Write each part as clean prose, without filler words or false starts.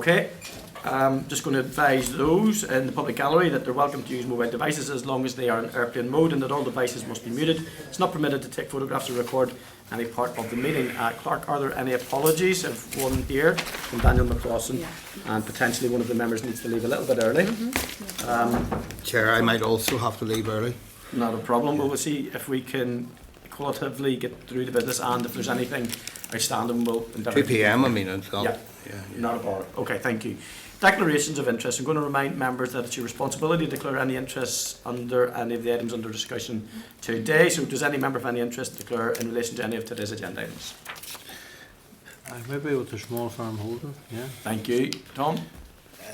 Okay. Just going to advise those in the public gallery that they're welcome to use mobile devices as long as they are in airplane mode, and that all devices must be muted. It's not permitted to take photographs or record any part of the meeting. Clerk, are there any apologies? I've one here from Daniel McLaughlin, and potentially one of the members needs to leave a little bit early. Chair, I might also have to leave early. Not a problem. We'll see if we can qualitatively get through the business, and if there's anything outstanding, we'll endeavour. 2 p.m. I mean, until. Yeah. Not a bother. Okay, thank you. Declarations of interest. I'm going to remind members that it's your responsibility to declare any interests under any of the items under discussion today. So does any member have any interest declare in relation to any of today's agenda items? Maybe with the small farm holder, yeah. Thank you. Tom?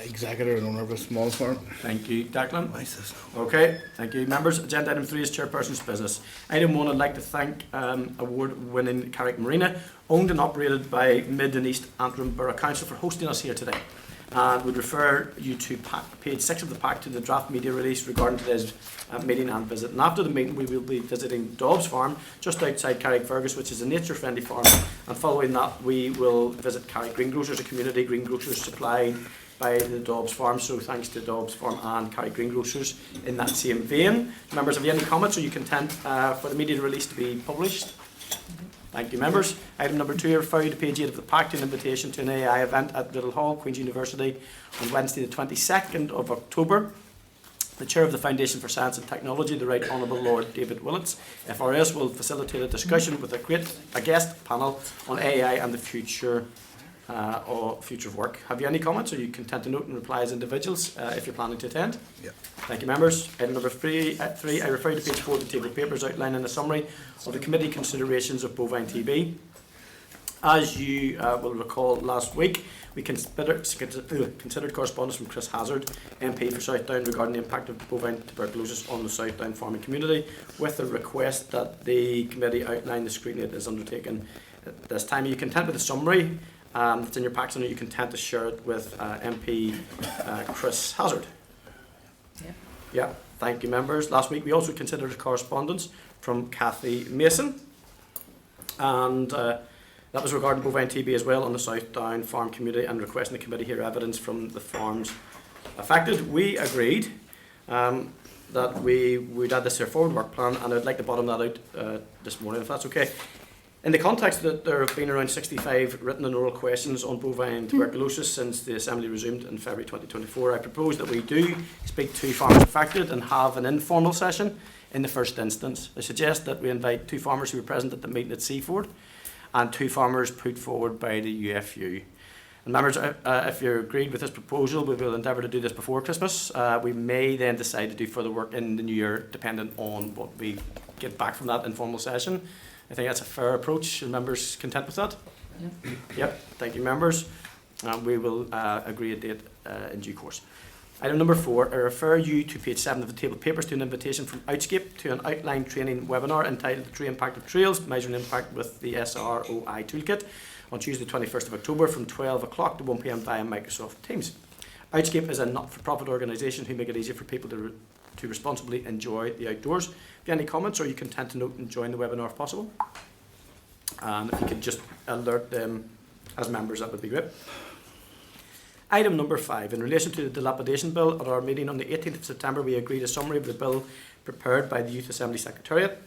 Executor and owner of a small farm. Thank you. Declan? My sister. Okay, thank you. Members, agenda item 3 is chairperson's business. Item 1, I'd like to thank award-winning Carrick Marina, owned and operated by Mid and East Antrim Borough Council, for hosting us here today. And would refer you to page 6 of the pack to the draft media release regarding today's meeting and visit. And after the meeting, we will be visiting Dobbs Farm, just outside Carrickfergus, which is a nature-friendly farm. And following that, we will visit Carrick Greengrocers, a community greengrocers supplied by the Dobbs Farm. So thanks to Dobbs Farm and Carrick Greengrocers in that same vein. Members, have you any comments? Are you content for the media release to be published? Thank you, members. Item number 2, I refer you to page 8 of the pact, an invitation to an AI event at Riddle Hall, Queen's University, on Wednesday the 22nd of October. The Chair of the Foundation for Science and Technology, the Right Honourable Lord David Willits, FRS, will facilitate a discussion with a guest panel on AI and the future of work. Have you any comments? Are you content to note and reply as individuals if you're planning to attend? Yeah. Thank you, members. Item number 3, I refer you to page 4 of the table of papers outlining a summary of the committee considerations of bovine TB. As you will recall, last week we considered correspondence from Chris Hazard, MP for Southdown, regarding the impact of bovine tuberculosis on the Southdown farming community, with a request that the committee outline the scrutiny that is undertaken at this time. Are you content with the summary that's in your packs, and are you content to share it with MP Chris Hazard? Yeah, thank you, members. Last week we also considered a correspondence from Kathy Mason, and that was regarding bovine TB as well on the Southdown farm community, and requesting the committee hear evidence from the farms affected. We agreed that we would add this to our forward work plan, and I'd like to bottom that out this morning, if that's okay. In the context that there have been around 65 written and oral questions on bovine tuberculosis since the Assembly resumed in February 2024, I propose that we do speak to farmers affected and have an informal session in the first instance. I suggest that we invite 2 farmers who were present at the meeting at Seaford and 2 farmers put forward by the UFU. And members, if you're agreed with this proposal, we will endeavour to do this before Christmas. We may then decide to do further work in the new year, dependent on what we get back from that informal session. I think that's a fair approach. Are members content with that? Yeah. Yep. Thank you, members. We will agree a date in due course. Item number 4, I refer you to page 7 of the table of papers to an invitation from Outscape to an outline training webinar entitled The Tree Impact of Trails, Measuring Impact with the SROI Toolkit, on Tuesday the 21st of October from 12 o'clock to 1 p.m. via Microsoft Teams. Outscape is a not-for-profit organisation who make it easier for people to responsibly enjoy the outdoors. Have you any comments, or are you content to note and join the webinar if possible? And if you could just alert them as members, that would be great. Item number 5, in relation to the Dilapidation Bill, at our meeting on the 18th of September, we agreed a summary of the bill prepared by the Youth Assembly Secretariat,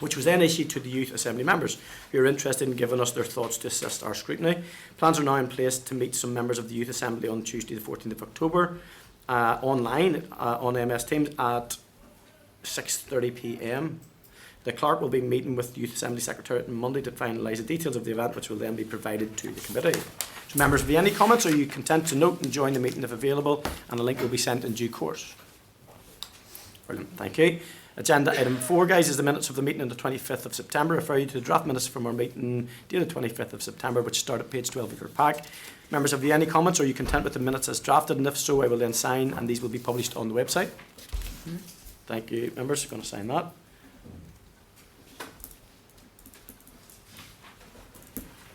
which was then issued to the Youth Assembly members who are interested in giving us their thoughts to assist our scrutiny. Plans are now in place to meet some members of the Youth Assembly on Tuesday the 14th of October, online on MS Teams at 6:30 p.m. The clerk will be meeting with the Youth Assembly Secretariat on Monday to finalise the details of the event, which will then be provided to the committee. So members, have you any comments, or are you content to note and join the meeting if available, and a link will be sent in due course? Brilliant, thank you. Agenda item 4, guys, is the minutes of the meeting on the 25th of September. I refer you to the draft minutes from our meeting dated the 25th of September, which start at page 12 of your pack. Members, have you any comments, or are you content with the minutes as drafted? And if so, I will then sign, and these will be published on the website. Thank you, members. You're going to sign that.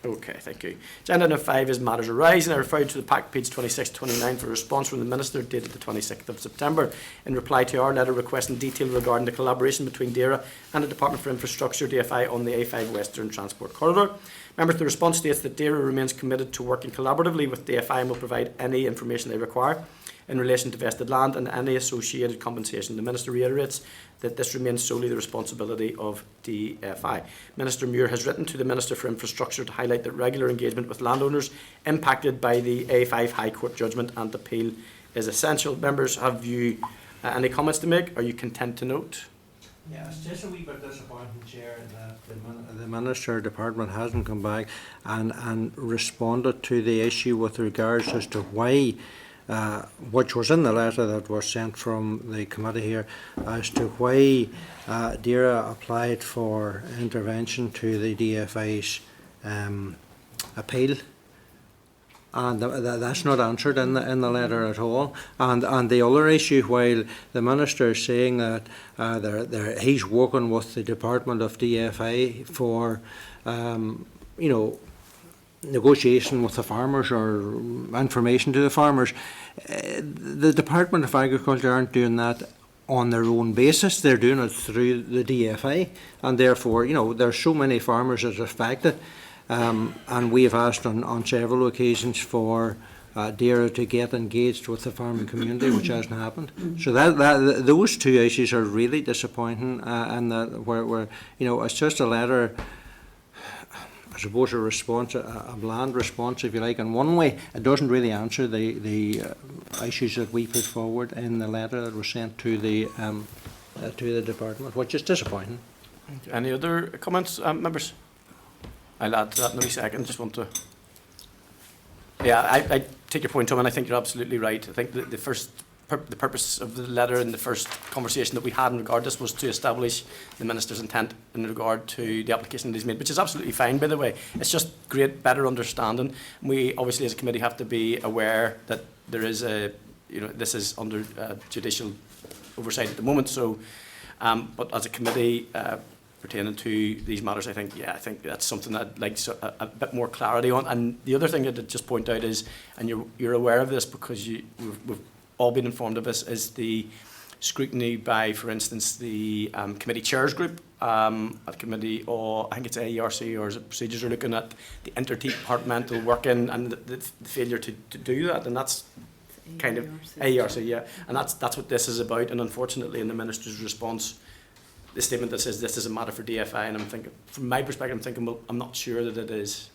Okay, thank you. Agenda item 5 is matters arising. I refer you to the pack page 26-29 for a response from the Minister dated the 26th of September in reply to our letter requesting detail regarding the collaboration between DAERA and the Department for Infrastructure, DFI, on the A5 Western Transport Corridor. Members, the response states that DAERA remains committed to working collaboratively with DFI and will provide any information they require in relation to vested land and any associated compensation. The Minister reiterates that this remains solely the responsibility of DFI. Minister Muir has written to the Minister for Infrastructure to highlight that regular engagement with landowners impacted by the A5 High Court judgment and appeal is essential. Members, have you any comments to make? Are you content to note? Yeah, it's just a wee bit disappointing, Chair, that the Minister Department hasn't come back and responded to the issue with regards as to why, which was in the letter that was sent from the committee here, as to why DAERA applied for intervention to the DFI's appeal. And that's not answered in the letter at all. And the other issue, while the Minister is saying that he's working with the Department of DFI for, negotiation with the farmers or information to the farmers, the Department of Agriculture aren't doing that on their own basis. They're doing it through the DFI, and therefore, there's so many farmers that are affected. And we have asked on several occasions for DAERA to get engaged with the farming community, which hasn't happened. So those two issues are really disappointing, and that where it's just a letter, I suppose, a response, a bland response, if you like. In one way, it doesn't really answer the issues that we put forward in the letter that was sent to the department, which is disappointing. Any other comments, members? I'll add to that in a wee second. Just want to. Yeah, I take your point, Tom, and I think you're absolutely right. I think the purpose of the letter and the first conversation that we had in regard to this was to establish the Minister's intent in regard to the application that he's made, which is absolutely fine, by the way. It's just great, better understanding. We obviously, as a committee, have to be aware that there is this is under judicial oversight at the moment. So, but as a committee, pertaining to these matters, I think that's something that I'd like a bit more clarity on. And the other thing that I'd just point out is, and you're aware of this because we've all been informed of this, is the scrutiny by, for instance, the committee chairs group at committee, or I think it's AERC or is it procedures, are looking at the interdepartmental working and the failure to do that, and that's kind of AERC, yeah, and that's what this is about. And unfortunately, in the Minister's response, the statement that says this is a matter for DFI, and I'm thinking, from my perspective, I'm thinking, well, I'm not sure that it is,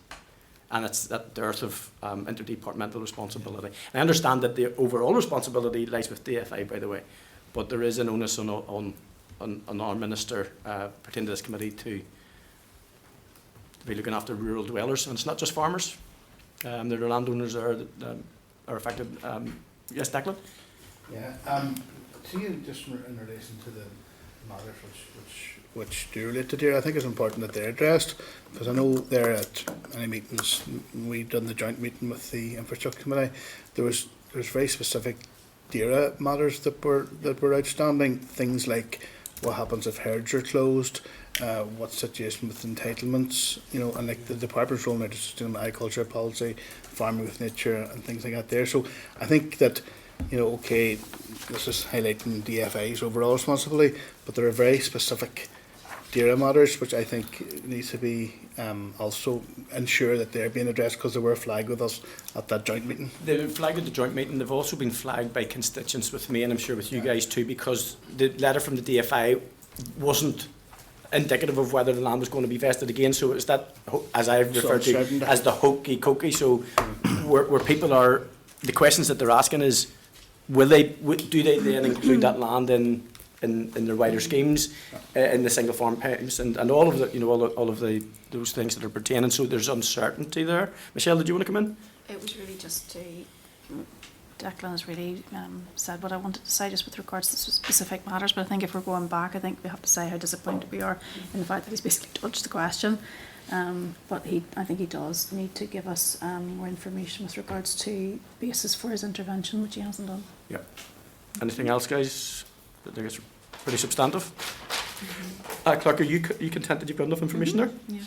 and it's that dearth of interdepartmental responsibility. And I understand that the overall responsibility lies with DFI, by the way, but there is an onus on our Minister pertaining to this committee to be looking after rural dwellers, and it's not just farmers. There are landowners there that are affected. Yes, Declan? Yeah. See, just in relation to the matters which do relate to DAERA, I think it's important that they're addressed, because I know there at any meetings, we've done the joint meeting with the Infrastructure Committee, there's very specific DAERA matters that were outstanding, things like what happens if herds are closed, what's the situation with entitlements, and like the department's role in the sustainable agriculture policy, farming with nature and things like that there. So I think that, okay, this is highlighting DFI's overall responsibility, but there are very specific DAERA matters which I think needs to be also ensure that they're being addressed, because they were flagged with us at that joint meeting. They've been flagged at the joint meeting. They've also been flagged by constituents with me, and I'm sure with you guys too, because the letter from the DFI wasn't indicative of whether the land was going to be vested again. So it's that, as I've referred to, as the hokey cokey. So where people are, the questions that they're asking is, do they then include that land in their wider schemes, in the single farm homes, and all of the all of those things that are pertaining. So there's uncertainty there. Michelle, did you want to come in? It was really just to, Declan has really said what I wanted to say just with regards to specific matters, but I think if we're going back, I think we have to say how disappointed we are in the fact that he's basically dodged the question. But I think he does need to give us more information with regards to basis for his intervention, which he hasn't done. Yeah. Anything else, guys? I think it's pretty substantive. Clerk, are you content that you've got enough information there? Yeah.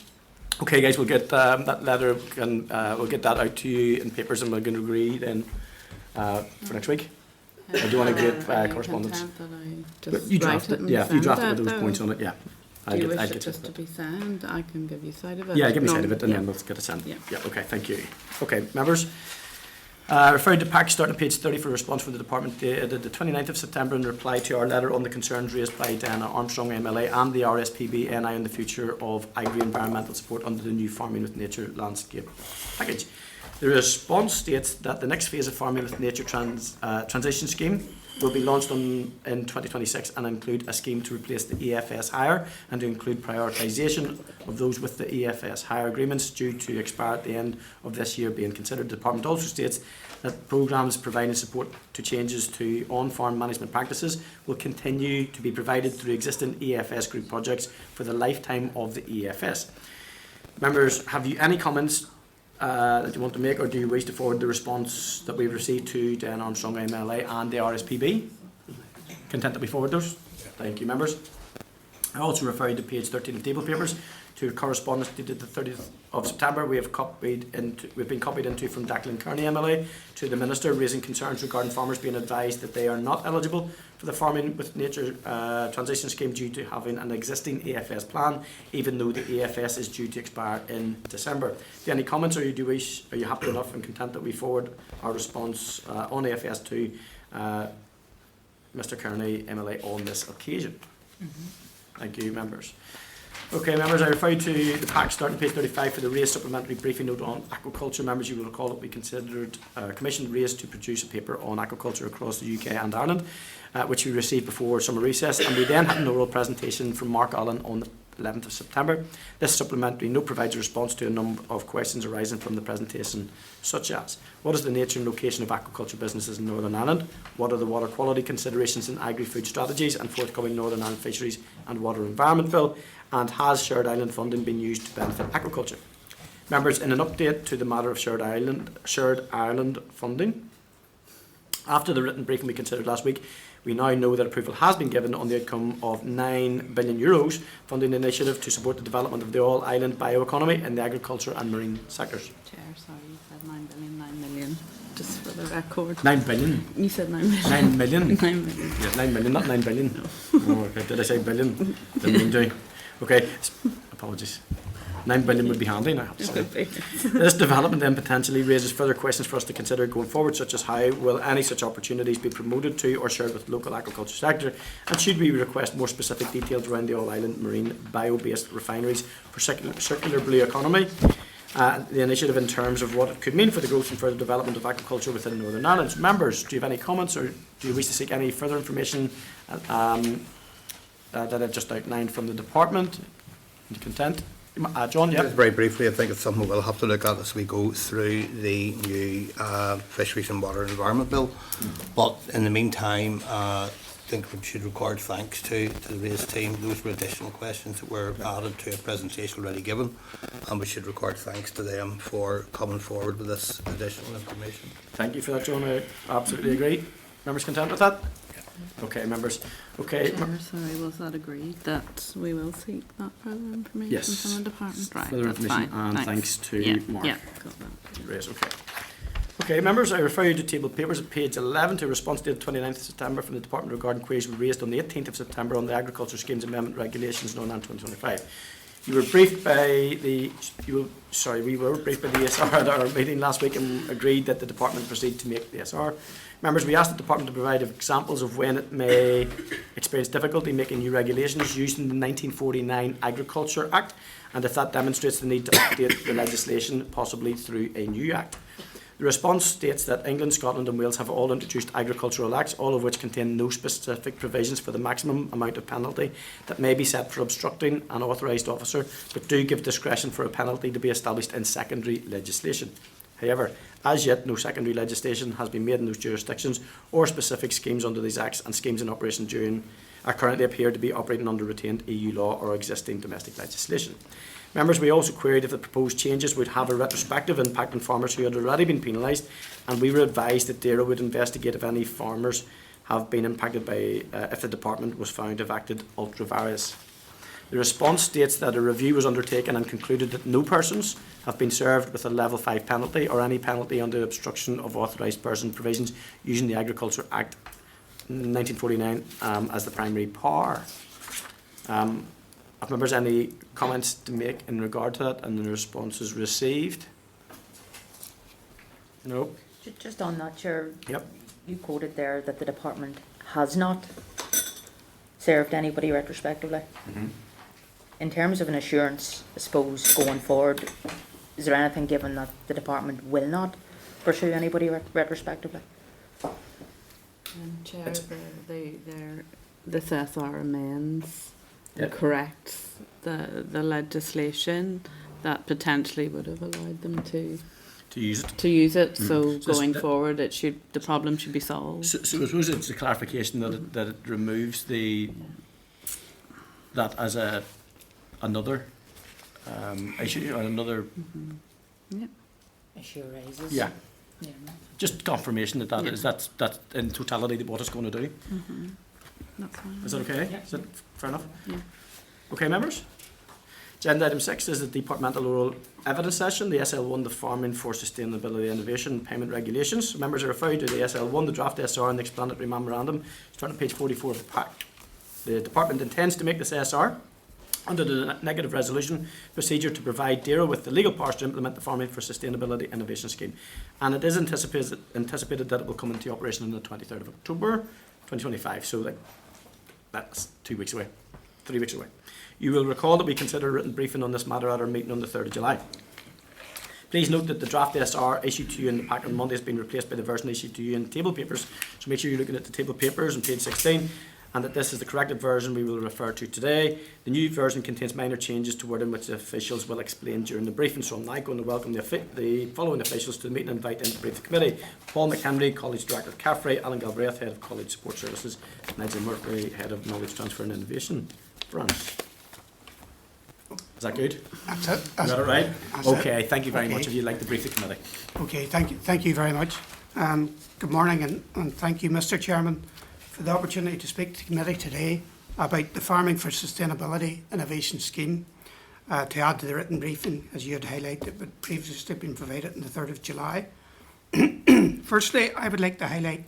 Okay, guys, we'll get that letter, and we'll get that out to you in papers, and we're going to agree then for next week. Or do you want to give correspondence? You drafted it. Yeah, if you drafted with those points on it, yeah. Do you wish it just to be signed? I can give you sight of it. Yeah, give me No, sight of it and yeah. then we'll get it sent. Yeah. Yeah, okay, thank you. Okay, members. Referring to pack starting at page 30 for response from the department dated the 29th of September in reply to our letter on the concerns raised by Diana Armstrong MLA and the RSPB NI on the future of agri-environmental support under the new Farming with Nature landscape package. The response states that the next phase of Farming with Nature transition scheme will be launched in 2026 and include a scheme to replace the EFS hire and to include prioritisation of those with the EFS hire agreements due to expire at the end of this year being considered. The department also states that programmes providing support to changes to on-farm management practices will continue to be provided through existing EFS group projects for the lifetime of the EFS. Members, have you any comments that you want to make, or do you wish to forward the response that we've received to Diana Armstrong MLA and the RSPB? Content that we forward those? Thank you, members. I also refer you to page 13 of table papers to correspondence dated the 30th of September. We've been copied into from Declan Kearney MLA to the Minister, raising concerns regarding farmers being advised that they are not eligible for the Farming with Nature transition scheme due to having an existing EFS plan, even though the EFS is due to expire in December. Do you have any comments, or are you happy enough and content that we forward our response on EFS to Mr Kearney MLA on this occasion? Thank you, members. Okay, members, I refer you to the pack starting page 35 for the raised supplementary briefing note on aquaculture. Members, you will recall that we considered commissioned raised to produce a paper on aquaculture across the UK and Ireland, which we received before summer recess, and we then had an oral presentation from Mark Allen on the 11th of September. This supplementary note provides a response to a number of questions arising from the presentation, such as: what is the nature and location of aquaculture businesses in Northern Ireland? What are the water quality considerations in agri-food strategies and forthcoming Northern Ireland Fisheries and Water Environment Bill? And has Shared Island funding been used to benefit aquaculture? Members, in an update to the matter of Shared Ireland funding, after the written briefing we considered last week, we now know that approval has been given on the outcome of €9 billion funding initiative to support the development of the all-island bioeconomy in the agriculture and marine sectors. Chair, sorry, you said 9 billion, 9 million, just for the record. 9 billion? You said 9 million. 9 million? 9 million. Yeah, 9 million, not 9 billion. No. Oh, okay. Did I say billion? Didn't mean to. Okay, apologies. 9 billion would be handy now, I have to say. This development then potentially raises further questions for us to consider going forward, such as how will any such opportunities be promoted to or shared with the local aquaculture sector, and should we request more specific details around the all-island marine bio-based refineries for circular blue economy, the initiative in terms of what it could mean for the growth and further development of aquaculture within Northern Ireland. Members, do you have any comments, or do you wish to seek any further information that I've just outlined from the department? Are you content? John, yeah. Just very briefly, I think it's something we'll have to look at as we go through the new Fisheries and Water Environment Bill. But in the meantime, I think we should record thanks to the raised team. Those were additional questions that were added to a presentation already given, and we should record thanks to them for coming forward with this additional information. Thank you for that, John. I absolutely agree. Members content with that? Okay, members. Okay. Chair, sorry, was that agreed that we will seek that further information Yes. from the department? Right, Further that's information, fine. and thanks to yeah, Mark. Yeah, got that. Raise, okay. Okay, members, I refer you to table papers at page 11 to a response dated 29th of September from the department regarding queries raised on the 18th of September on the Agriculture Schemes Amendment Regulations known as 2025. We were briefed by the SR at our meeting last week and agreed that the department proceed to make the SR. Members, we asked the department to provide examples of when it may experience difficulty making new regulations using the 1949 Agriculture Act, and if that demonstrates the need to update the legislation, possibly through a new act. The response states that England, Scotland and Wales have all introduced agricultural acts, all of which contain no specific provisions for the maximum amount of penalty that may be set for obstructing an authorised officer, but do give discretion for a penalty to be established in secondary legislation. However, as yet, no secondary legislation has been made in those jurisdictions, or specific schemes under these acts and schemes in operation currently appear to be operating under retained EU law or existing domestic legislation. Members, we also queried if the proposed changes would have a retrospective impact on farmers who had already been penalised, and we were advised that DAERA would investigate if any farmers have been impacted by if the department was found to have acted ultra vires. The response states that a review was undertaken and concluded that no persons have been served with a level 5 penalty or any penalty under obstruction of authorised person provisions using the Agriculture Act 1949 as the primary power. Have members any comments to make in regard to that and the responses received? No? Just on that, Chair, Yep. you quoted there that the department has not served anybody retrospectively. In terms of an assurance, I suppose, going forward, is there anything given that the department will not pursue anybody retrospectively? Chair, this SR amends and Yep. corrects the legislation that potentially would have allowed them to To use it. use it. So So going that- forward, the problem should be solved. So I suppose it's a clarification that it removes that as another issue or another, Issue raises. yeah, Yeah. just confirmation that Yeah. that's in totality what it's going to do. That's fine. Is that okay? Yeah. Is that fair enough? Yeah. Okay, members? Agenda item 6 is the departmental oral evidence session, the SL1, the Farming for Sustainability Innovation Payment Regulations. Members are referred to the SL1, the draft SR and the explanatory memorandum, starting on page 44 of the pack. The department intends to make this SR under the negative resolution procedure to provide DAERA with the legal powers to implement the Farming for Sustainability Innovation Scheme. And it is anticipated that it will come into operation on the 23rd of October 2025. So that's 2 weeks away, 3 weeks away. You will recall that we considered a written briefing on this matter at our meeting on the 3rd of July. Please note that the draft SR issued to you in the pack on Monday has been replaced by the version issued to you in table papers. So make sure you're looking at the table papers on page 16 and that this is the corrected version we will refer to today. The new version contains minor changes to wording which the officials will explain during the briefing. So I'm now going to welcome the following officials to the meeting and invite in to brief the committee. Paul McHenry, College Director at Carrickfergus, Alan Galbraith, Head of College Support Services, Nigel Murphy, Head of Knowledge Transfer and Innovation Branch. Is that good? That's it. Is that all right? That's it. Okay, thank you very Okay. much. If you'd like to brief the committee. Okay, thank you very much. Good morning and thank you, Mr. Chairman, for the opportunity to speak to the committee today about the Farming for Sustainability Innovation Scheme to add to the written briefing, as you had highlighted, but previously been provided on the 3rd of July. Firstly, I would like to highlight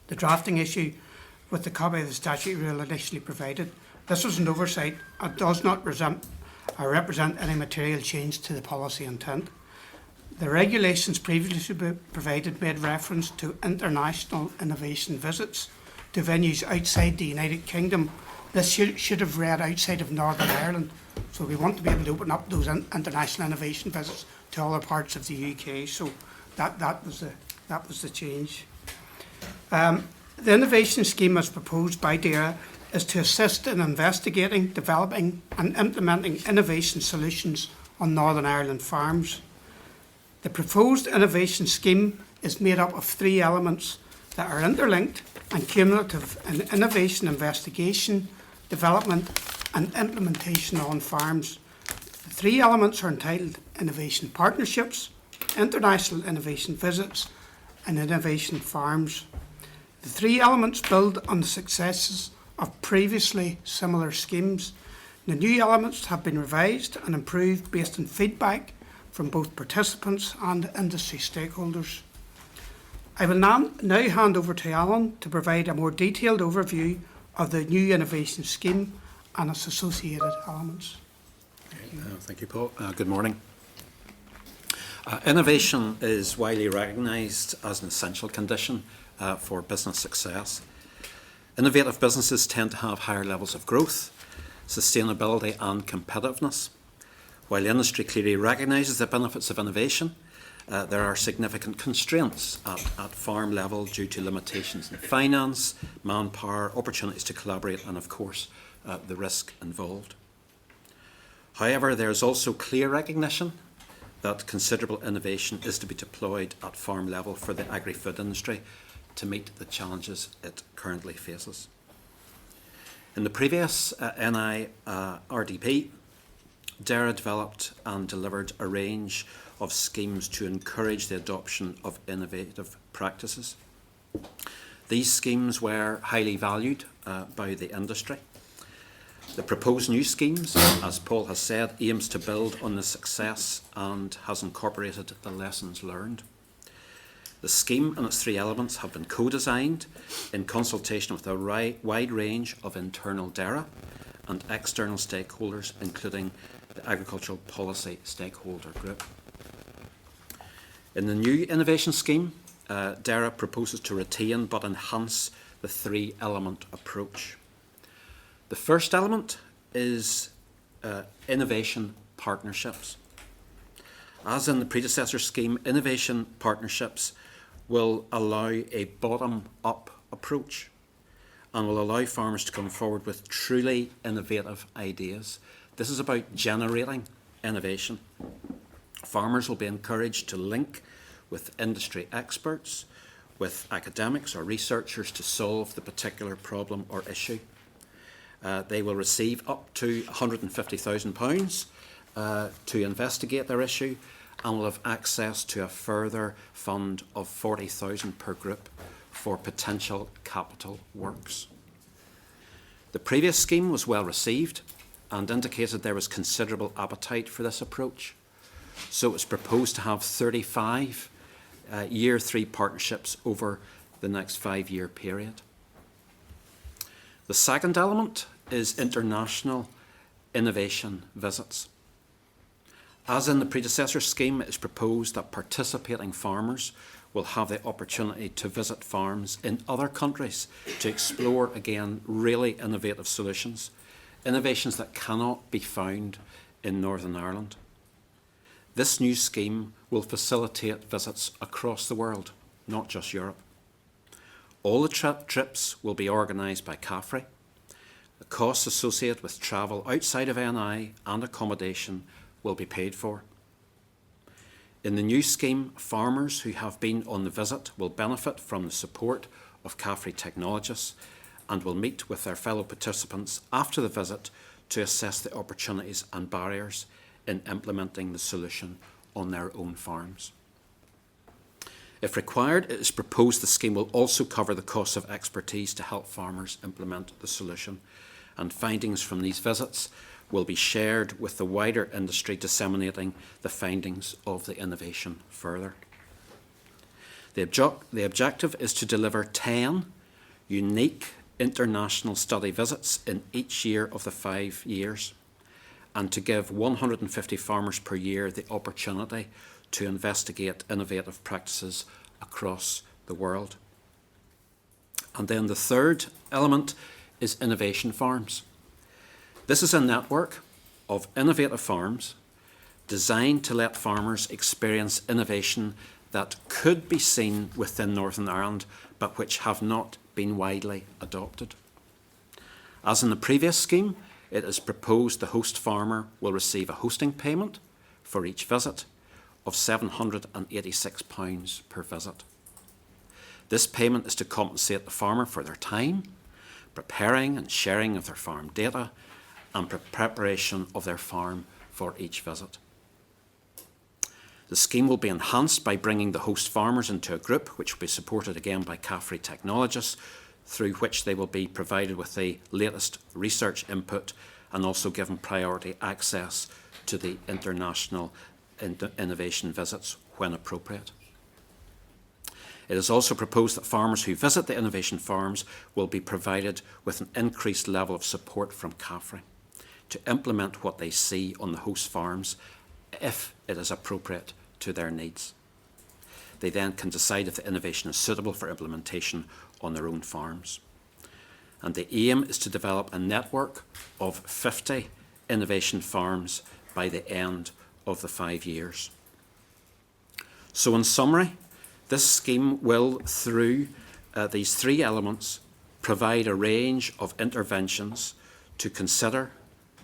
the drafting issue with the copy of the statute rule initially provided. This was an oversight and does not represent any material change to the policy intent. The regulations previously provided made reference to international innovation visits to venues outside the United Kingdom. This should have read outside of Northern Ireland. So we want to be able to open up those international innovation visits to other parts of the UK. So that was the change. The innovation scheme as proposed by DAERA is to assist in investigating, developing and implementing innovation solutions on Northern Ireland farms. The proposed innovation scheme is made up of 3 elements that are interlinked and cumulative in innovation investigation, development and implementation on farms. The 3 elements are entitled Innovation Partnerships, International Innovation Visits and Innovation Farms. The 3 elements build on the successes of previously similar schemes. The new elements have been revised and improved based on feedback from both participants and industry stakeholders. I will now hand over to Alan to provide a more detailed overview of the new innovation scheme and its associated elements. Thank you, Paul. Good morning. Innovation is widely recognised as an essential condition for business success. Innovative businesses tend to have higher levels of growth, sustainability and competitiveness. While the industry clearly recognises the benefits of innovation, there are significant constraints at farm level due to limitations in finance, manpower, opportunities to collaborate and, of course, the risk involved. However, there is also clear recognition that considerable innovation is to be deployed at farm level for the agri-food industry to meet the challenges it currently faces. In the previous NI-RDP, DAERA developed and delivered a range of schemes to encourage the adoption of innovative practices. These schemes were highly valued by the industry. The proposed new schemes, as Paul has said, aims to build on the success and has incorporated the lessons learned. The scheme and its 3 elements have been co-designed in consultation with a wide range of internal DAERA and external stakeholders, including the Agricultural Policy Stakeholder Group. In the new innovation scheme, DAERA proposes to retain but enhance the three-element approach. The first element is innovation partnerships. As in the predecessor scheme, innovation partnerships will allow a bottom-up approach and will allow farmers to come forward with truly innovative ideas. This is about generating innovation. Farmers will be encouraged to link with industry experts, with academics or researchers to solve the particular problem or issue. They will receive up to £150,000 to investigate their issue, and will have access to a further fund of £40,000 per group for potential capital works. The previous scheme was well received and indicated there was considerable appetite for this approach. So it was proposed to have 35 Year 3 partnerships over the next 5-year period. The second element is international innovation visits. As in the predecessor scheme, it is proposed that participating farmers will have the opportunity to visit farms in other countries to explore, again, really innovative solutions, innovations that cannot be found in Northern Ireland. This new scheme will facilitate visits across the world, not just Europe. All the trips will be organised by CAFRE. The costs associated with travel outside of NI and accommodation will be paid for. In the new scheme, farmers who have been on the visit will benefit from the support of CAFRE technologists and will meet with their fellow participants after the visit to assess the opportunities and barriers in implementing the solution on their own farms. If required, it is proposed the scheme will also cover the costs of expertise to help farmers implement the solution, and findings from these visits will be shared with the wider industry, disseminating the findings of the innovation further. The objective is to deliver 10 unique international study visits in each year of the 5 years, and to give 150 farmers per year the opportunity to investigate innovative practices across the world. And then the third element is innovation farms. This is a network of innovative farms designed to let farmers experience innovation that could be seen within Northern Ireland, but which have not been widely adopted. As in the previous scheme, it is proposed the host farmer will receive a hosting payment for each visit of £786 per visit. This payment is to compensate the farmer for their time, preparing and sharing of their farm data, and preparation of their farm for each visit. The scheme will be enhanced by bringing the host farmers into a group which will be supported again by CAFRE technologists, through which they will be provided with the latest research input and also given priority access to the international innovation visits when appropriate. It is also proposed that farmers who visit the innovation farms will be provided with an increased level of support from CAFRE to implement what they see on the host farms if it is appropriate to their needs. They then can decide if the innovation is suitable for implementation on their own farms. And the aim is to develop a network of 50 innovation farms by the end of the 5 years. So in summary, this scheme will, through these three elements, provide a range of interventions to consider,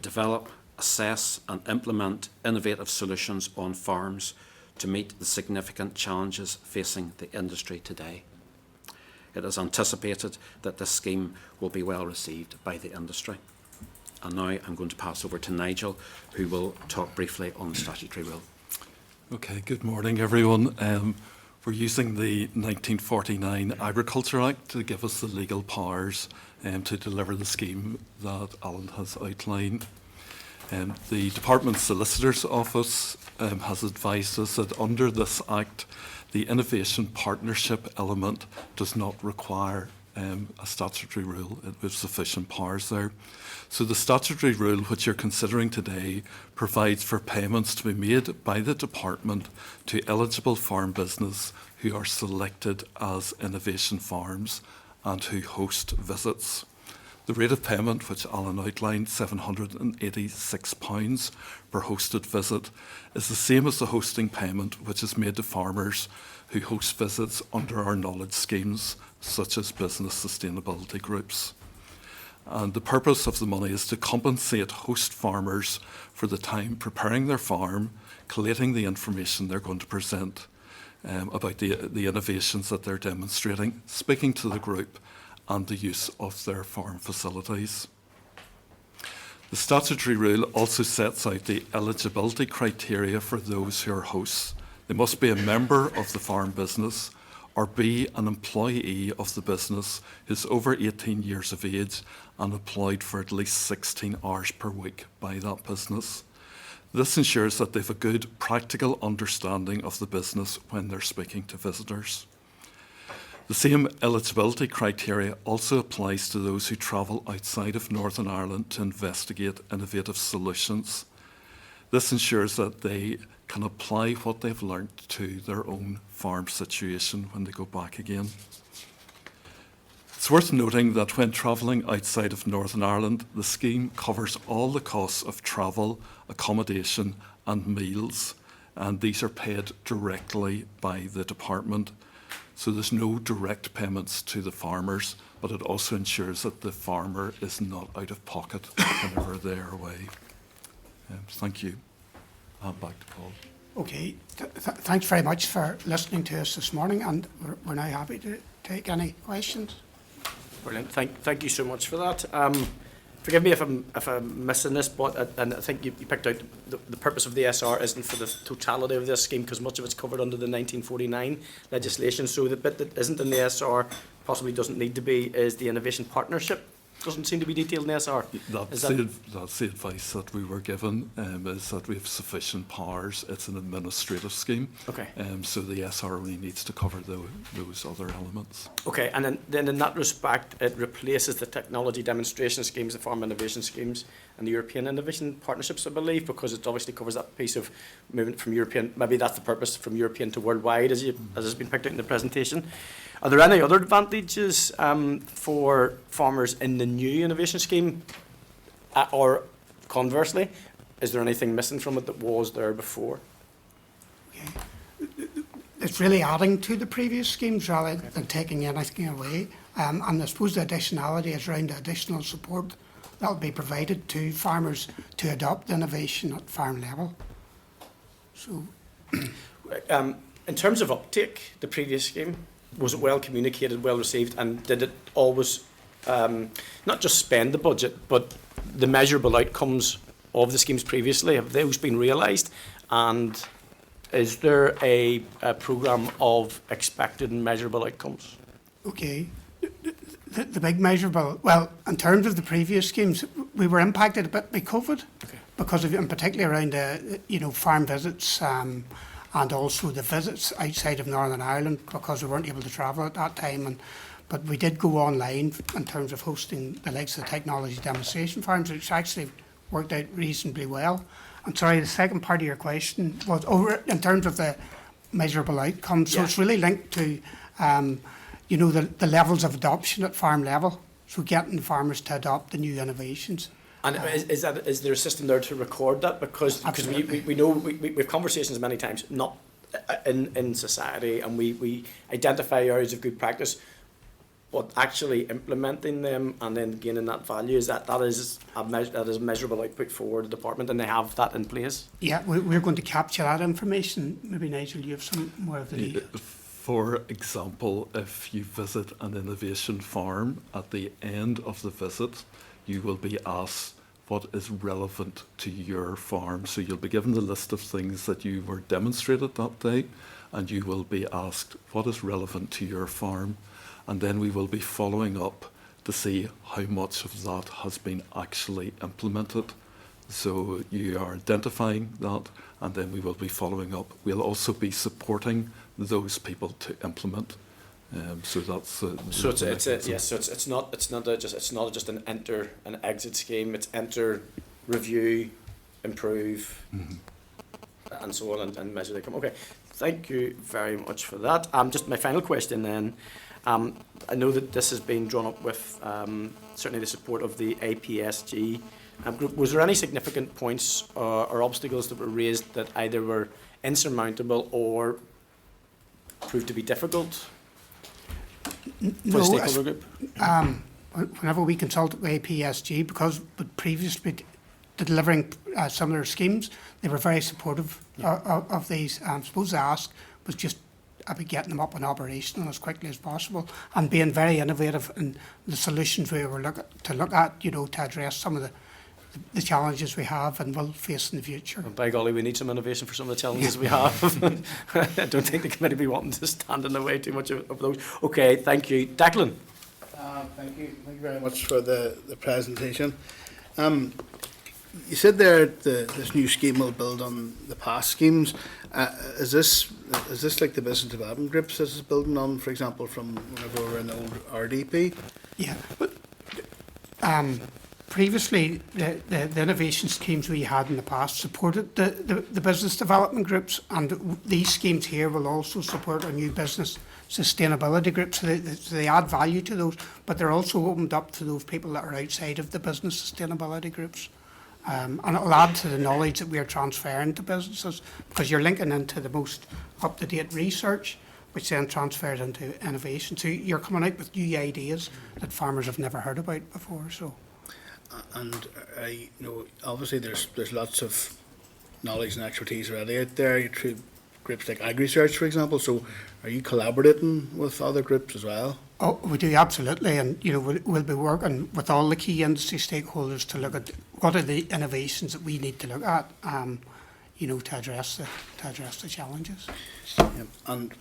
develop, assess and implement innovative solutions on farms to meet the significant challenges facing the industry today. It is anticipated that this scheme will be well received by the industry. And now I'm going to pass over to Nigel, who will talk briefly on the statutory rule. Okay, good morning everyone. We're using the 1949 Agriculture Act to give us the legal powers to deliver the scheme that Alan has outlined. The Department Solicitor's Office has advised us that under this Act, the innovation partnership element does not require a statutory rule with sufficient powers there. So the statutory rule which you're considering today provides for payments to be made by the department to eligible farm business who are selected as innovation farms and who host visits. The rate of payment, which Alan outlined, £786 per hosted visit, is the same as the hosting payment which is made to farmers who host visits under our knowledge schemes, such as business sustainability groups. And the purpose of the money is to compensate host farmers for the time preparing their farm, collating the information they're going to present about the innovations that they're demonstrating, speaking to the group, and the use of their farm facilities. The statutory rule also sets out the eligibility criteria for those who are hosts. They must be a member of the farm business or be an employee of the business who's over 18 years of age and employed for at least 16 hours per week by that business. This ensures that they have a good practical understanding of the business when they're speaking to visitors. The same eligibility criteria also applies to those who travel outside of Northern Ireland to investigate innovative solutions. This ensures that they can apply what they've learnt to their own farm situation when they go back again. It's worth noting that when travelling outside of Northern Ireland, the scheme covers all the costs of travel, accommodation and meals, and these are paid directly by the department. So there's no direct payments to the farmers, but it also ensures that the farmer is not out of pocket whenever they're away. Thank you. Back to Paul. Okay, thanks very much for listening to us this morning, and we're now happy to take any questions. Brilliant. Thank you so much for that. Forgive me if I'm missing this, but and I think you picked out the purpose of the SR isn't for the totality of this scheme, because much of it's covered under the 1949 legislation. So the bit that isn't in the SR, possibly doesn't need to be, is the innovation partnership. Doesn't seem to be detailed in the SR. That's the advice that we were given, is that we have sufficient powers. It's an administrative scheme. Okay. So the SR only needs to cover those other elements. Okay, and then in that respect, it replaces the technology demonstration schemes, the farm innovation schemes, and the European innovation partnerships, I believe, because it obviously covers that piece of movement from European, maybe that's the purpose, from European to worldwide, as has been picked out in the presentation. Are there any other advantages for farmers in the new innovation scheme, or conversely, is there anything missing from it that was there before? Okay. It's really adding to the previous schemes rather than taking anything away. And I suppose the additionality is around the additional support that will be provided to farmers to adopt innovation at farm level. So, in terms of uptake, the previous scheme, was it well communicated, well received, and did it always not just spend the budget, but the measurable outcomes of the schemes previously, have those been realised? And is there a programme of expected and measurable outcomes? okay. The big measurable, well, in terms of the previous schemes, we were impacted a bit by COVID, because of, in particular around the farm visits, and also the visits outside of Northern Ireland, because we weren't able to travel at that time. But we did go online in terms of hosting the likes of the technology demonstration farms, which actually worked out reasonably well. And sorry, the second part of your question was over in terms of the measurable outcomes. So it's really linked to the levels of adoption at farm level. So getting farmers to adopt the new innovations. And is there a system there to record that? Because we know we have conversations many times, not in society, and we identify areas of good practice, but actually implementing them and then gaining that value, that is a measurable output for the department, and they have that in place. Yeah, we're going to capture that information. Maybe Nigel, you have some more of the data. For example, if you visit an innovation farm, at the end of the visit, you will be asked what is relevant to your farm. So you'll be given the list of things that you were demonstrated that day, and you will be asked what is relevant to your farm. And then we will be following up to see how much of that has been actually implemented. So you are identifying that, and then we will be following up. We'll also be supporting those people to implement So that's So it's not just an enter and exit scheme. It's enter, review, improve, and so on, and measure the outcome. Okay, thank you very much for that. Just my final question then. I know that this has been drawn up with certainly the support of the APSG group. Was there any significant points or obstacles that were raised that either were insurmountable or proved to be difficult for the stakeholder group? Whenever we consulted with APSG, because we'd previously been delivering similar schemes, they were very supportive of these. I suppose the ask was just about getting them up and operational as quickly as possible and being very innovative in the solutions we were looking at, to address some of the challenges we have and will face in the future. And by golly, we need some innovation for some of the challenges we have. I don't think the committee will be wanting to stand in the way too much of those. Okay, thank you. Declan. Thank you very much for the presentation. You said there this new scheme will build on the past schemes. Is this like the business development groups this is building on, for example, from whenever we were in the old RDP? Yeah, but previously the innovation schemes we had in the past supported the business development groups, and these schemes here will also support our new business sustainability groups. So they add value to those, but they're also opened up to those people that are outside of the business sustainability groups. And it'll add to the knowledge that we are transferring to businesses, because you're linking into the most up-to-date research, which then transfers into innovation. So you're coming out with new ideas that farmers have never heard about before. So, and obviously there's lots of knowledge and expertise already out there through groups like AgriSearch, for example. So, are you collaborating with other groups as well? Oh, we do, absolutely, and we'll be working with all the key industry stakeholders to look at what are the innovations that we need to look at, to address the challenges. Yep. And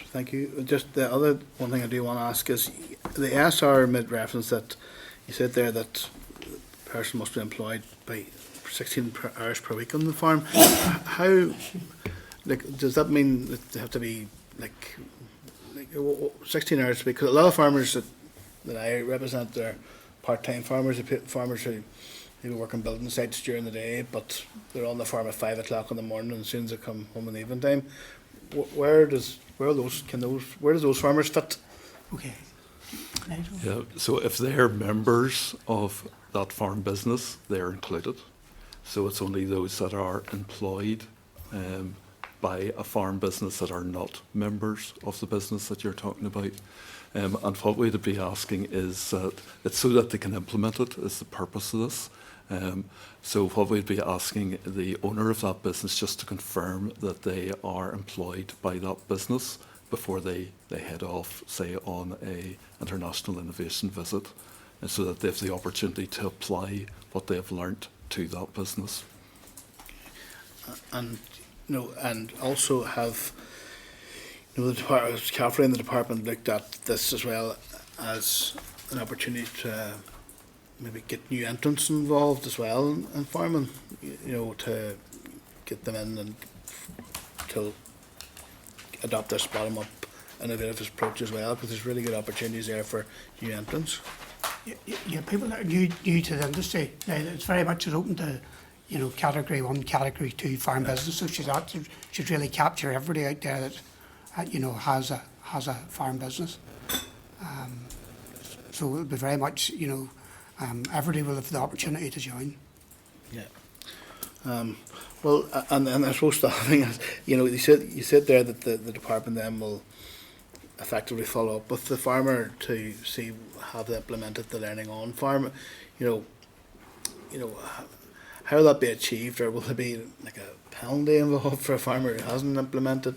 thank you. Just the other one thing I do want to ask is the SR made reference that you said there that the person must be employed by 16 hours per week on the farm. How, does that mean that they have to be 16 hours a week? Because a lot of farmers that I represent, they're part-time farmers, farmers who maybe work on building sites during the day, but they're on the farm at 5 o'clock in the morning, and as soon as they come home in the evening time. Where does those farmers fit? Okay. Yeah, so if they're members of that farm business, they're included. So it's only those that are employed by a farm business that are not members of the business that you're talking about. And what we'd be asking is that it's so that they can implement it is the purpose of this. So what we'd be asking the owner of that business just to confirm that they are employed by that business before they head off, say, on a international innovation visit, and so that they have the opportunity to apply what they have learnt to that business. And also have the department, carefully in the department, looked at this as well as an opportunity to maybe get new entrants involved as well in farming, to get them in and to adopt this bottom-up innovative approach as well, because there's really good opportunities there for new entrants. Yeah, people that are new to the industry, it's very much open to category 1, category 2 farm businesses. Should really capture everybody out there that has a farm business. So it would be very much everybody will have the opportunity to join. Yeah. Well, and I suppose the other thing is, you said there that the department then will effectively follow up with the farmer to see how they implemented the learning on farm. How will that be achieved, or will there be like a penalty involved for a farmer who hasn't implemented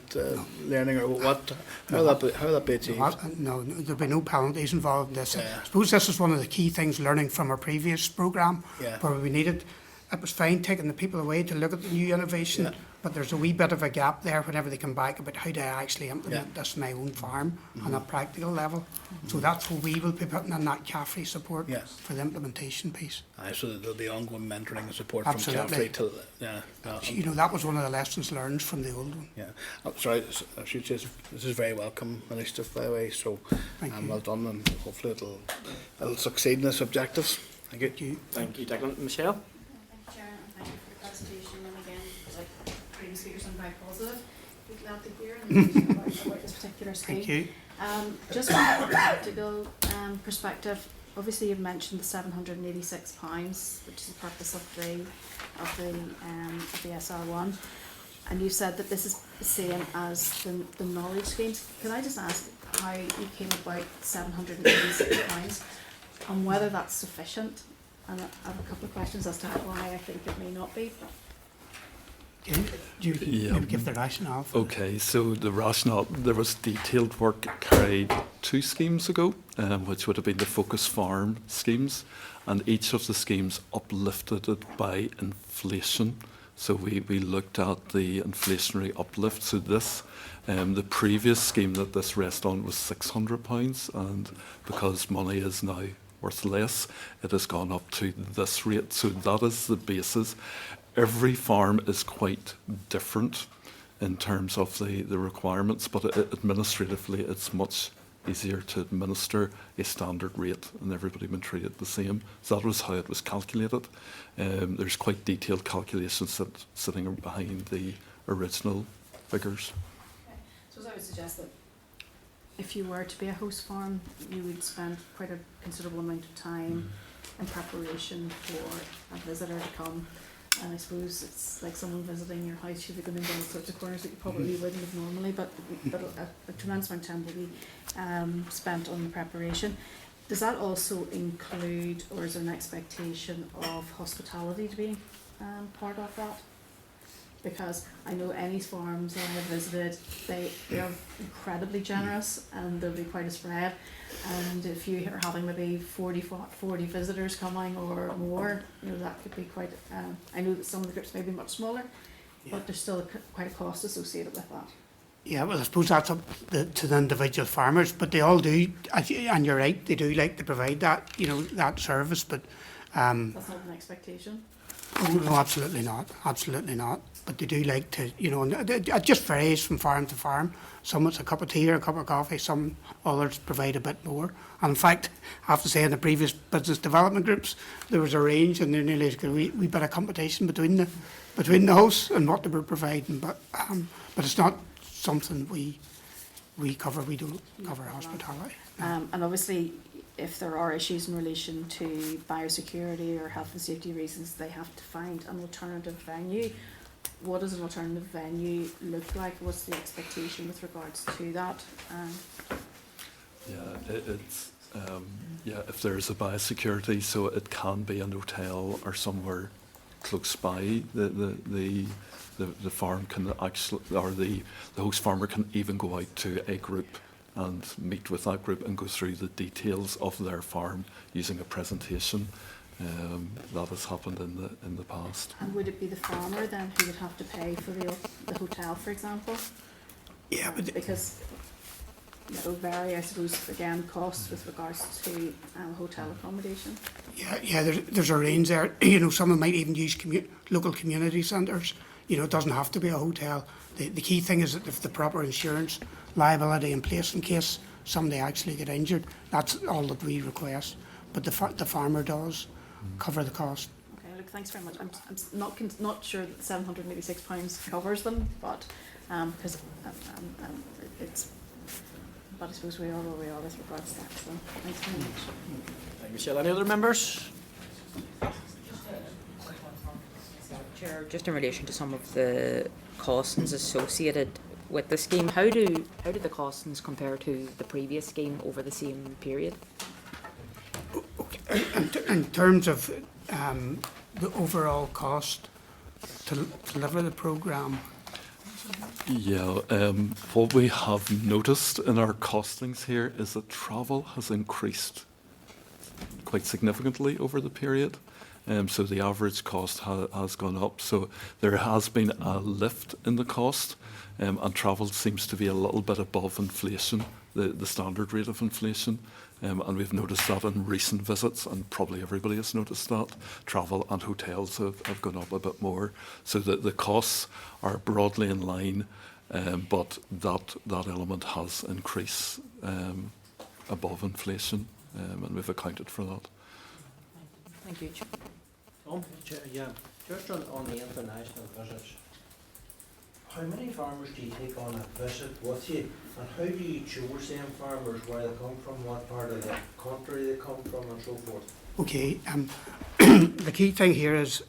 learning, or what? How will that be achieved? No, there'll be no penalties involved in this. Yeah. I suppose this is one of the key things learning from our previous programme, Yeah. where we needed. It was fine taking the people away to look at the new innovation, but there's a wee bit of a gap there whenever they come back about how to actually implement Yeah. this in my own farm on a practical level. So that's where we will be putting in that CAFRE support Yes. for the implementation piece. Aye, so there'll be ongoing mentoring and support Absolutely. from CAFRE till, yeah. You know, that was one of the lessons learned from the old one. Yeah. Sorry, I should say this is very welcome initiative, by the way, so Thank you. well done, and hopefully it'll succeed in its objectives. Thank you. Thank you. Thank you, Declan. Michelle? Thank you, Chair, and thank you for the presentation. And again, like previous speakers, I'm very positive. Be glad to hear about this particular scheme. Thank you. Just from a practical perspective, obviously you've mentioned the £786, which is the purpose of the SR1, and you said that this is the same as the knowledge schemes. Can I just ask how you came about £786 and whether that's sufficient? And I have a couple of questions as to why I think it may not be. Okay. Do you Yeah. maybe give the rationale for Okay, so the rationale, there was detailed work carried 2 schemes ago, which would have been the Focus Farm schemes, and each of the schemes uplifted it by inflation. So we looked at the inflationary uplift. So this, the previous scheme that this rests on was £600, and because money is now worth less, it has gone up to this rate. So that is the basis. Every farm is quite different in terms of the requirements, but administratively it's much easier to administer a standard rate and everybody been treated the same. So that was how it was calculated. There's quite detailed calculations sitting behind the original figures. Okay. So I would suggest that if you were to be a host farm, you would spend quite a considerable amount of time in preparation for a visitor to come. And I suppose it's like someone visiting your house, you'll be going into all sorts of corners that you probably wouldn't have normally, but a tremendous amount of time will be spent on the preparation. Does that also include, or is there an expectation of hospitality to be part of that? Because I know any farms that I have visited, they are incredibly generous and they'll be quite a spread. And if you are having maybe 40 visitors coming or more, you know, that could be quite, I know that some of the groups may be much smaller, but there's still quite a cost associated with that. Yeah, well, I suppose that's up to the individual farmers, but they all do, and you're right, they do like to provide that, you know, that service, but That's not an expectation. oh, no, absolutely not. But they do like to, you know, and it just varies from farm to farm. Some it's a cup of tea or a cup of coffee, some others provide a bit more. And in fact, I have to say in the previous business development groups, there was a range and there nearly a wee bit of competition between the hosts and what they were providing. But it's not something we cover. We don't cover hospitality. And obviously, if there are issues in relation to biosecurity or health and safety reasons, they have to find an alternative venue. What does an alternative venue look like? What's the expectation with regards to that? If there's a biosecurity, so it can be an hotel or somewhere close by. The farm can actually, or the host farmer can even go out to a group and meet with that group and go through the details of their farm using a presentation. That has happened in the past. And would it be the farmer then who would have to pay for the hotel, for example? Yeah, but Because it will vary, I suppose, again, costs with regards to hotel accommodation. yeah, there's a range there. You know, someone might even use local community centres. You know, it doesn't have to be a hotel. The key thing is that if the proper insurance liability in place in case somebody actually get injured, that's all that we request. But the farmer does cover the cost. Okay, look, thanks very much. I'm not sure that £786 covers them, but because it's. But I suppose we are where we are with regards to that. So thanks very much. Thank you, Michelle. Any other members? Chair, just in relation to some of the costings associated with the scheme, how do the costings compare to the previous scheme over the same period? In terms of the overall cost to deliver the programme, Yeah, what we have noticed in our costings here is that travel has increased quite significantly over the period. So the average cost has gone up. So there has been a lift in the cost, and travel seems to be a little bit above inflation, the standard rate of inflation. And we've noticed that in recent visits, and probably everybody has noticed that. Travel and hotels have gone up a bit more. So the costs are broadly in line, but that element has increased above inflation, and we've accounted for that. Thank you. Tom? Yeah, just on the international visits, how many farmers do you take on a visit with you, and how do you choose them farmers, where they come from, what part of the country they come from, and so forth? Okay, the key thing here is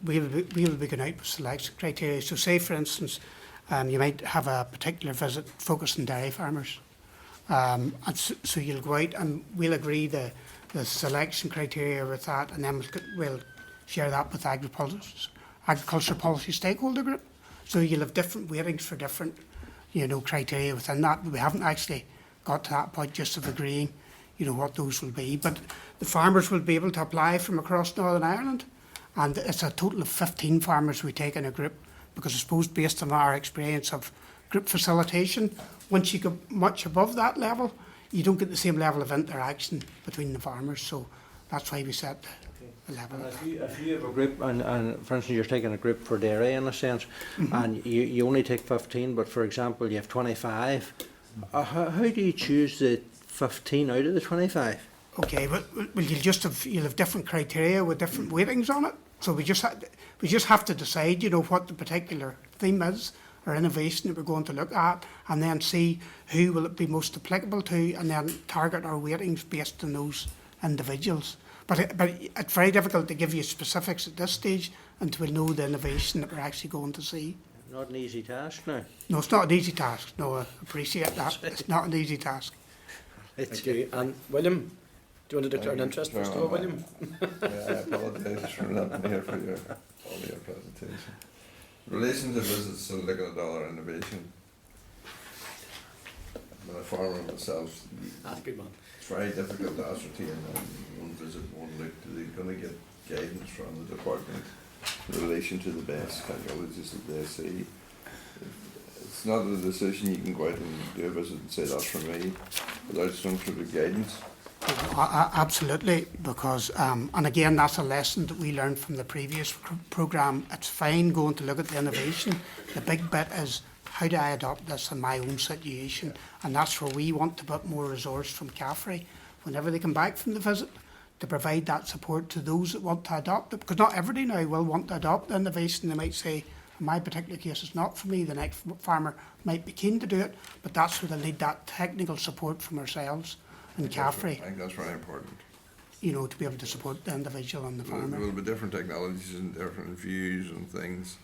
we'll be going out with selection criteria. So say, for instance, you might have a particular visit focused on dairy farmers. And so you'll go out and we'll agree the selection criteria with that, and then we'll share that with agriculture policy stakeholder group. So you'll have different weightings for different, criteria within that. We haven't actually got to that point just of agreeing, what those will be. But the farmers will be able to apply from across Northern Ireland, and it's a total of 15 farmers we take in a group, because I suppose based on our experience of group facilitation, once you go much above that level, you don't get the same level of interaction between the farmers. So that's why we set the level. And if you have a group, and for instance you're taking a group for dairy in a sense, and you only take 15, but for example you have 25, how do you choose the 15 out of the 25? Okay, but you'll have different criteria with different weightings on it. So we just have to decide, what the particular theme is or innovation that we're going to look at, and then see who will it be most applicable to, and then target our weightings based on those individuals. But it's very difficult to give you specifics at this stage until we know the innovation that we're actually going to see. Not an easy task now. No, it's not an easy task. No, I appreciate that. It's not an easy task. Thank you. And William, do you want to declare an interest first of all, William? I apologise for not being here for all your presentation. In relation to visits to look at dollar innovation, I'm a farmer myself. That's a good one. It's very difficult to ascertain one visit, one look. They're going to get guidance from the department in relation to the best technologies that they see. It's not a decision you can go out and do a visit and say that's for me without some sort of guidance. Absolutely, because, and again, that's a lesson that we learned from the previous programme. It's fine going to look at the innovation. The big bit is, how do I adopt this in my own situation? And that's where we want to put more resource from CAFRE whenever they come back from the visit, to provide that support to those that want to adopt it. Because not everybody now will want to adopt the innovation. They might say, in my particular case, it's not for me. The next farmer might be keen to do it, but that's where they need that technical support from ourselves and CAFRE. I think that's very important. To be able to support the individual and the farmer. There will be different technologies and different views and things,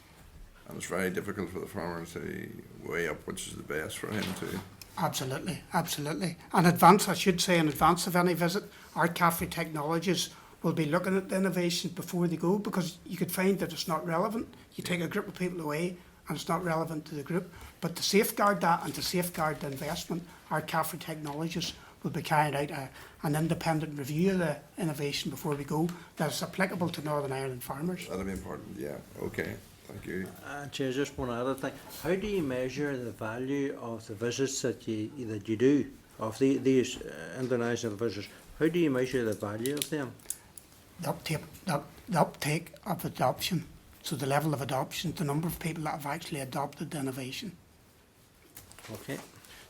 and it's very difficult for the farmer to weigh up which is the best for him to. Absolutely, absolutely. And I should say in advance of any visit, our CAFRE technologists will be looking at the innovation before they go, because you could find that it's not relevant. You take a group of people away and it's not relevant to the group. But to safeguard that and to safeguard the investment, our CAFRE technologists will be carrying out an independent review of the innovation before we go that is applicable to Northern Ireland farmers. That'll be important, yeah. Okay, thank you. Just one other thing. How do you measure the value of the visits that you do, of these international visits? How do you measure the value of them? The uptake of adoption. So the level of adoption, the number of people that have actually adopted the innovation. Okay.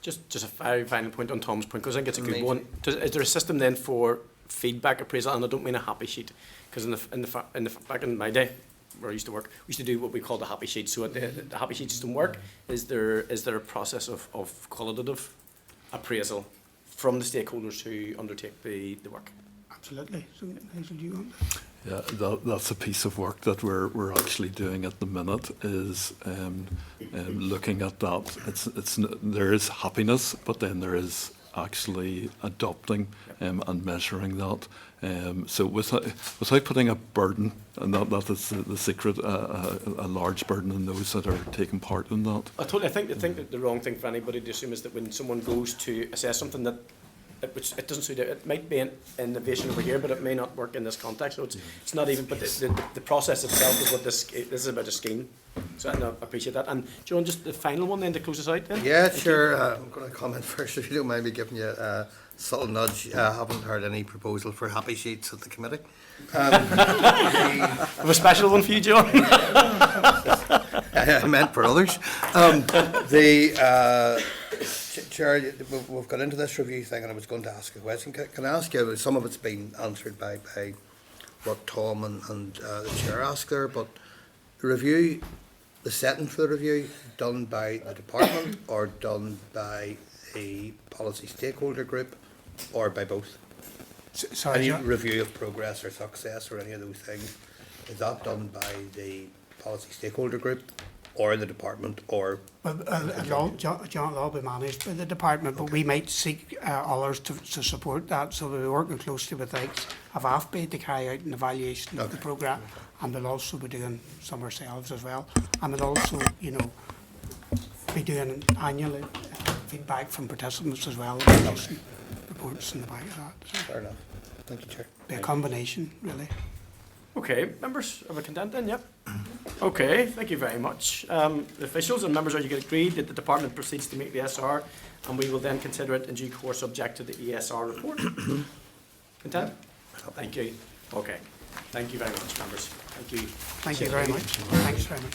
Just a very final point on Tom's point, because I think it's a good one. Is there a system then for feedback appraisal? And I don't mean a happy sheet, because back in my day, where I used to work, we used to do what we call the happy sheet. So the happy sheet system work. Is there a process of qualitative appraisal from the stakeholders who undertake the work? Absolutely. So, Nigel, do you want? Yeah, that's a piece of work that we're actually doing at the minute, is looking at that. There is happiness, but then there is actually adopting and measuring that. So without putting a burden, and that is the secret, a large burden on those that are taking part in that. I think that the wrong thing for anybody to assume is that when someone goes to assess something, that it doesn't suit it might be an innovation over here, but it may not work in this context. So it's not even. But the process itself is what this is about a scheme. So I appreciate that. And John, just the final one then to close us out. Then. Yeah, sure. I'm going to comment first, if you don't mind me giving you a subtle nudge. I haven't heard any proposal for happy sheets at the committee. I have a special one for you, John. I meant for others. Chair, we've got into this review thing, and I was going to ask a question. Can I ask you? Some of it's been answered by what Tom and the chair asked there, but the review, the setting for the review, done by the department or done by a policy stakeholder group, or by both? Sorry, Any John. review of progress or success or any of those things, is that done by the policy stakeholder group or the department, or? Well, John, it'll all be managed by the department, but we might seek others to support that. So we'll be working closely with AFB to carry out an evaluation of the programme, and we'll also be doing some ourselves as well. And we'll also, be doing annual feedback from participants as well, producing reports in the back of that. So Fair enough. Thank you, Chair. be a combination, really. Okay, members, are we content then? Yep. Okay, thank you very much. The officials and members, are you agreed that the department proceeds to make the SR, and we will then consider it in due course subject to the ESR report? Content? Thank you. Okay. Thank you very much, members. Thank you. Thank you very much. Thanks very much.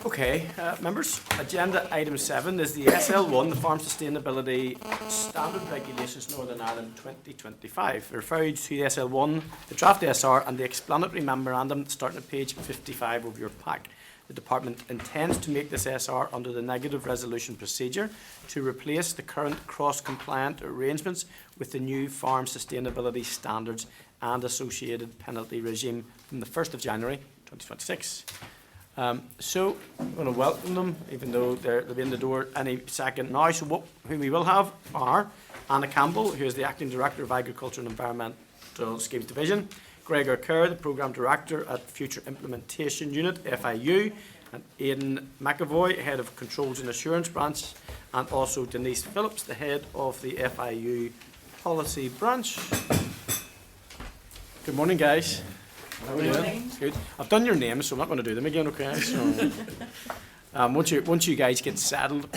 Okay, members, agenda item 7 is the SL1, the Farm Sustainability Standard Regulations Northern Ireland 2025. Refer you to the SL1, the draft SR and the explanatory memorandum starting at page 55 of your pack. The department intends to make this SR under the negative resolution procedure to replace the current cross-compliant arrangements with the new farm sustainability standards and associated penalty regime from the 1st of January 2026. So I'm going to welcome them, even though they'll be in the door any second now. So who we will have are Anna Campbell, who is the Acting Director of Agriculture and Environmental Schemes Division, Gregor Kerr, the Programme Director at Future Implementation Unit, FIU, and Aidan McEvoy, Head of Controls and Assurance Branch, and also Denise Phillips, the Head of the FIU Policy Branch. Good morning, guys. How are you doing? Good. I've done your names, so I'm not going to do them again, okay? So, once you guys get settled,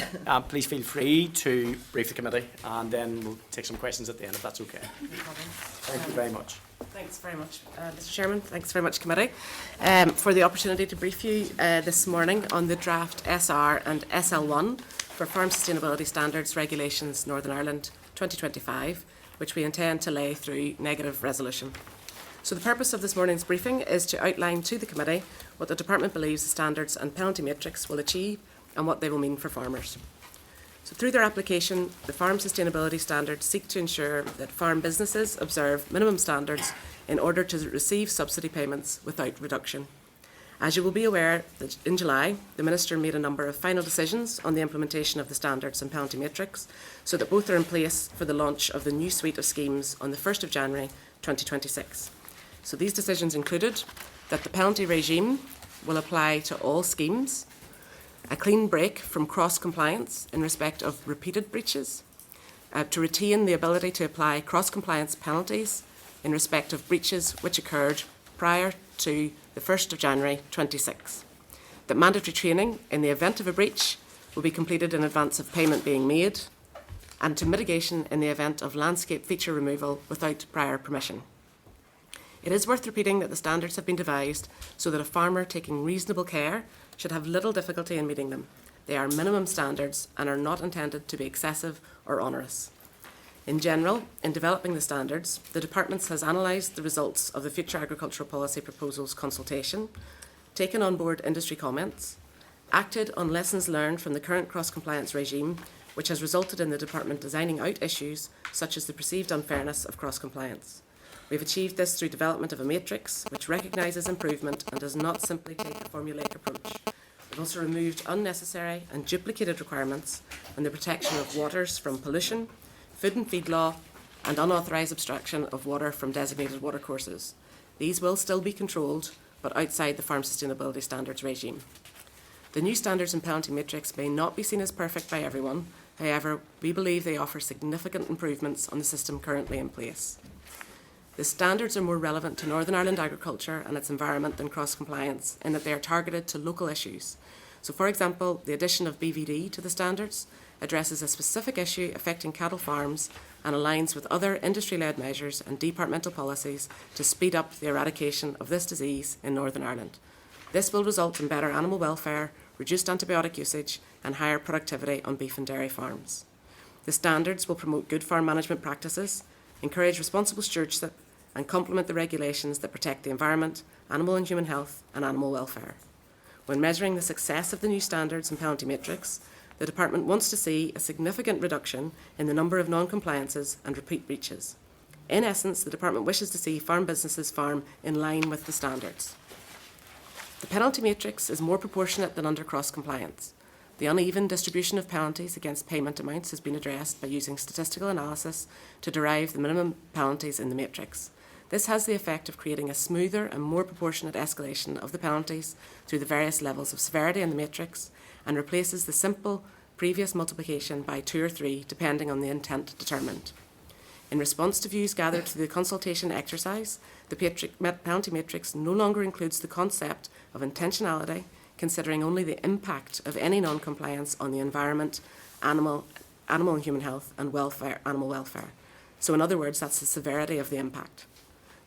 please feel free to brief the committee, and then we'll take some questions at the end, if that's okay. Thank you very much. Thanks very much, Mr. Chairman. Thanks very much, committee, for the opportunity to brief you this morning on the draft SR and SL1 for Farm Sustainability Standards Regulations Northern Ireland 2025, which we intend to lay through negative resolution. So the purpose of this morning's briefing is to outline to the committee what the department believes the standards and penalty matrix will achieve and what they will mean for farmers. So through their application, the farm sustainability standards seek to ensure that farm businesses observe minimum standards in order to receive subsidy payments without reduction. As you will be aware, that in July, the Minister made a number of final decisions on the implementation of the standards and penalty matrix, so that both are in place for the launch of the new suite of schemes on the 1st of January 2026. So these decisions included that the penalty regime will apply to all schemes, a clean break from cross-compliance in respect of repeated breaches, to retain the ability to apply cross-compliance penalties in respect of breaches which occurred prior to the 1st of January 26. That mandatory training in the event of a breach will be completed in advance of payment being made, and to mitigation in the event of landscape feature removal without prior permission. It is worth repeating that the standards have been devised so that a farmer taking reasonable care should have little difficulty in meeting them. They are minimum standards and are not intended to be excessive or onerous. In general, in developing the standards, the department has analysed the results of the Future Agricultural Policy Proposals consultation, taken on board industry comments, acted on lessons learned from the current cross-compliance regime, which has resulted in the department designing out issues such as the perceived unfairness of cross-compliance. We have achieved this through development of a matrix which recognises improvement and does not simply take a formulaic approach. We've also removed unnecessary and duplicated requirements on the protection of waters from pollution, food and feed law, and unauthorised abstraction of water from designated watercourses. These will still be controlled, but outside the Farm Sustainability Standards regime. The new standards and penalty matrix may not be seen as perfect by everyone. However, we believe they offer significant improvements on the system currently in place. The standards are more relevant to Northern Ireland agriculture and its environment than cross-compliance in that they are targeted to local issues. So, for example, the addition of BVD to the standards addresses a specific issue affecting cattle farms and aligns with other industry-led measures and departmental policies to speed up the eradication of this disease in Northern Ireland. This will result in better animal welfare, reduced antibiotic usage and higher productivity on beef and dairy farms. The standards will promote good farm management practices, encourage responsible stewardship and complement the regulations that protect the environment, animal and human health and animal welfare. When measuring the success of the new standards and penalty matrix, the Department wants to see a significant reduction in the number of non-compliances and repeat breaches. In essence, the Department wishes to see farm businesses farm in line with the standards. The penalty matrix is more proportionate than under cross-compliance. The uneven distribution of penalties against payment amounts has been addressed by using statistical analysis to derive the minimum penalties in the matrix. This has the effect of creating a smoother and more proportionate escalation of the penalties through the various levels of severity in the matrix and replaces the simple previous multiplication by 2 or 3 depending on the intent determined. In response to views gathered through the consultation exercise, the penalty matrix no longer includes the concept of intentionality, considering only the impact of any non-compliance on the environment, animal and human health and animal welfare. So in other words, that's the severity of the impact.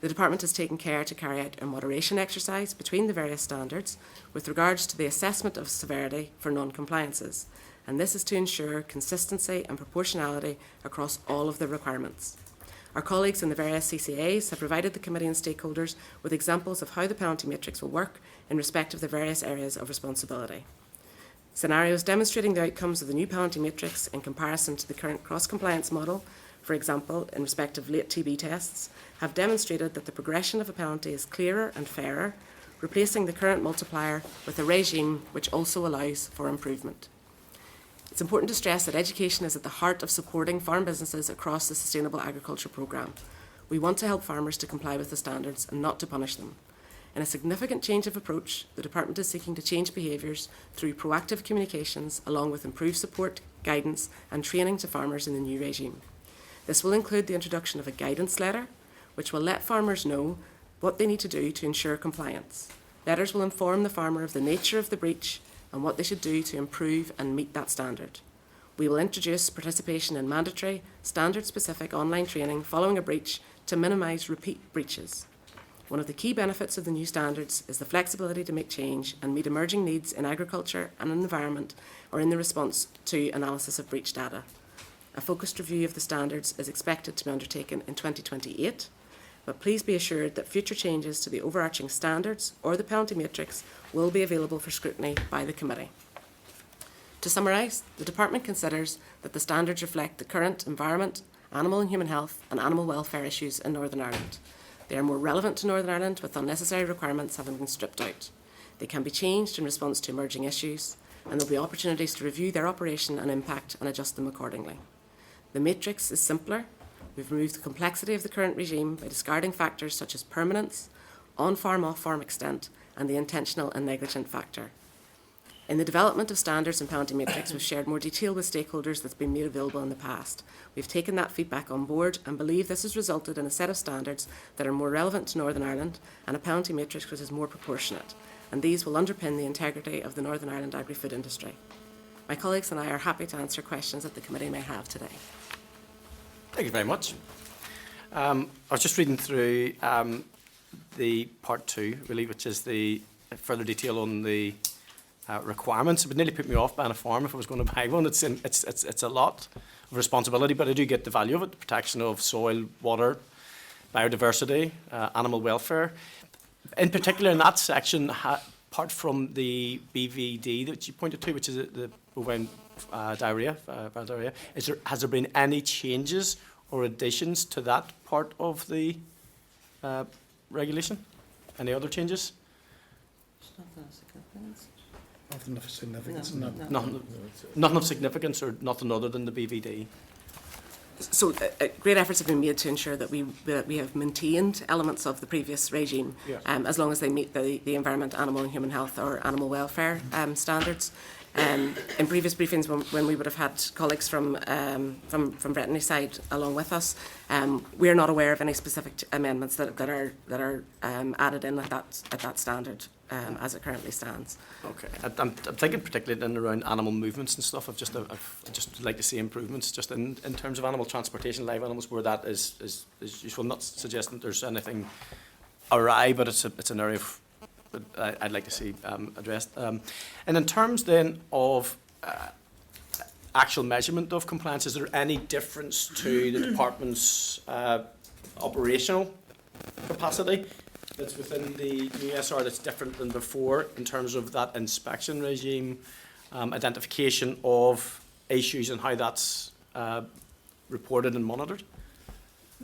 The Department has taken care to carry out a moderation exercise between the various standards with regards to the assessment of severity for non-compliances, and this is to ensure consistency and proportionality across all of the requirements. Our colleagues in the various CCAs have provided the committee and stakeholders with examples of how the penalty matrix will work in respect of the various areas of responsibility. Scenarios demonstrating the outcomes of the new penalty matrix in comparison to the current cross-compliance model, for example, in respect of late TB tests, have demonstrated that the progression of a penalty is clearer and fairer, replacing the current multiplier with a regime which also allows for improvement. It's important to stress that education is at the heart of supporting farm businesses across the Sustainable Agriculture Programme. We want to help farmers to comply with the standards and not to punish them. In a significant change of approach, the Department is seeking to change behaviours through proactive communications along with improved support, guidance and training to farmers in the new regime. This will include the introduction of a guidance letter, which will let farmers know what they need to do to ensure compliance. Letters will inform the farmer of the nature of the breach and what they should do to improve and meet that standard. We will introduce participation in mandatory, standard-specific online training following a breach to minimise repeat breaches. One of the key benefits of the new standards is the flexibility to make change and meet emerging needs in agriculture and environment or in the response to analysis of breach data. A focused review of the standards is expected to be undertaken in 2028, but please be assured that future changes to the overarching standards or the penalty matrix will be available for scrutiny by the committee. To summarise, the Department considers that the standards reflect the current environment, animal and human health and animal welfare issues in Northern Ireland. They are more relevant to Northern Ireland with unnecessary requirements having been stripped out. They can be changed in response to emerging issues and there will be opportunities to review their operation and impact and adjust them accordingly. The matrix is simpler. We've removed the complexity of the current regime by discarding factors such as permanence, on-farm, off-farm extent, and the intentional and negligent factor. In the development of standards and penalty matrix, we've shared more detail with stakeholders that's been made available in the past. We've taken that feedback on board and believe this has resulted in a set of standards that are more relevant to Northern Ireland and a penalty matrix which is more proportionate, and these will underpin the integrity of the Northern Ireland agri-food industry. My colleagues and I are happy to answer questions that the committee may have today. Thank you very much. I was just reading through the part 2, really, which is the further detail on the requirements. It would nearly put me off buying a farm if I was going to buy one. It's a lot of responsibility, but I do get the value of it: the protection of soil, water, biodiversity, animal welfare. In particular, in that section, apart from the BVD that you pointed to, which is the bovine diarrhea, has there been any changes or additions to that part of the regulation? Any other changes? Nothing of significance. Nothing of significance, or nothing other than the BVD? So great efforts have been made to ensure that we have maintained elements of the previous regime, Yes. as long as they meet the environment, animal and human health or animal welfare standards. In previous briefings, when we would have had colleagues from veterinary side along with us, we're not aware of any specific amendments that are added in at that standard as it currently stands. Okay, I'm thinking particularly in around animal movements and stuff. I've just like to see improvements just in terms of animal transportation, live animals, where that is useful. I'm not suggesting there's anything awry, but it's an area that I'd like to see addressed. And in terms then of actual measurement of compliance, is there any difference to the department's operational capacity that's within the new SR that's different than before in terms of that inspection regime, identification of issues and how that's reported and monitored?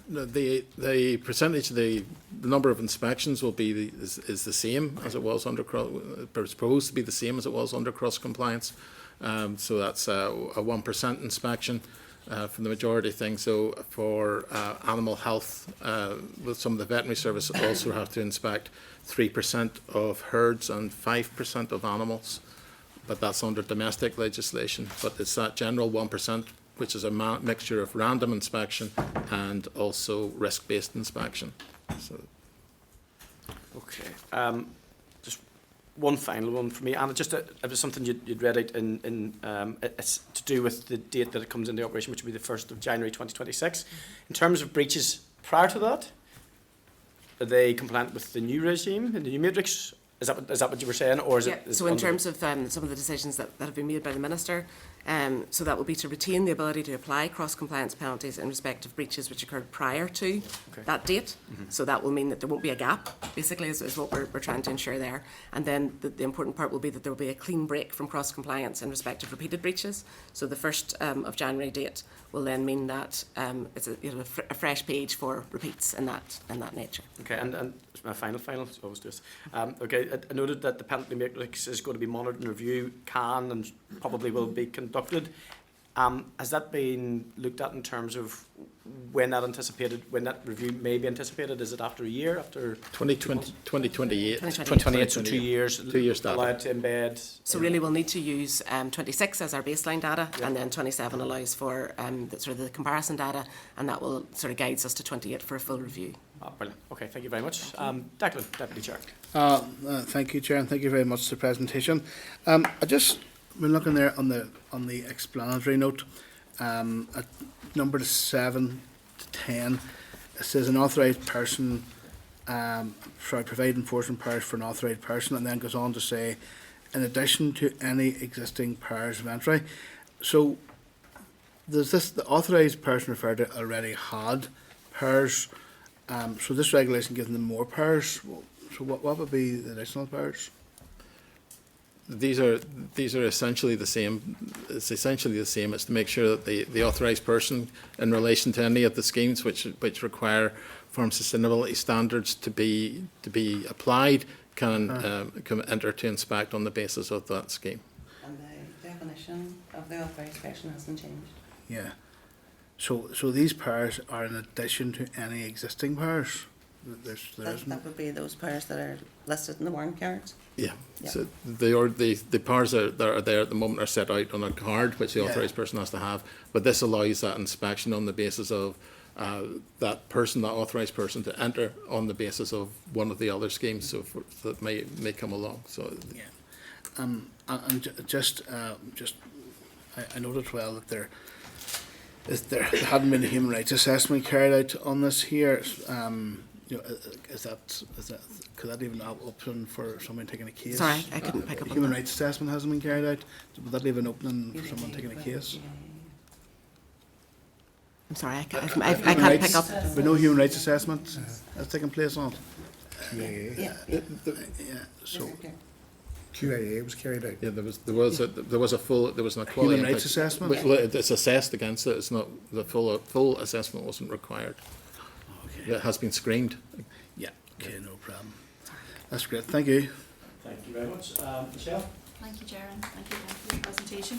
No, the percentage, the number of inspections will be is the same as it was under proposed to be the same as it was under cross compliance. So that's a 1% inspection for the majority of things. So for animal health, with some of the veterinary service also have to inspect 3% of herds and 5% of animals, but that's under domestic legislation. But it's that general 1%, which is a mixture of random inspection and also risk-based inspection. So. Okay. Just one final one for me, and it was something you'd read out in it's to do with the date that it comes into operation, which will be the 1st of January 2026. In terms of breaches prior to that, are they compliant with the new regime and the new matrix? Is that what you were saying, or is it? So in terms of some of the decisions that have been made by the Minister, so that will be to retain the ability to apply cross-compliance penalties in respect of breaches which occurred prior to that date. So that will mean that there won't be a gap, basically, is what we're trying to ensure there. And then the important part will be that there will be a clean break from cross-compliance in respect of repeated breaches. So the 1st of January date will then mean that it's a fresh page for repeats in that nature. Okay, and my final, so always do this. Okay, I noted that the penalty matrix is going to be monitored and review can and probably will be conducted. Has that been looked at in terms of when that review may be anticipated? Is it after a year, after 2028? 2028, so 2 years. 2 years data. Allowed to embed. So really we'll need to use 26 as our baseline data, and then 27 allows for the comparison data, and that will sort of guides us to 28 for a full review. Oh, brilliant. Okay, thank you very much. Declan, Deputy Chair. Thank you, Chair, and thank you very much for the presentation. I just been looking there on the explanatory note at number 7 to 10. It says an authorised person, provide enforcement powers for an authorised person, and then goes on to say, in addition to any existing powers of entry. So does the authorised person referred to already had powers? So this regulation gives them more powers. So what would be the additional powers? These are essentially the same. It's essentially the same. It's to make sure that the authorised person, in relation to any of the schemes which require farm sustainability standards to be applied, can enter to inspect on the basis of that scheme. And the definition of the authorised person hasn't changed. Yeah. So these powers are in addition to any existing powers. That would be those powers that are listed in the warrant cards. Yeah. So the powers that are there at the moment are set out on a card which the authorised person has to have. But this allows that inspection on the basis of that authorised person, to enter on the basis of one of the other schemes that may come along. So yeah. And just I noted well that there hadn't been a human rights assessment carried out on this here. Is that could that even open for someone taking a case? Sorry, I couldn't pick up on that. Human rights assessment hasn't been carried out. Would that leave an opening for someone taking a case? I'm sorry, I can't pick up. But no human rights assessment has taken place on it. Yeah. So QIA was carried out. yeah, there was an equality human rights impact. assessment. Well, it's assessed against it. It's not the full assessment wasn't required. Okay. It has been screened. Yeah. Okay, no problem. That's great. Thank you. Thank you very much. Michelle? Thank you, Jaron. Thank you again for your presentation.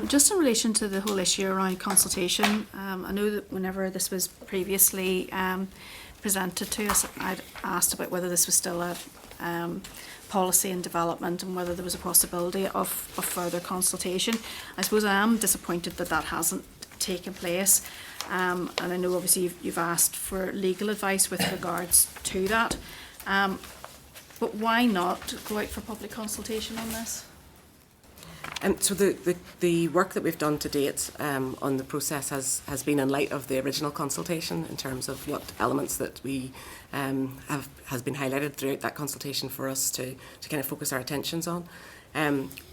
Just in relation to the whole issue around consultation, I know that whenever this was previously presented to us, I'd asked about whether this was still a policy and development, and whether there was a possibility of further consultation. I suppose I am disappointed that that hasn't taken place, and I know obviously you've asked for legal advice with regards to that, but why not go out for public consultation on this? So the work that we've done to date on the process has been in light of the original consultation, in terms of what elements that we has been highlighted throughout that consultation for us to kind of focus our attentions on.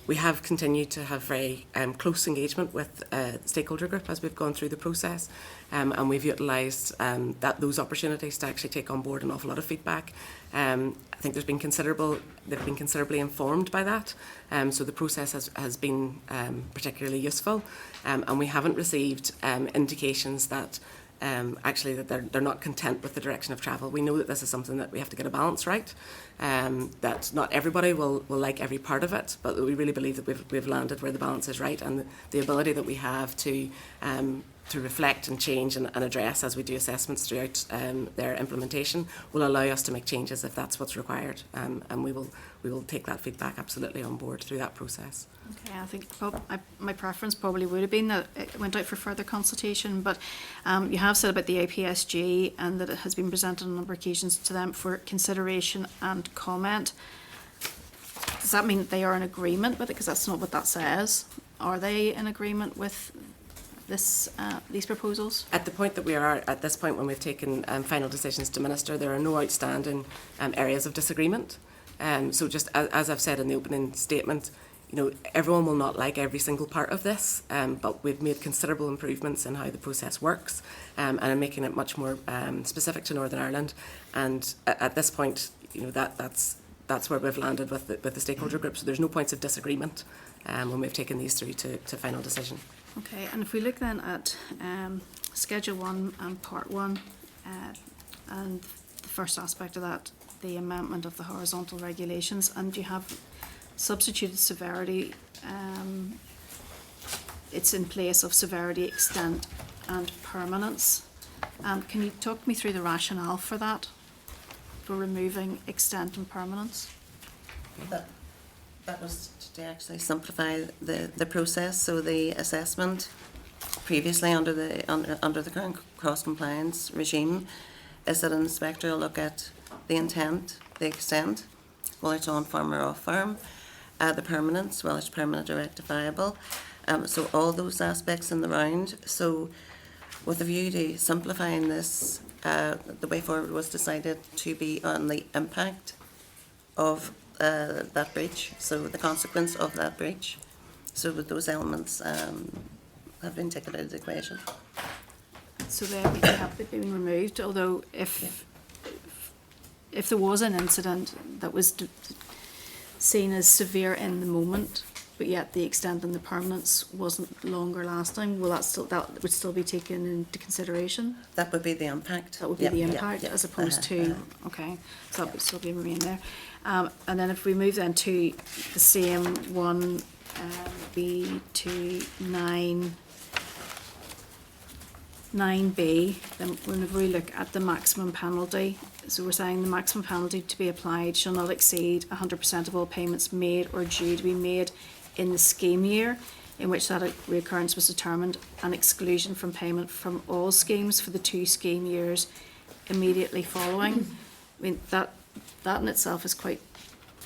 We have continued to have very close engagement with the stakeholder group as we've gone through the process, and we've utilised those opportunities to actually take on board an awful lot of feedback. I think they've been considerably informed by that, so the process has been particularly useful, and we haven't received indications that actually that they're not content with the direction of travel. We know that this is something that we have to get a balance right, that not everybody will like every part of it, but we really believe that we've landed where the balance is right, and the ability that we have to reflect and change and address as we do assessments throughout their implementation will allow us to make changes if that's what's required, and we will take that feedback absolutely on board through that process. Okay, I think my preference probably would have been that it went out for further consultation, but you have said about the APSG and that it has been presented on a number of occasions to them for consideration and comment. Does that mean that they are in agreement with it? Because that's not what that says. Are they in agreement with these proposals? At the point that we are, at this point when we've taken final decisions to minister, there are no outstanding areas of disagreement. So just as I've said in the opening statement, everyone will not like every single part of this, but we've made considerable improvements in how the process works, and in making it much more specific to Northern Ireland. And at this point, that's where we've landed with the stakeholder group. So there's no points of disagreement when we've taken these through to final decision. Okay, and if we look then at Schedule 1 and Part 1, and the first aspect of that, the amendment of the horizontal regulations, and you have substituted severity, it's in place of severity, extent and permanence. Can you talk me through the rationale for that, for removing extent and permanence? That was to actually simplify the process. So the assessment previously under the current cross compliance regime is that an inspector will look at the intent, the extent, whether it's on farm or off farm, the permanence, whether it's permanent or rectifiable. So all those aspects in the round. So with a view to simplifying this, the way forward was decided to be on the impact of that breach, so the consequence of that breach. So with those elements have been taken out of the equation. So they have been removed, although if there was an incident that was seen as severe in the moment, but yet the extent and the permanence wasn't longer lasting, that would still be taken into consideration? That would be the impact. That would be the impact, as opposed to, okay, so that would still be remain there. And then if we move then to the same one, B to 9B, then whenever we look at the maximum penalty, so we're saying the maximum penalty to be applied shall not exceed 100% of all payments made or due to be made in the scheme year in which that reoccurrence was determined, and exclusion from payment from all schemes for the 2 scheme years immediately following. I mean, that in itself is quite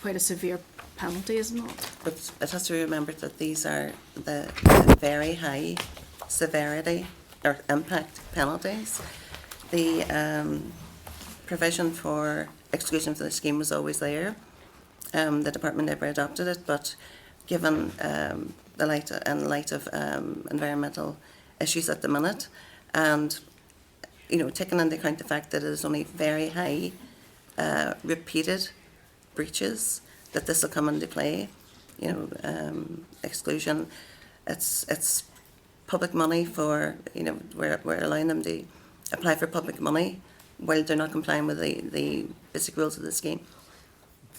a severe penalty, isn't it? But it has to be remembered that these are the very high severity or impact penalties. The provision for exclusion from the scheme was always there. The department never adopted it, but given in light of environmental issues at the minute, and taking into account the fact that it is only very high repeated breaches that this will come into play. Exclusion. It's public money for we're allowing them to apply for public money while they're not complying with the basic rules of the scheme.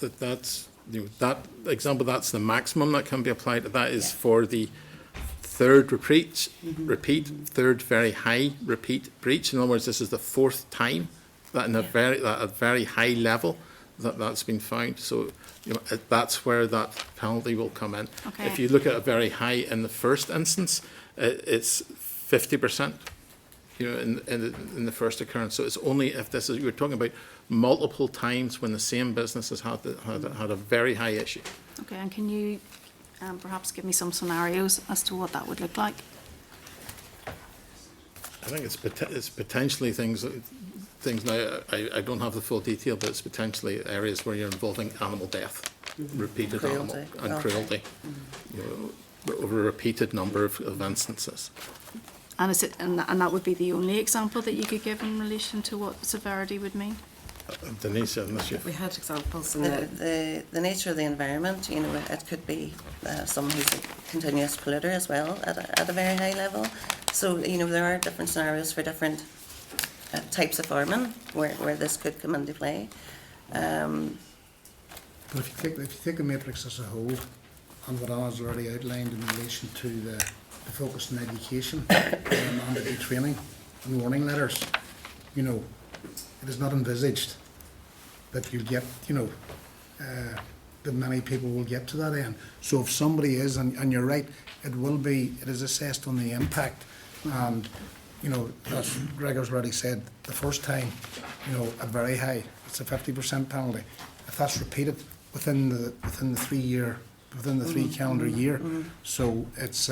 That's that example. That's the maximum that can be applied. That is for the third repeat, third very high repeat breach. In other words, this is the 4th time that in a very high level that that's been found. So, that's where that penalty will come in. Okay. If you look at a very high in the first instance, it's 50%. In the first occurrence. So it's only if you're talking about multiple times when the same business has had a very high issue. Okay, and can you perhaps give me some scenarios as to what that would look like? I think it's potentially things now, I don't have the full detail, but it's potentially areas where you're involving animal death, repeated Cruelty. animal and cruelty, over a repeated number of instances. And is it, and that would be the only example that you could give in relation to what severity would mean? Denise, unless you... We had examples in The nature of the environment, it could be someone who's a continuous polluter as well at a very high level. So, there are different scenarios for different types of farming where this could come into play. But if you take the matrix as a whole, and what Anna's already outlined in relation to the focus on education and the training and warning letters, it is not envisaged that you'll get, that many people will get to that end. So if somebody is, and you're right, it is assessed on the impact, and, as Gregor's already said, the first time, at very high, it's a 50% penalty. If that's repeated within the 3 calendar year, so it's,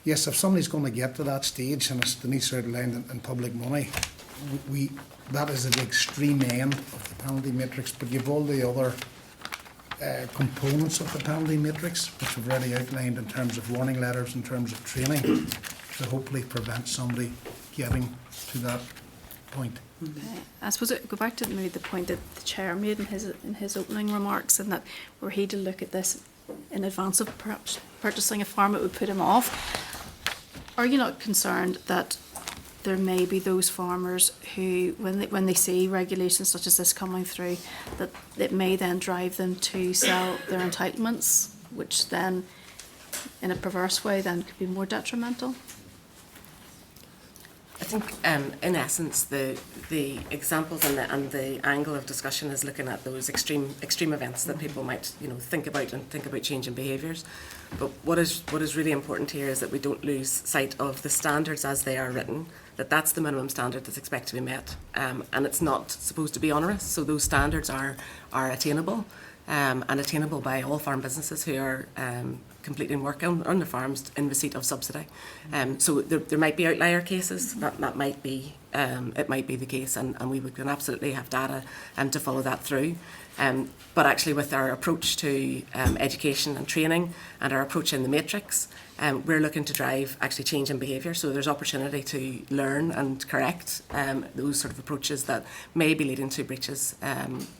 yes, if somebody's going to get to that stage, and it's Denise outlined in public money, that is at the extreme end of the penalty matrix. But you've all the other components of the penalty matrix, which we've already outlined in terms of warning letters, in terms of training, to hopefully prevent somebody getting to that point. Okay. I suppose it go back to maybe the point that the chair made in his opening remarks, and that were he to look at this in advance of perhaps purchasing a farm, it would put him off. Are you not concerned that there may be those farmers who, when they see regulations such as this coming through, that it may then drive them to sell their entitlements, which then, in a perverse way, then could be more detrimental? I think, in essence, the examples and the angle of discussion is looking at those extreme events that people might, think about changing behaviours. But what is really important here is that we don't lose sight of the standards as they are written. That's the minimum standard that's expected to be met, and it's not supposed to be onerous. So those standards are attainable, and attainable by all farm businesses who are completing work on the farms in receipt of subsidy. So there might be outlier cases. That might be it might be the case, and we can absolutely have data to follow that through. But actually, with our approach to education and training and our approach in the matrix, we're looking to drive actually change in behaviour. So there's opportunity to learn and correct those sort of approaches that may be leading to breaches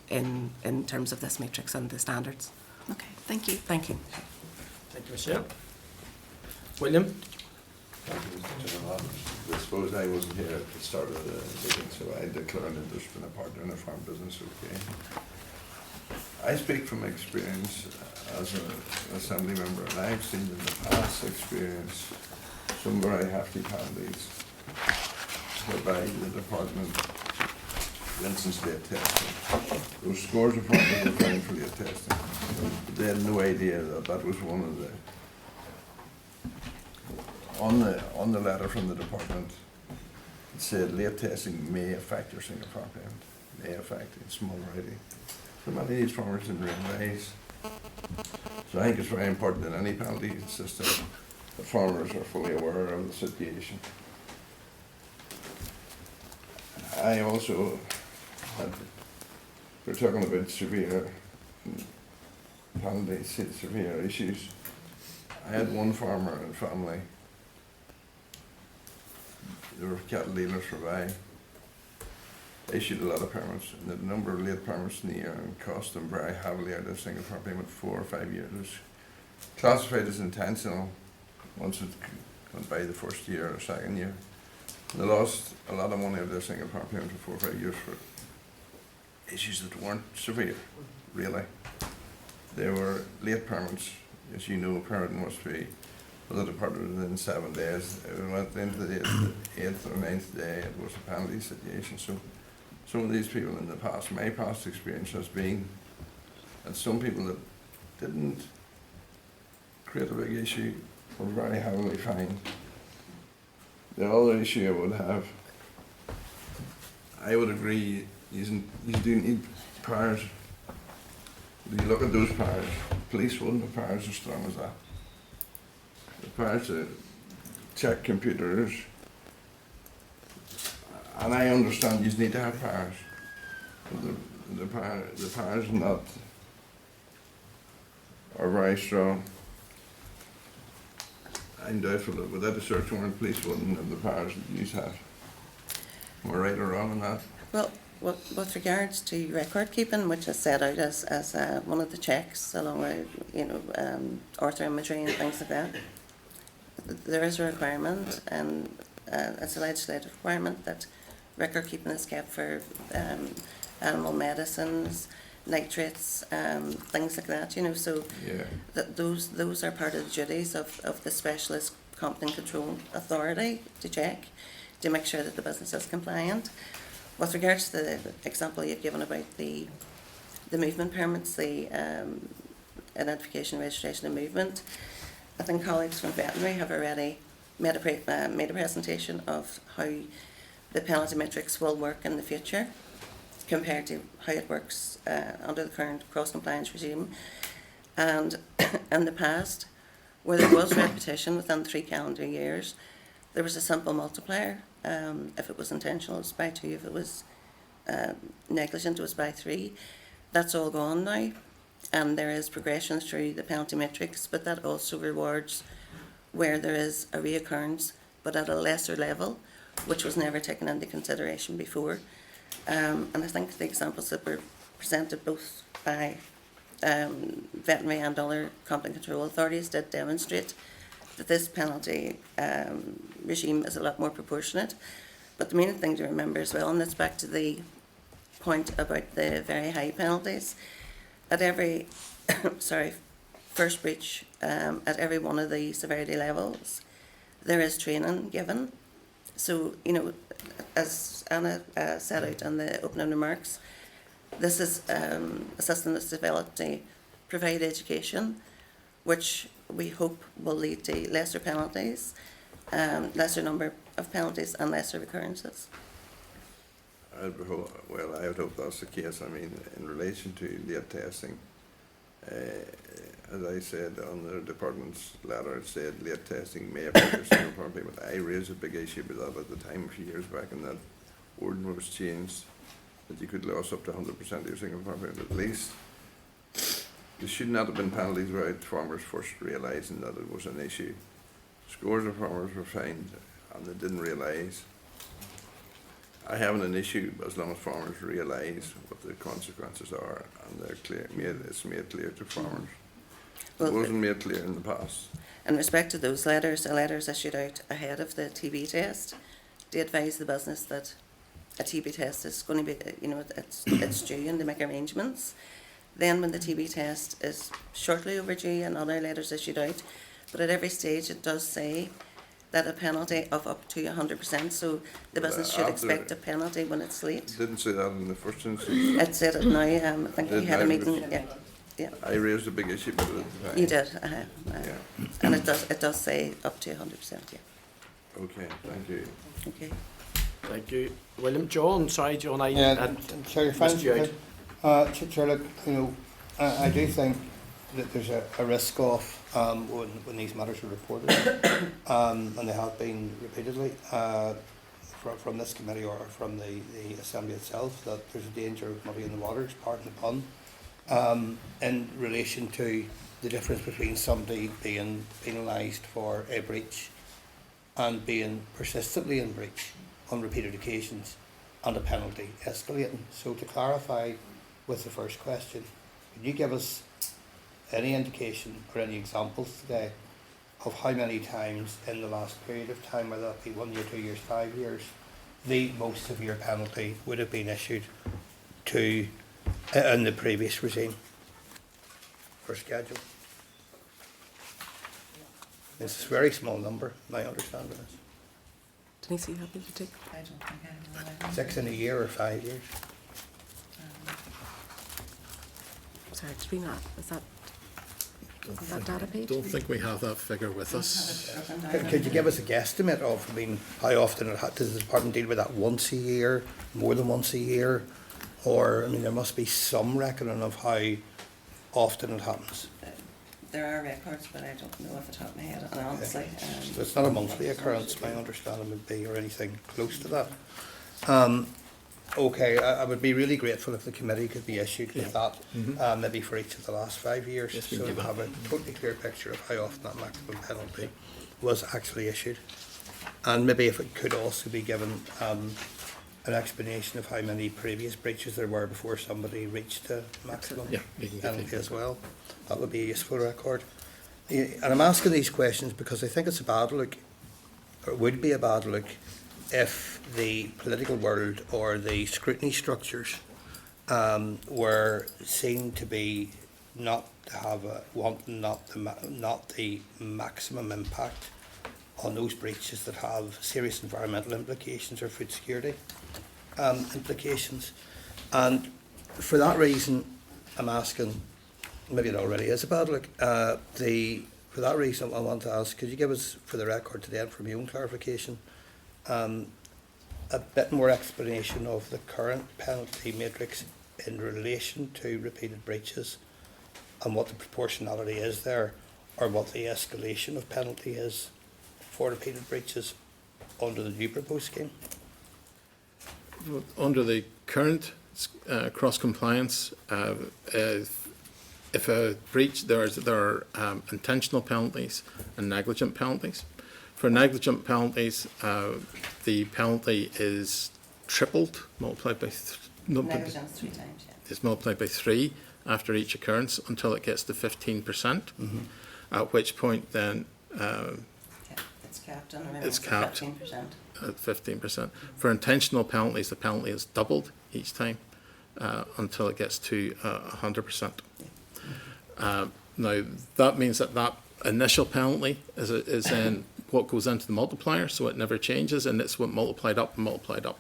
in terms of this matrix and the standards. Okay, thank you. Thank you. Thank you, Michelle. William? Thank you, Mr. Chairman. I suppose I wasn't here at the start of the meeting, so I declare that there's been a partner in a farm business, okay. I speak from experience as an assembly member, and I've seen in the past experience some very hefty penalties whereby the department, for instance, lead testing. Those scores of farmers were found for lead testing. But they had no idea that that was one of the on the letter from the department, it said lead testing may affect your single farm payment, may affect it, small writing. So many of these farmers didn't realise. So I think it's very important in any penalty system that farmers are fully aware of the situation. I also we're talking about severe penalties, severe issues. I had one farmer and family. They were cattle dealers for Webb. They issued a lot of permits, and the number of late permits in the year and cost them very heavily out of single farm payment 4 or 5 years. It was classified as intentional once it went by the first year or second year. And they lost a lot of money out of their single farm payment for 4 or 5 years for issues that weren't severe, really. They were late permits. As you know, a permit must be for the department within 7 days. It went into the 8th or 9th day, it was a penalty situation. So some of these people in the past, my past experience has been that some people that didn't create a big issue were very heavily fined. The other issue I would have, I would agree, you do need powers. If you look at those powers, police wouldn't have powers as strong as that. The powers to check computers, and I understand you need to have powers, but the powers not are very strong. I'm doubtful that without a search warrant, police wouldn't have the powers that you have. Am I right or wrong on that? Well, with regards to record keeping, which is set out as one of the checks, along with, you know, orthoimagery and things like that, there is a requirement, and it's a legislative requirement that record keeping is kept for animal medicines, nitrates, things like that, you know, so Yeah. those are part of the duties of the Specialist Competent Control Authority to check, to make sure that the business is compliant. With regards to the example you've given about the movement permits, the identification, registration and movement, I think colleagues from veterinary have already made a presentation of how the penalty metrics will work in the future compared to how it works under the current cross-compliance regime. And in the past, where there was repetition within 3 calendar years, there was a simple multiplier. If it was intentional, it was by 2. If it was negligent, it was by 3. That's all gone now, and there is progression through the penalty metrics, but that also rewards where there is a reoccurrence, but at a lesser level, which was never taken into consideration before. And I think the examples that were presented both by veterinary and other competent control authorities did demonstrate that this penalty regime is a lot more proportionate. But the main thing to remember as well, and it's back to the point about the very high penalties, at every first breach, at every one of the severity levels, there is training given. So, you know, as Anna set out in the opening remarks, this is a system that's developed to provide education, which we hope will lead to lesser penalties, lesser number of penalties and lesser recurrences. I would hope that's the case. I mean, in relation to late testing, as I said on the department's letter, it said late testing may affect your single farm payment. I raised a big issue with that at the time, a few years back, and that ordinance was changed that you could lose up to 100% of your single farm payment at least. There should not have been penalties without farmers first realising that it was an issue. Scores of farmers were fined and they didn't realise. I haven't an issue as long as farmers realise what the consequences are and they're clear. It's made clear to farmers. Well, it wasn't made clear in the past. In respect to those letters, the letters issued out ahead of the TB test to advise the business that a TB test is going to be, you know, it's due, and to make arrangements. Then when the TB test is shortly overdue, and other letters issued out, but at every stage it does say that a penalty of up to 100%, so the business should expect a penalty when it's late. It didn't say that in the first instance. It said it now, I think we had a meeting, yeah. I raised a big issue with it at the time. You did, Yeah. and it does say up to 100%, yeah. Okay, thank you. Okay. Thank you. William, John, sorry, John, I Sorry, missed you out. Chair, look, you know, I do think that there's a risk of when these matters are reported, and they have been repeatedly from this committee or from the Assembly itself, that there's a danger of muddying the waters, pardon the pun, in relation to the difference between somebody being penalised for a breach and being persistently in breach on repeated occasions and a penalty escalating. So to clarify with the first question, can you give us any indication or any examples today of how many times in the last period of time, whether that be 1 year, 2 years, 5 years, the most severe penalty would have been issued to in the previous regime for schedule? It's a very small number, my understanding is. Denise, are you happy to take? I don't think I have 6 in a year or 5 years? Sorry, did we not? Is that data page? Don't think we have that figure with us. Could you give us a guesstimate of, I mean, how often does the department deal with that? Once a year, more than once a year? Or, I mean, there must be some reckoning of how often it happens. There are records, but I don't know off the top of my head, and honestly. So it's not a monthly occurrence, my understanding would be, or anything close to that. Okay, I would be really grateful if the committee could be issued with that, maybe for each of the last 5 years, Yes, we so can we do have a totally clear picture of how often that maximum penalty was actually issued. And maybe if it could also be given an explanation of how many previous breaches there were before somebody reached the maximum penalty as well. That would be a useful record. And I'm asking these questions because I think it's a bad look, or it would be a bad look, if the political world or the scrutiny structures were seen to be not to have not the maximum impact on those breaches that have serious environmental implications or food security implications. And for that reason, I'm asking, maybe it already is a bad look, for that reason I want to ask, could you give us, for the record today and from your own clarification, a bit more explanation of the current penalty matrix in relation to repeated breaches and what the proportionality is there, or what the escalation of penalty is for repeated breaches under the new proposed scheme? Under the current cross-compliance, if a breach, there are intentional penalties and negligent penalties. For negligent penalties, the penalty is tripled, multiplied by Negligence 3 times, yeah. It's multiplied by 3 after each occurrence until it gets to 15%. At which point then It's capped, and remember, it's capped 15%. at 15%. For intentional penalties, the penalty is doubled each time until it gets to 100%. Now, that means that initial penalty is then what goes into the multiplier, so it never changes, and it's what multiplied up and multiplied up.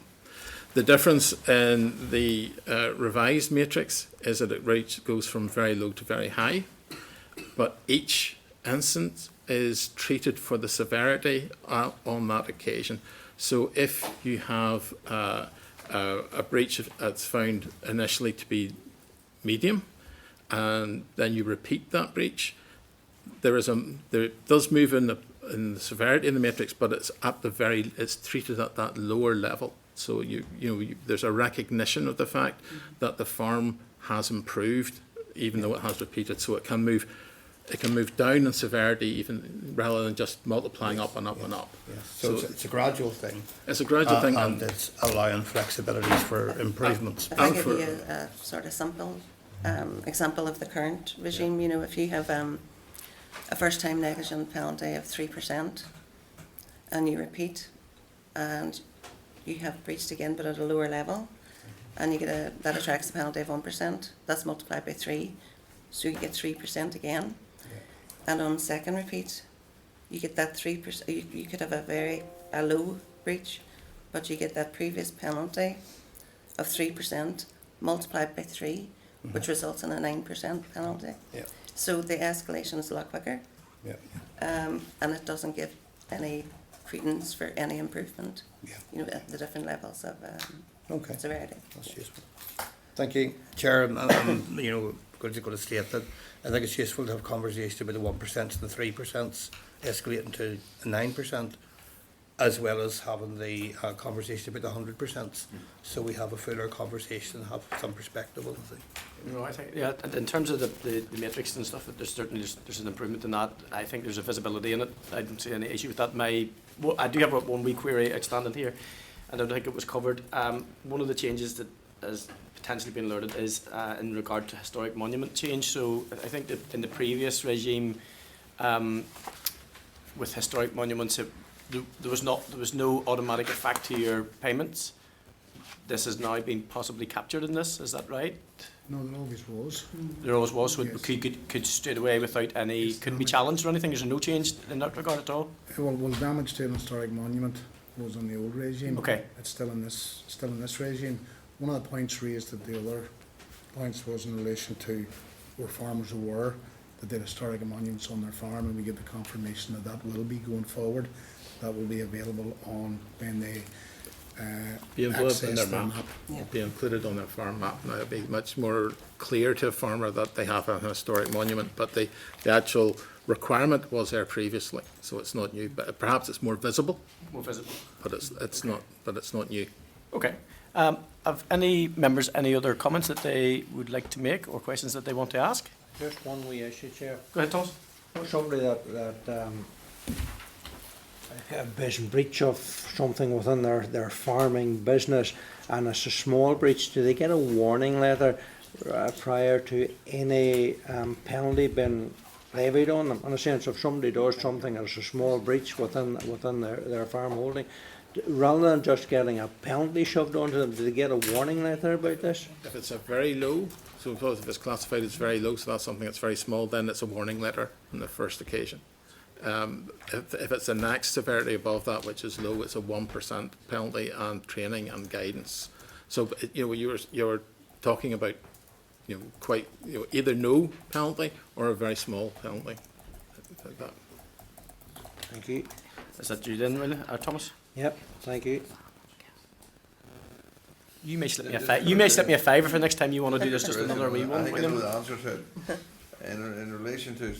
The difference in the revised matrix is that it goes from very low to very high, but each instance is treated for the severity on that occasion. So if you have a breach that's found initially to be medium, and then you repeat that breach, there does move in the severity in the matrix, but it's treated at that lower level. So there's a recognition of the fact that the farm has improved, even though it has repeated. So it can move down in severity even rather than just multiplying up and up and up. Yes. So it's a gradual thing. It's a gradual thing, and it's allowing flexibilities for improvements. If I give you a sort of simple example of the current regime, if you have a first-time negligent penalty of 3%, and you repeat, and you have breached again but at a lower level, and you get that attracts a penalty of 1%, that's multiplied by 3, so you get 3% again. And on second repeat, you get that 3%. You could have a low breach, but you get that previous penalty of 3% multiplied by 3, which results in a 9% penalty. Yeah. So the escalation is a lot quicker. Yeah. And it doesn't give any credence for any improvement. Yeah. At the different levels of severity. That's useful. Thank you, Chair. I'm going to state that I think it's useful to have conversation about the 1% and the 3% escalating to 9%, as well as having the conversation about the 100%. So we have a fuller conversation and have some perspective on the thing. I think, in terms of the matrix and stuff, there's certainly there's an improvement in that. I think there's a visibility in it. I don't see any issue with that. I do have one wee query outstanding here, and I don't think it was covered. One of the changes that has potentially been alerted is in regard to historic monument change. So I think that in the previous regime, with historic monuments, there was no automatic effect to your payments. This has now been possibly captured in this. Is that right? No, there always was. There always was. So Yes. it could straight away without any, couldn't be challenged or anything. There's no change in that regard at all. Well, damage to an historic monument was on the old regime. Okay. It's still in this regime. One of the points raised at the other points was in relation to where farmers are aware that they have historic monuments on their farm, and we get the confirmation that that will be going forward. That will be available on when they be involved in access their their map. map. Be included on their farm map. Now it'll be much more clear to a farmer that they have a historic monument, but the actual requirement was there previously, so it's not new. But perhaps it's more visible. More visible. But it's not new. Okay. Have any members any other comments that they would like to make or questions that they want to ask? Just one wee issue, Chair. Go ahead, Thomas. Somebody that a vision breach of something within their farming business, and it's a small breach, do they get a warning letter prior to any penalty being levied on them? In a sense, if somebody does something and it's a small breach within their farm holding, rather than just getting a penalty shoved onto them, do they get a warning letter about this? If it's a very low, so if it's classified as very low, so that's something that's very small, then it's a warning letter on the first occasion. If it's a next severity above that, which is low, it's a 1% penalty and training and guidance. So you're talking about quite either no penalty or a very small penalty. Like that. Thank you. Is that you then, Will? Thomas? Yep, thank you. You may slip me a five. You may slip me a fiver for next time you want to do this. Just another wee one. I think I know William. the answer to it. In relation to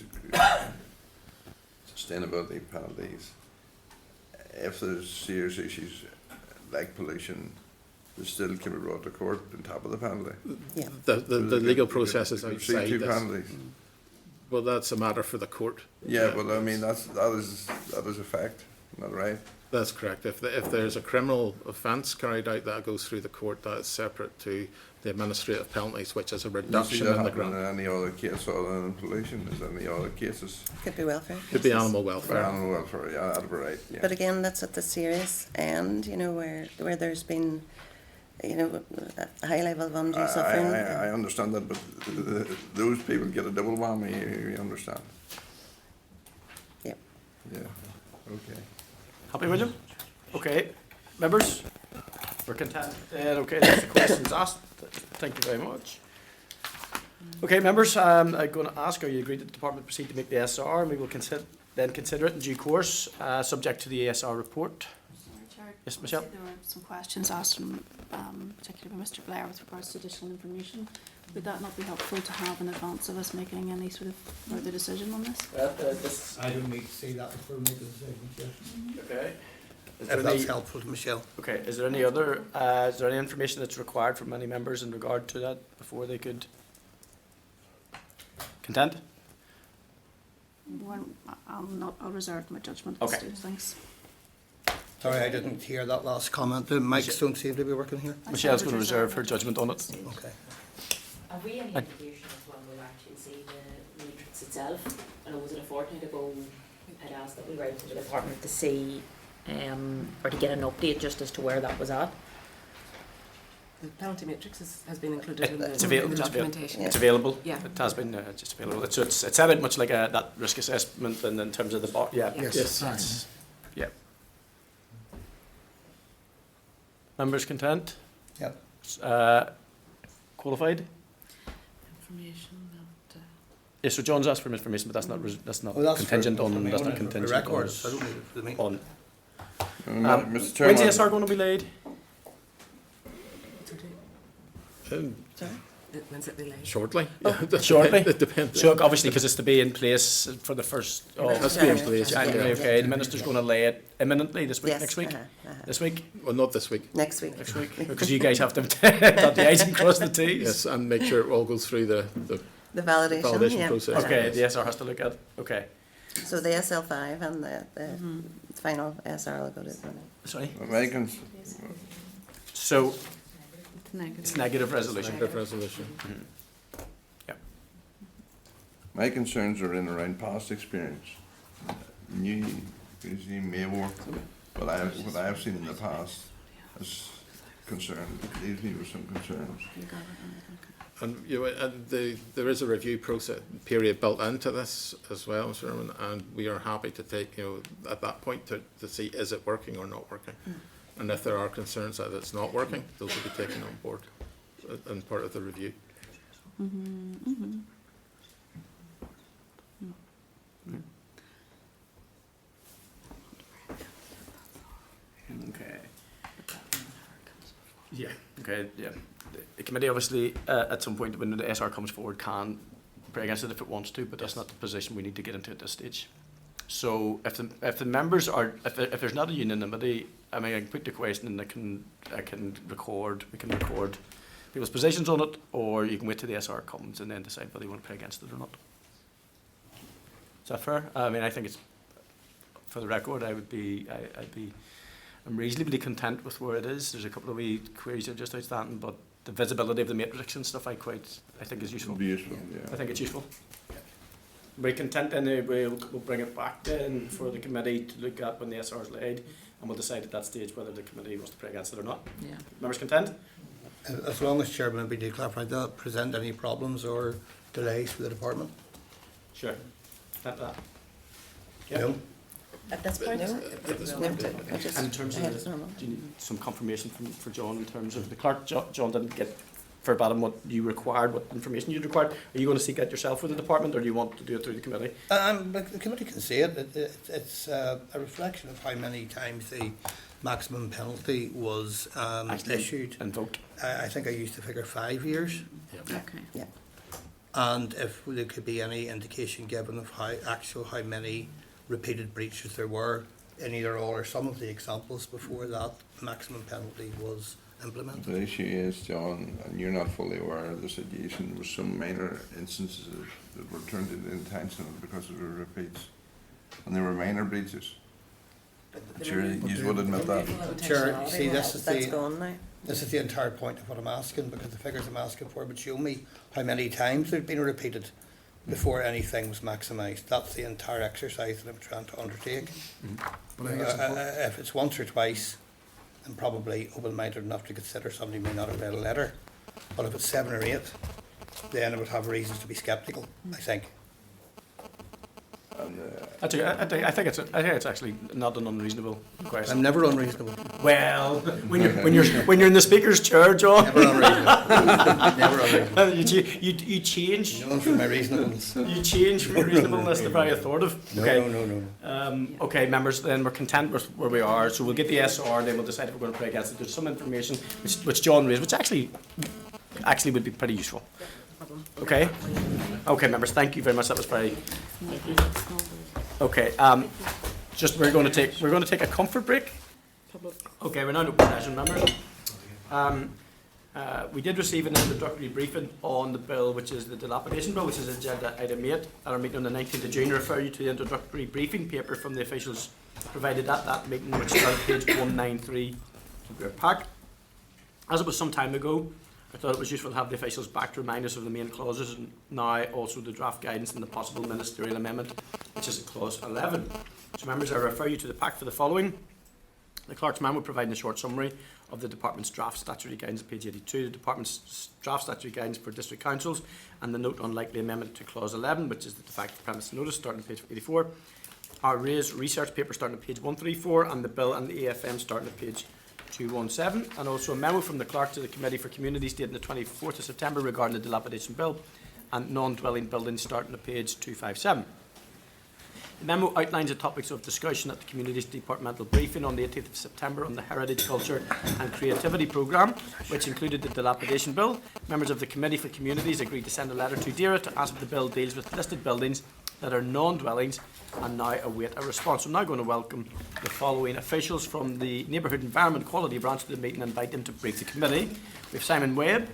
sustainability penalties, if there's serious issues like pollution, they still can be brought to court on top of the penalty. Yeah. The legal process is There's outside two this. penalties. Well, that's a matter for the court. Yeah, but I mean that is a fact, not right. That's correct. If there's a criminal offence carried out, that goes through the court. That is separate to the administrative penalties, which is a Do you see reduction that in the happening grant. in any other case other than pollution? Is there any other cases? Could be welfare. Could be cases. animal For welfare. animal welfare, yeah, that'd be right. Yeah. But again, that's at the serious end, where there's been, a high level of undue suffering. I understand that, but those people get a double whammy. You understand? Yep. Yeah. Okay. Happy, William? Okay. Members? We're content. Okay, that's the questions asked. Thank you very much. Okay, members, I'm going to ask, are you agreed that the department proceed to make the SR, and we will then consider it in due course, subject to the ASR report? Yes, Michelle? There were some questions asked from, particularly by Mr. Blair with regards to additional information. Would that not be helpful to have in advance of us making any sort of further decision on this? I don't need to see that before we make a decision. Okay. Is If there that's any, helpful, Michelle. okay, is there any other, is there any information that's required from any members in regard to that before they could? Content? Well, I'll reserve my judgment. Okay. Thanks. Sorry, I didn't hear that last comment. The mics don't seem to be working here. Michelle's going to reserve her judgment on it. Okay. Have we any indication of when we'll actually see the matrix itself? I know, was it a fortnight ago, I'd asked that we write to the department to see, or to get an update just as to where that was at? The penalty matrix has been included in It's the available. documentation. It's available. Yeah. It has been just available. So it's set out much like that risk assessment, and in terms of the yeah. Yes. It's- yeah. Members content? Yep. Qualified? Information that, Yes. So John's asked for information, but that's not contingent on. That's not contingent records. I don't need it for the meeting. on. Mr. When's the Chairman, SR going to be laid? When's it relayed? Shortly. Shortly? It depends. So obviously, because it's to be in place for the first That's being placed. January. Okay, the minister's going to lay it imminently this week, Yes, next week, uh-huh. this week, Well, not this week. Next week. next week, because you guys have to dot the i's and cross the t's. Yes, and make sure it all goes through the The validation, validation yeah. process. Okay, the SR has to look at. Okay, So the SL5 and the final SR will go to the sorry. Americans, So it's negative. it's negative resolution. negative resolution. my concerns are in around past experience. New regime may work, but what I have seen in the past has concern, leaves me with some concerns. And there is a review process period built into this as well, Mr. Chairman, and we are happy to take, at that point to see is it working or not working. And if there are concerns that it's not working, those will be taken on board and part of the review. Okay. Yeah. Okay. Yeah. The committee obviously at some point when the SR comes forward can pray against it if it wants to, but that's not the position we need to get into at this stage. So if the members are if there's not a unanimity, I mean I can put the question and we can record people's positions on it, or you can wait till the SR comes and then decide whether you want to pray against it or not. Is that fair? I mean I think it's, for the record, I'm reasonably content with where it is. There's a couple of wee queries that are just outstanding, but the visibility of the matrix and stuff I think is useful. It'll be useful, yeah. I think it's useful. We're content then, we'll bring it back then for the committee to look at when the SR is laid, and we'll decide at that stage whether the committee wants to pray against it or not. Yeah. Members content? As long as Chairman be clarified, does that present any problems or delays for the department? Sure. At that. No. At this point, no. And in terms of, do you need some confirmation for John in terms of the clerk? John didn't get verbatim what you required, what information you required. Are you going to seek out yourself with the department, or do you want to do it through the committee? The committee can see it. It's a reflection of how many times the maximum penalty was issued. Invoked. I think I used the figure 5 years. Okay. Yeah. And if there could be any indication given of how many repeated breaches there were in either all or some of the examples before that maximum penalty was implemented. The issue is, John, and you're not fully aware of the situation, there were some minor instances that were turned into intentional because of the repeats. And they were minor breaches. Sure, you would admit that. Sure, see, That's gone now. this is the entire point of what I'm asking, because the figures I'm asking for would show me how many times they've been repeated before anything was maximised. That's the entire exercise that I'm trying to undertake. If it's once or twice, I'm probably open-minded enough to consider somebody may not have read a letter. But if it's 7 or 8, then I would have reasons to be sceptical, I think. And, I think it's actually not an unreasonable question. I'm never unreasonable. Well, when you're in the speaker's chair, John. Never unreasonable. Never unreasonable. You change. Known for my reasonableness. You change from your reasonableness to very authoritative. Okay. No. Okay, members, then we're content with where we are. So we'll get the SR, then we'll decide if we're going to pray against it. There's some information which John raised, which actually would be pretty useful. Okay. Okay, members, thank you very much. That was very. Okay. Just we're going to take a comfort break. Okay, we're now in open session, members. We did receive an introductory briefing on the bill, which is the dilapidation bill, which is agenda item 8 at our meeting on the 19th of June. I refer you to the introductory briefing paper from the officials provided at that meeting, which is on page 193 of your pack. As it was some time ago, I thought it was useful to have the officials back to remind us of the main clauses, and now also the draft guidance and the possible ministerial amendment, which is clause 11. So members, I refer you to the pack for the following. The clerk's man will provide a short summary of the department's draft statutory guidance at page 82, the department's draft statutory guidance for district councils, and the note on likely amendment to clause 11, which is the de facto premise notice starting on page 84. Our raised research paper starting at page 134, and the bill and the AFM starting at page 217, and also a memo from the clerk to the Committee for Communities dated the 24th of September regarding the dilapidation bill and non-dwelling buildings starting at page 257. The memo outlines the topics of discussion at the Communities Departmental briefing on the 18th of September on the Heritage, Culture and Creativity programme, which included the dilapidation bill. Members of the Committee for Communities agreed to send a letter to DAERA to ask if the bill deals with listed buildings that are non-dwellings, and now await a response. I'm now going to welcome the following officials from the Neighbourhood Environment Quality branch to the meeting and invite them to brief the committee. We have Simon Webb,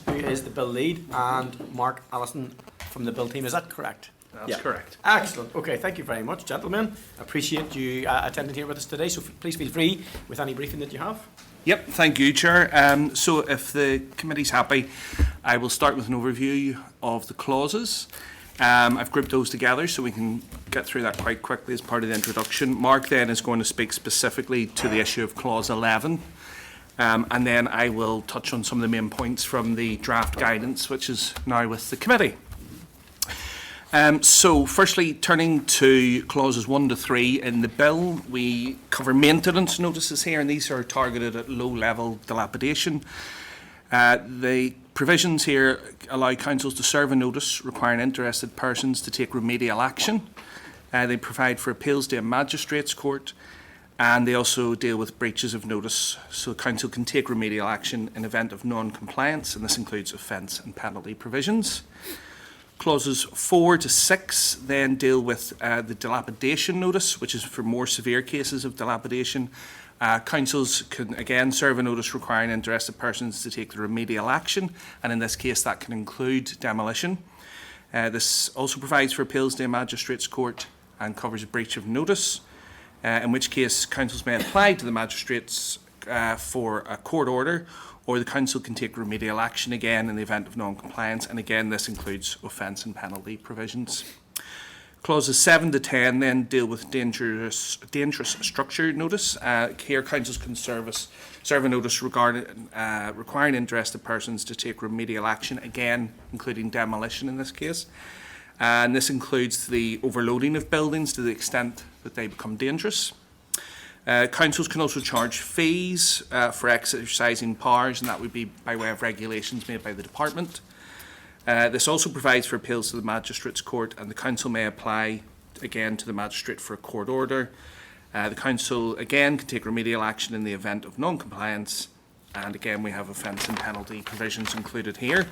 who is the bill lead, and Mark Allison from the bill team. Is that correct? That's correct. Excellent. Okay, thank you very much, gentlemen. Appreciate you attending here with us today, so please feel free with any briefing that you have. Yep, thank you, Chair. So if the committee's happy, I will start with an overview of the clauses. I've grouped those together so we can get through that quite quickly as part of the introduction. Mark then is going to speak specifically to the issue of Clause 11. And then I will touch on some of the main points from the draft guidance, which is now with the committee. So firstly, turning to clauses 1 to 3 in the bill, we cover maintenance notices here, and these are targeted at low-level dilapidation. The provisions here allow councils to serve a notice requiring interested persons to take remedial action. They provide for appeals to a magistrates court, and they also deal with breaches of notice, so council can take remedial action in event of non-compliance, and this includes offence and penalty provisions. Clauses 4 to 6 then deal with the dilapidation notice, which is for more severe cases of dilapidation. Councils can again serve a notice requiring interested persons to take the remedial action, and in this case that can include demolition. This also provides for appeals to a magistrates court and covers a breach of notice, in which case councils may apply to the magistrates for a court order, or the council can take remedial action again in the event of non-compliance, and again this includes offence and penalty provisions. Clauses 7 to 10 then deal with dangerous structure notice. Here councils can serve a notice regarding requiring interested persons to take remedial action, again including demolition in this case. And this includes the overloading of buildings to the extent that they become dangerous. Councils can also charge fees for exercising powers, and that would be by way of regulations made by the department. This also provides for appeals to the magistrates court, and the council may apply again to the magistrate for a court order. The council again can take remedial action in the event of non-compliance, and again we have offence and penalty provisions included here.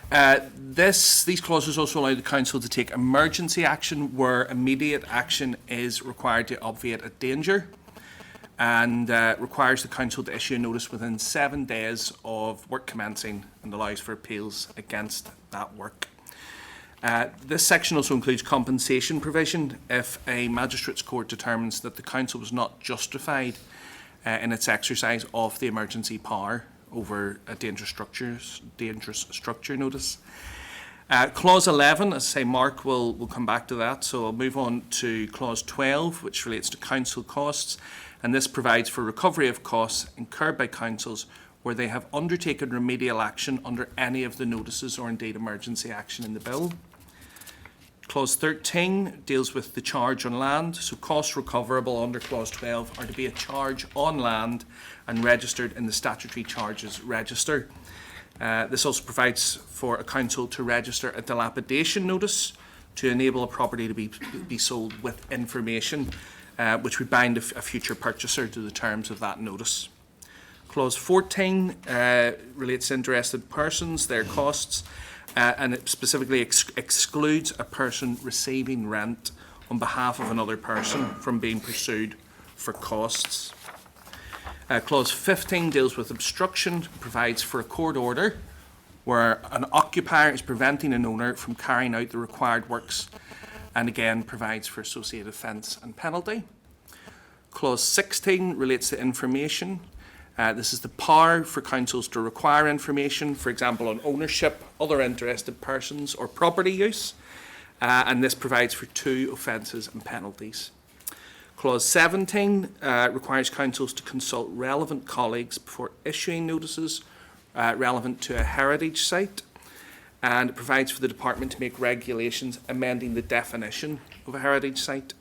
These clauses also allow the council to take emergency action where immediate action is required to obviate a danger, and requires the council to issue a notice within 7 days of work commencing, and allows for appeals against that work. This section also includes compensation provision if a magistrates court determines that the council was not justified in its exercise of the emergency power over a dangerous structure notice. Clause 11, as I say, Mark will come back to that, so I'll move on to clause 12, which relates to council costs, and this provides for recovery of costs incurred by councils where they have undertaken remedial action under any of the notices or indeed emergency action in the bill. Clause 13 deals with the charge on land, so costs recoverable under clause 12 are to be a charge on land and registered in the statutory charges register. This also provides for a council to register a dilapidation notice to enable a property to be sold with information, which would bind a future purchaser to the terms of that notice. Clause 14 relates to interested persons, their costs, and it specifically excludes a person receiving rent on behalf of another person from being pursued for costs. Clause 15 deals with obstruction, provides for a court order where an occupier is preventing an owner from carrying out the required works, and again provides for associated offence and penalty. Clause 16 relates to information. This is the power for councils to require information, for example, on ownership, other interested persons, or property use, and this provides for 2 offences and penalties. Clause 17 requires councils to consult relevant colleagues before issuing notices relevant to a heritage site, and it provides for the department to make regulations amending the definition of a heritage site.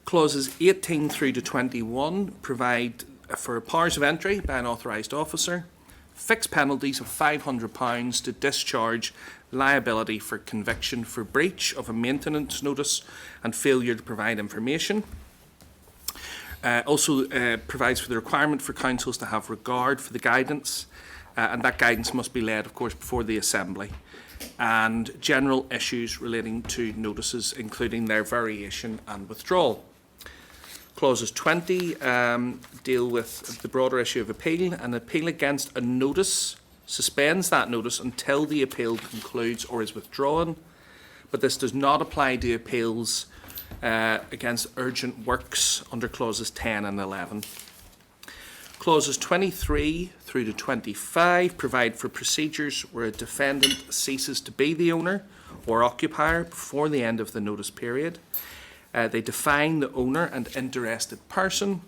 Clauses 18 through to 21 provide for powers of entry by an authorised officer, fixed penalties of £500 to discharge liability for conviction for breach of a maintenance notice and failure to provide information. Also provides for the requirement for councils to have regard for the guidance, and that guidance must be laid, of course, before the Assembly, and general issues relating to notices, including their variation and withdrawal. Clauses 20 deal with the broader issue of appeal. An appeal against a notice suspends that notice until the appeal concludes or is withdrawn, but this does not apply to appeals against urgent works under clauses 10 and 11. Clauses 23 through to 25 provide for procedures where a defendant ceases to be the owner or occupier before the end of the notice period. They define the owner and interested person,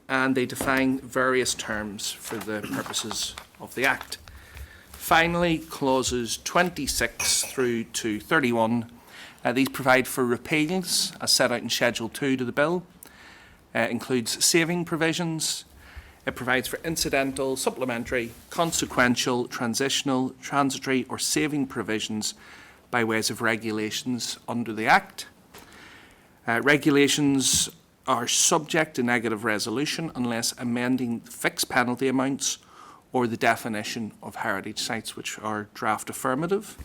and they define various terms for the purposes of the Act. Finally, clauses 26 through to 31, these provide for repeals as set out in Schedule 2 to the Bill. Includes saving provisions. It provides for incidental, supplementary, consequential, transitional, transitory or saving provisions by ways of regulations under the Act. Regulations are subject to negative resolution unless amending fixed penalty amounts or the definition of heritage sites, which are draft affirmative.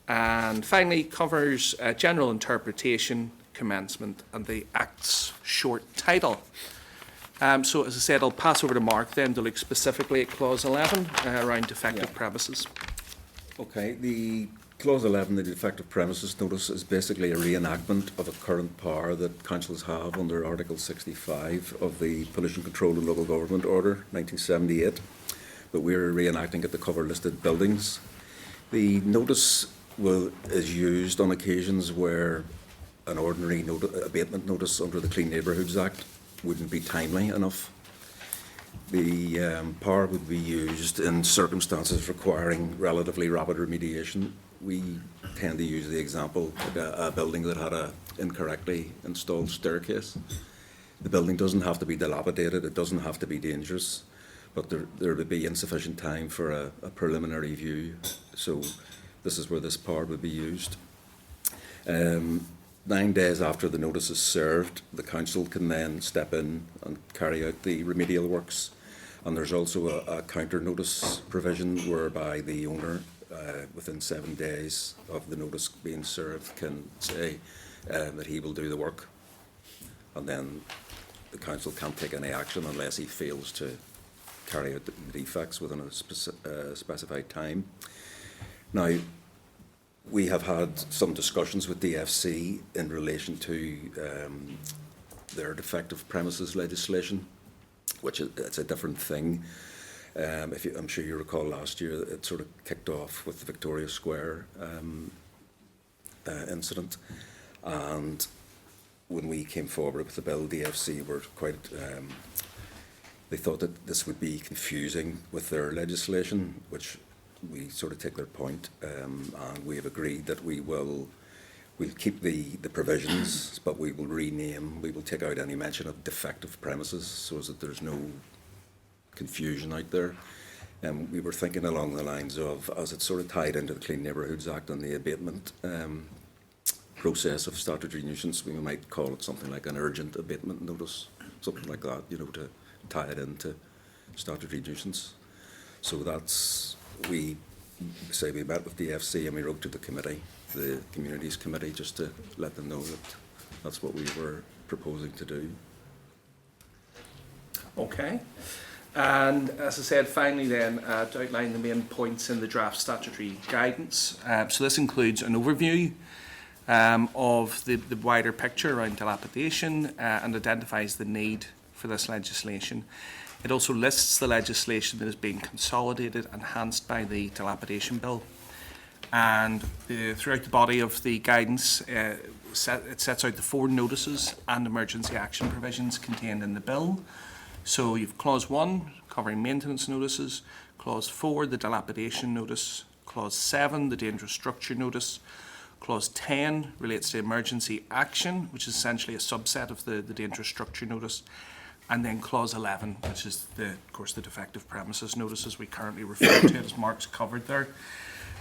And finally, covers general interpretation, commencement, and the Act's short title. So, as I said, I'll pass over to Mark then to look specifically at Clause 11 around defective premises. Okay, the Clause 11, the defective premises notice, is basically a reenactment of a current power that councils have under Article 65 of the Pollution Control and Local Government Order 1978, but we're reenacting it to cover listed buildings. The notice is used on occasions where an ordinary abatement notice under the Clean Neighbourhoods Act wouldn't be timely enough. The power would be used in circumstances requiring relatively rapid remediation. We tend to use the example of a building that had an incorrectly installed staircase. The building doesn't have to be dilapidated, it doesn't have to be dangerous, but there would be insufficient time for a preliminary view. So this is where this power would be used. 9 days after the notice is served, the council can then step in and carry out the remedial works. And there's also a counter notice provision whereby the owner, within 7 days of the notice being served, can say that he will do the work. And then the council can't take any action unless he fails to carry out the defects within a specified time. Now, we have had some discussions with DFC in relation to their defective premises legislation, which it's a different thing. I'm sure you recall last year it sort of kicked off with the Victoria Square incident, and when we came forward with the bill, DFC were quite. They thought that this would be confusing with their legislation, which we sort of take their point, and we have agreed that we'll keep the provisions, but we will rename, we will take out any mention of defective premises so that there's no confusion out there. And we were thinking along the lines of, as it's sort of tied into the Clean Neighbourhoods Act and the abatement process of statutory nuisance, we might call it something like an urgent abatement notice, something like that, to tie it into statutory nuisance. So that's, we met with DFC and we wrote to the committee, the Communities Committee, just to let them know that that's what we were proposing to do. Okay. And as I said, finally then, to outline the main points in the draft statutory guidance. So this includes an overview of the wider picture around dilapidation and identifies the need for this legislation. It also lists the legislation that is being consolidated, enhanced by the Dilapidation Bill. And throughout the body of the guidance, it sets out the 4 notices and emergency action provisions contained in the bill. So you've Clause 1, covering maintenance notices, Clause 4, the dilapidation notice, Clause 7, the dangerous structure notice, Clause 10 relates to emergency action, which is essentially a subset of the dangerous structure notice, and then Clause 11, which is, of course, the defective premises notice as we currently refer to it, as Mark's covered there.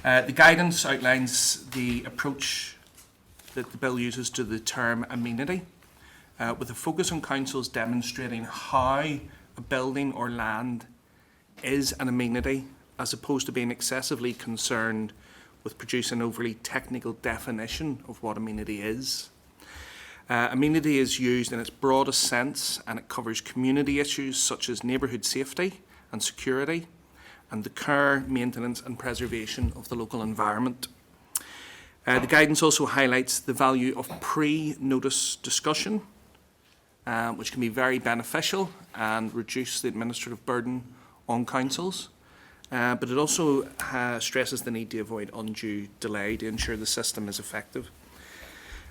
The guidance outlines the approach that the bill uses to the term amenity, with a focus on councils demonstrating how a building or land is an amenity, as opposed to being excessively concerned with producing an overly technical definition of what amenity is. Amenity is used in its broadest sense, and it covers community issues such as neighbourhood safety and security, and the care, maintenance and preservation of the local environment. The guidance also highlights the value of pre-notice discussion, which can be very beneficial and reduce the administrative burden on councils. But it also stresses the need to avoid undue delay to ensure the system is effective.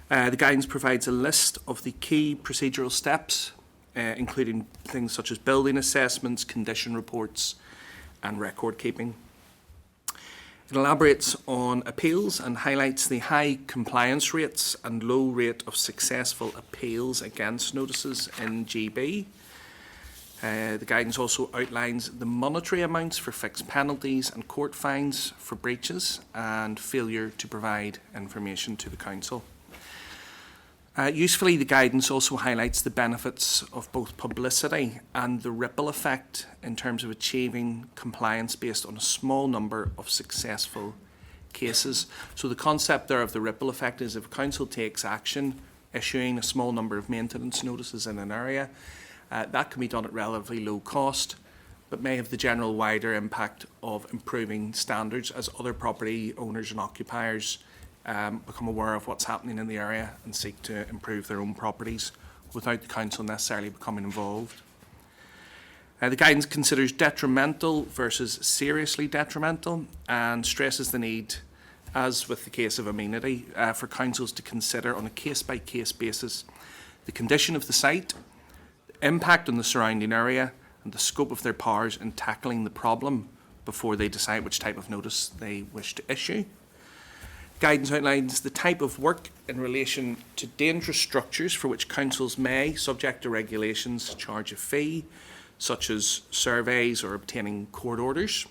The guidance provides a list of the key procedural steps including things such as building assessments, condition reports, and record keeping. It elaborates on appeals and highlights the high compliance rates and low rate of successful appeals against notices in GB. The guidance also outlines the monetary amounts for fixed penalties and court fines for breaches and failure to provide information to the Council. Usefully, the guidance also highlights the benefits of both publicity and the ripple effect in terms of achieving compliance based on a small number of successful cases. So the concept there of the ripple effect is if a council takes action, issuing a small number of maintenance notices in an area, that can be done at relatively low cost, but may have the general wider impact of improving standards as other property owners and occupiers become aware of what's happening in the area and seek to improve their own properties without the council necessarily becoming involved. The guidance considers detrimental versus seriously detrimental and stresses the need, as with the case of amenity, for councils to consider on a case-by-case basis the condition of the site, the impact on the surrounding area and the scope of their powers in tackling the problem before they decide which type of notice they wish to issue. Guidance outlines the type of work in relation to dangerous structures for which councils may, subject to regulations, charge a fee, such as surveys or obtaining court orders.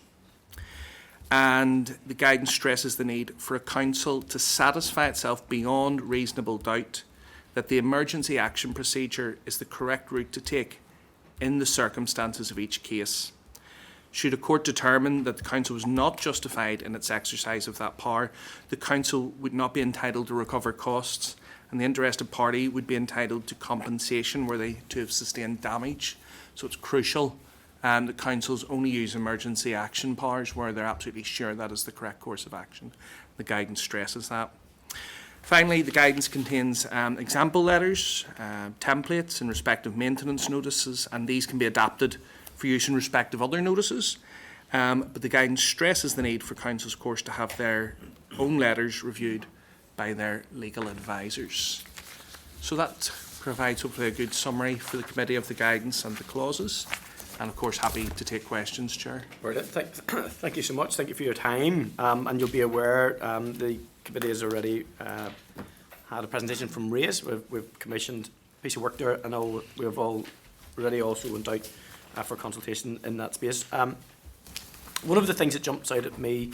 And the guidance stresses the need for a council to satisfy itself beyond reasonable doubt that the emergency action procedure is the correct route to take in the circumstances of each case. Should a court determine that the council was not justified in its exercise of that power, the council would not be entitled to recover costs, and the interested party would be entitled to compensation were they to have sustained damage. So it's crucial that councils only use emergency action powers where they're absolutely sure that is the correct course of action. The guidance stresses that. Finally, the guidance contains example letters, templates in respect of maintenance notices, and these can be adapted for use in respect of other notices. But the guidance stresses the need for councils, of course, to have their own letters reviewed by their legal advisors. So that provides hopefully a good summary for the committee of the guidance and the clauses. And of course, happy to take questions, Chair. Brilliant. Thank you so much. Thank you for your time. And you'll be aware the committee has already had a presentation from Race. We've commissioned a piece of work there, and we've already also went out for consultation in that space. One of the things that jumps out at me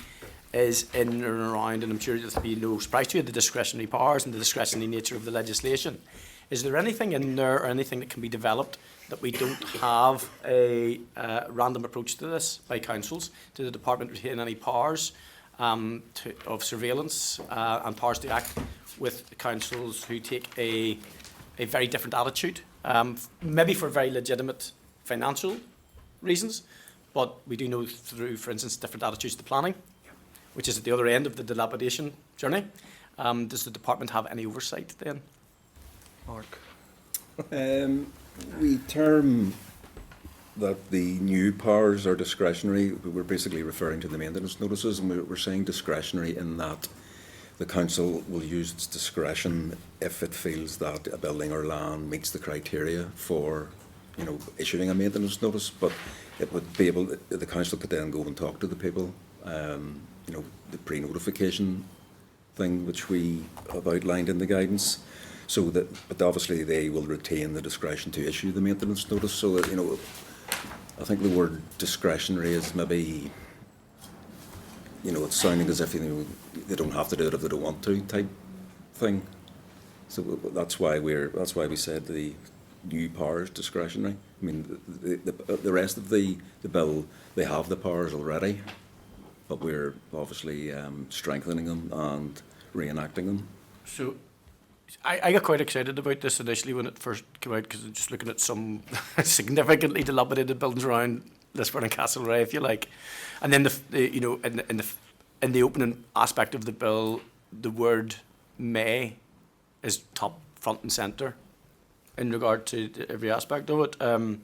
is in and around, and I'm sure there'll be no surprise to you, the discretionary powers and the discretionary nature of the legislation. Is there anything in there or anything that can be developed that we don't have a random approach to this by councils? Do the department retain any powers of surveillance and powers to act with councils who take a very different attitude, maybe for very legitimate financial reasons, but we do know through, for instance, different attitudes to planning, which is at the other end of the dilapidation journey. Does the department have any oversight then? Mark? We term that the new powers are discretionary. We're basically referring to the maintenance notices, and we're saying discretionary in that the council will use its discretion if it feels that a building or land meets the criteria for, issuing a maintenance notice. But it would be able, the council could then go and talk to the people, the pre-notification thing which we have outlined in the guidance. So that, but obviously they will retain the discretion to issue the maintenance notice. So that, I think the word discretionary is maybe, it's sounding as if they don't have to do it if they don't want to type thing. So that's why we said the new powers discretionary. I mean, the rest of the bill, they have the powers already, but we're obviously strengthening them and reenacting them. So I got quite excited about this initially when it first came out, because just looking at some significantly dilapidated buildings around Lisburn and Castlereagh, if you like, and then in the opening aspect of the bill, the word "may" is top front and centre in regard to every aspect of it, and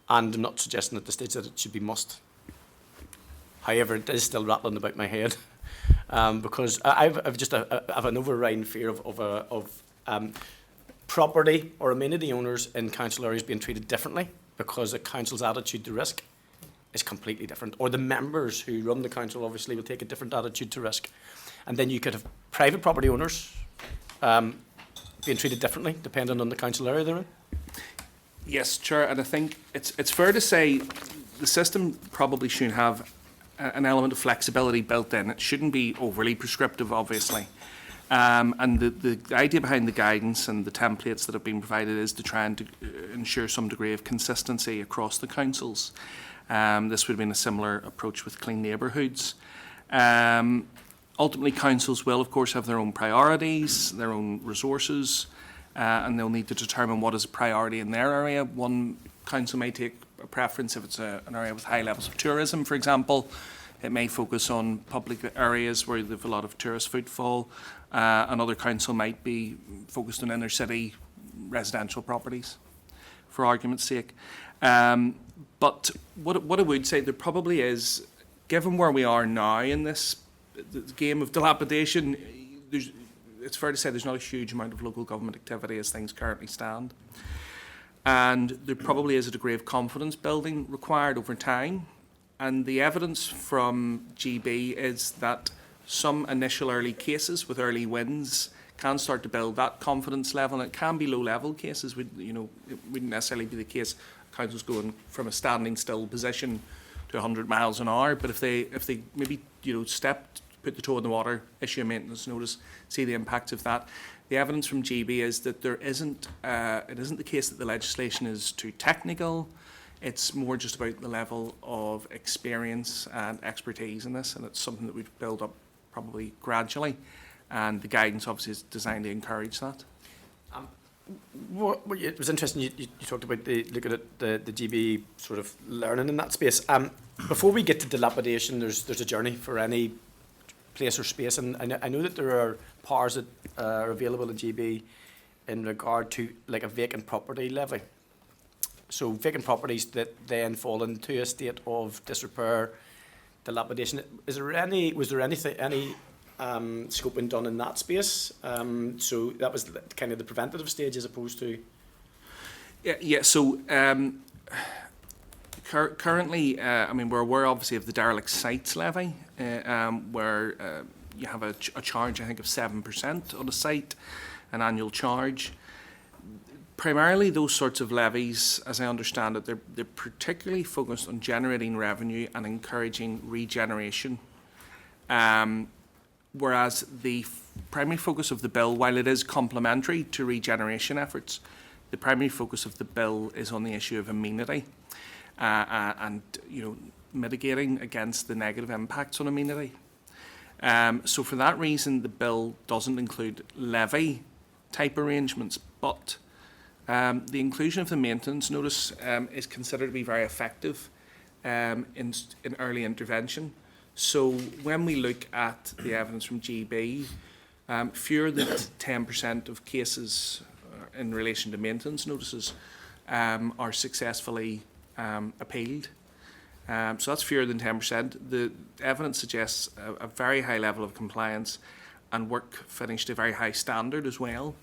I'm not suggesting at this stage that it should be must. However, it is still rattling about my head. Because I've just I've an overriding fear of property or amenity owners in council areas being treated differently because the council's attitude to risk is completely different, or the members who run the council obviously will take a different attitude to risk. And then you could have private property owners being treated differently depending on the council area they're in. Yes, Chair, and I think it's fair to say the system probably should have an element of flexibility built in. It shouldn't be overly prescriptive, obviously. And the idea behind the guidance and the templates that have been provided is to try and ensure some degree of consistency across the councils. This would have been a similar approach with clean neighbourhoods. Ultimately, councils will, of course, have their own priorities, their own resources, and they'll need to determine what is a priority in their area. One council may take a preference if it's an area with high levels of tourism, for example. It may focus on public areas where they have a lot of tourist footfall. Another council might be focused on inner city residential properties, for argument's sake. But what I would say, there probably is, given where we are now in this the game of dilapidation, it's fair to say there's not a huge amount of local government activity as things currently stand. And there probably is a degree of confidence building required over time. And the evidence from GB is that some initial early cases with early wins can start to build that confidence level. And it can be low-level cases. It wouldn't necessarily be the case councils going from a standing still position to 100 miles an hour. But if they maybe put the toe in the water, issue a maintenance notice, see the impact of that. The evidence from GB is that it isn't the case that the legislation is too technical. It's more just about the level of experience and expertise in this, and it's something that we've built up probably gradually, and the guidance obviously is designed to encourage that. It was interesting you talked about looking at the GB sort of learning in that space. Before we get to dilapidation, there's a journey for any place or space, and I know that there are powers that are available in GB in regard to like a vacant property levy. So vacant properties that then fall into a state of disrepair, dilapidation. Was there any scoping done in that space? So that was kind of the preventative stage as opposed to. Yeah. So currently, we're aware obviously of the derelict sites levy, where you have a charge, I think, of 7% on a site, an annual charge. Primarily, those sorts of levies, as I understand it, they're particularly focused on generating revenue and encouraging regeneration. Whereas the primary focus of the bill, while it is complementary to regeneration efforts, the primary focus of the bill is on the issue of amenity and mitigating against the negative impacts on amenity. So for that reason, the bill doesn't include levy type arrangements, but the inclusion of the maintenance notice is considered to be very effective in early intervention. So when we look at the evidence from GB, fewer than 10% of cases in relation to maintenance notices are successfully appealed. So that's fewer than 10%. The evidence suggests a very high level of compliance and work finished to a very high standard as well.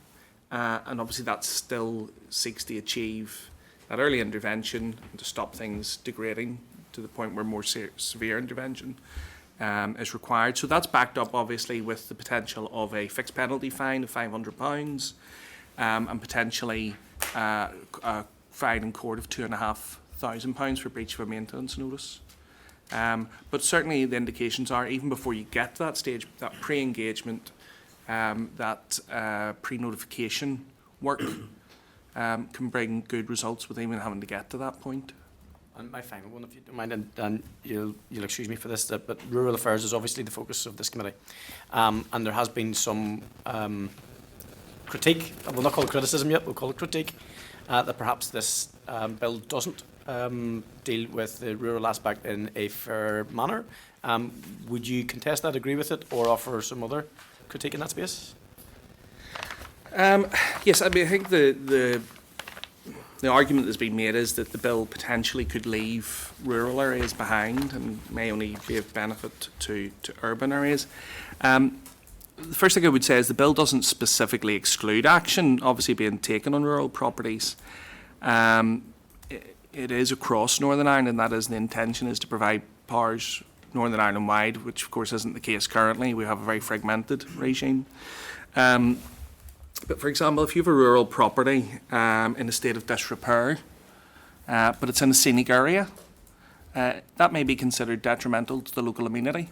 And obviously that still seeks to achieve that early intervention and to stop things degrading to the point where more severe intervention is required. So that's backed up obviously with the potential of a fixed penalty fine of £500 and potentially a fine in court of £2,500 for breach of a maintenance notice. But certainly the indications are, even before you get to that stage, that pre-engagement, that pre-notification work can bring good results without even having to get to that point. And my final one, if you don't mind, and you'll excuse me for this, but rural affairs is obviously the focus of this committee. And there has been some critique, we'll not call it criticism yet, we'll call it critique, that perhaps this bill doesn't deal with the rural aspect in a fair manner. Would you contest that, agree with it, or offer some other critique in that space? Yes, I think the argument that's been made is that the bill potentially could leave rural areas behind and may only be of benefit to urban areas. the first thing I would say is the bill doesn't specifically exclude action, obviously being taken on rural properties. It is across Northern Ireland, and that is the intention, is to provide powers Northern Ireland wide, which of course isn't the case currently. We have a very fragmented regime. But for example, if you have a rural property in a state of disrepair, but it's in a scenic area, that may be considered detrimental to the local amenity,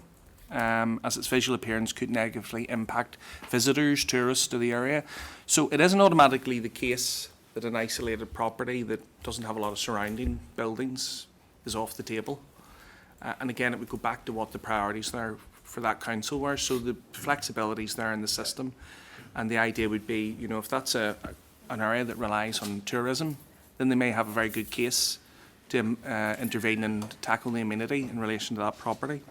as its visual appearance could negatively impact visitors, tourists to the area. So it isn't automatically the case that an isolated property that doesn't have a lot of surrounding buildings is off the table. And again, it would go back to what the priorities there for that council were. So the flexibility's there in the system. And the idea would be, you know, if that's an area that relies on tourism, then they may have a very good case to intervene and tackle the amenity in relation to that property.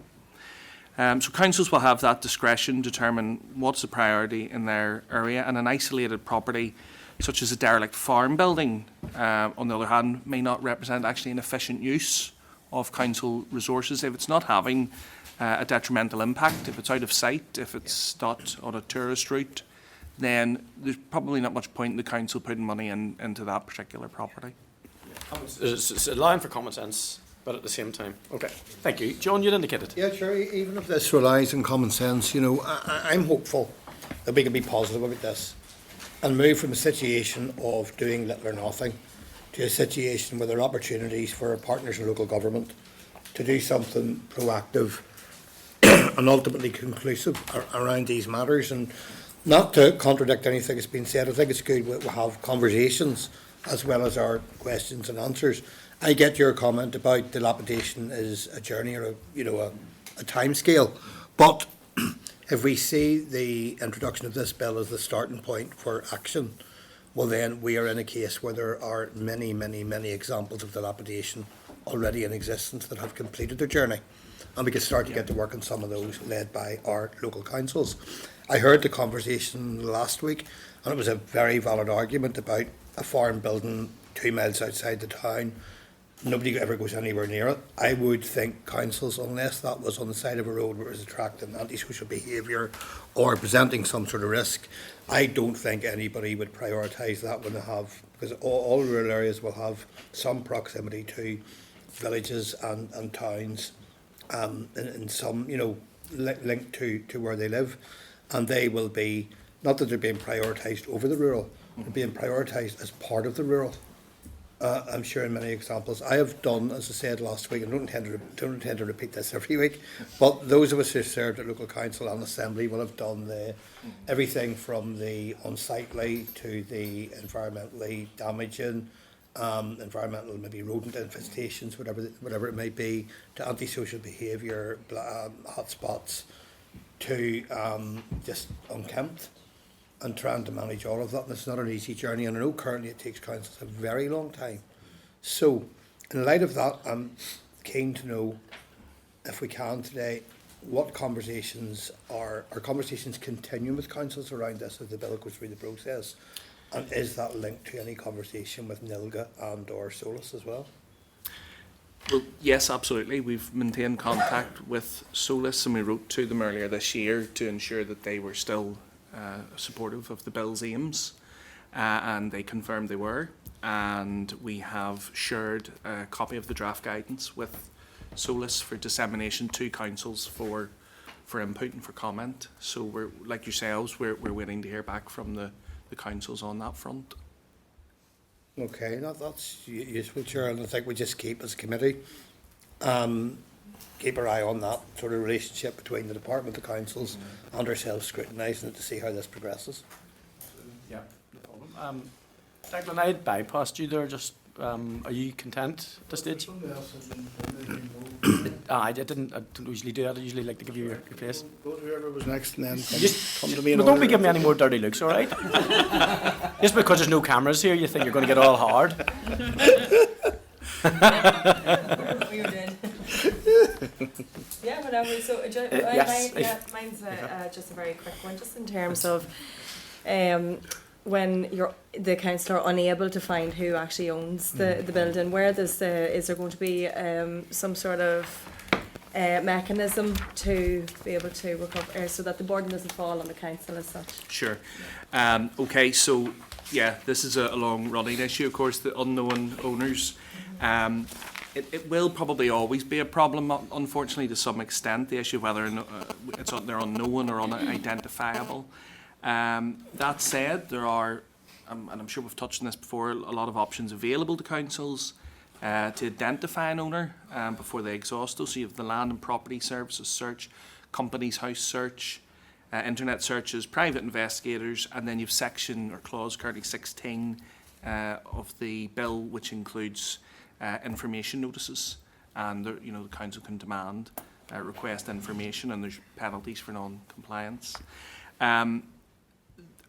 So councils will have that discretion to determine what's a priority in their area, and an isolated property such as a derelict farm building, on the other hand, may not represent actually an efficient use of council resources if it's not having a detrimental impact, if it's out of sight, if it's not on a tourist route, then there's probably not much point in the council putting money into that particular property. It's a line for common sense, but at the same time. Okay, thank you. John, you'd indicated. Yeah, sure. Even if this relies on common sense, you know, I'm hopeful that we can be positive about this and move from a situation of doing little or nothing to a situation where there are opportunities for our partners in local government to do something proactive and ultimately conclusive around these matters. And not to contradict anything that's been said, I think it's good we have conversations as well as our questions and answers. I get your comment about dilapidation is a journey or a time scale, but if we see the introduction of this bill as the starting point for action, well then we are in a case where there are many, many, many examples of dilapidation already in existence that have completed their journey. And we can start to get to work on some of those led by our local councils. I heard the conversation last week, and it was a very valid argument about a farm building 2 miles outside the town. Nobody ever goes anywhere near it. I would think councils, unless that was on the side of a road where it was attracting antisocial behaviour or presenting some sort of risk, I don't think anybody would prioritise that when they have, because all rural areas will have some proximity to villages and towns, and some, you know, linked to where they live, and they will be, not that they're being prioritised over the rural, they're being prioritised as part of the rural. I'm sure in many examples. I have done, as I said last week, and don't intend to repeat this every week, but those of us who served at local council and assembly will have done everything from the unsightly to the environmentally damaging, environmental maybe rodent infestations, whatever it may be, to antisocial behaviour, hotspots, to just unkempt, and trying to manage all of that. And it's not an easy journey, and I know currently it takes councils a very long time. So in light of that, I'm keen to know, if we can today, what conversations are conversations continuing with councils around this as the bill goes through the process, and is that linked to any conversation with NILGA and or SOLAS as well? Well, yes, absolutely. We've maintained contact with SOLAS, and we wrote to them earlier this year to ensure that they were still supportive of the bill's aims, and they confirmed they were, and we have shared a copy of the draft guidance with SOLAS for dissemination to councils for input and for comment. So we're, like yourselves, we're waiting to hear back from the councils on that front. Okay, that's useful, Chair, and I think we just keep, as a committee, keep our eye on that sort of relationship between the department, the councils, and ourselves, scrutinising it to see how this progresses. Yeah, no problem. Declan, I had bypassed you there. Just, are you content at this stage? I don't usually do that. I usually like to give you your place. Go to whoever was next, and then come to me. But don't be giving me any more dirty looks, all right? Just because there's no cameras here, you think you're going to get all hard. Yeah, whatever. So, mine's just a very quick one, just in terms of when the council are unable to find who actually owns the building. Where is there going to be some sort of mechanism to be able to recover, so that the burden doesn't fall on the council as such. Sure. Okay, so yeah, this is a long-running issue, of course, the unknown owners. It will probably always be a problem, unfortunately, to some extent, the issue of whether they're unknown or unidentifiable. That said, there are, and I'm sure we've touched on this before, a lot of options available to councils to identify an owner before they exhaust those. So you have the Land and Property Services search, Companies House search, internet searches, private investigators, and then you have section or clause currently 16 of the bill, which includes information notices, and the council can demand request information, and there's penalties for non-compliance.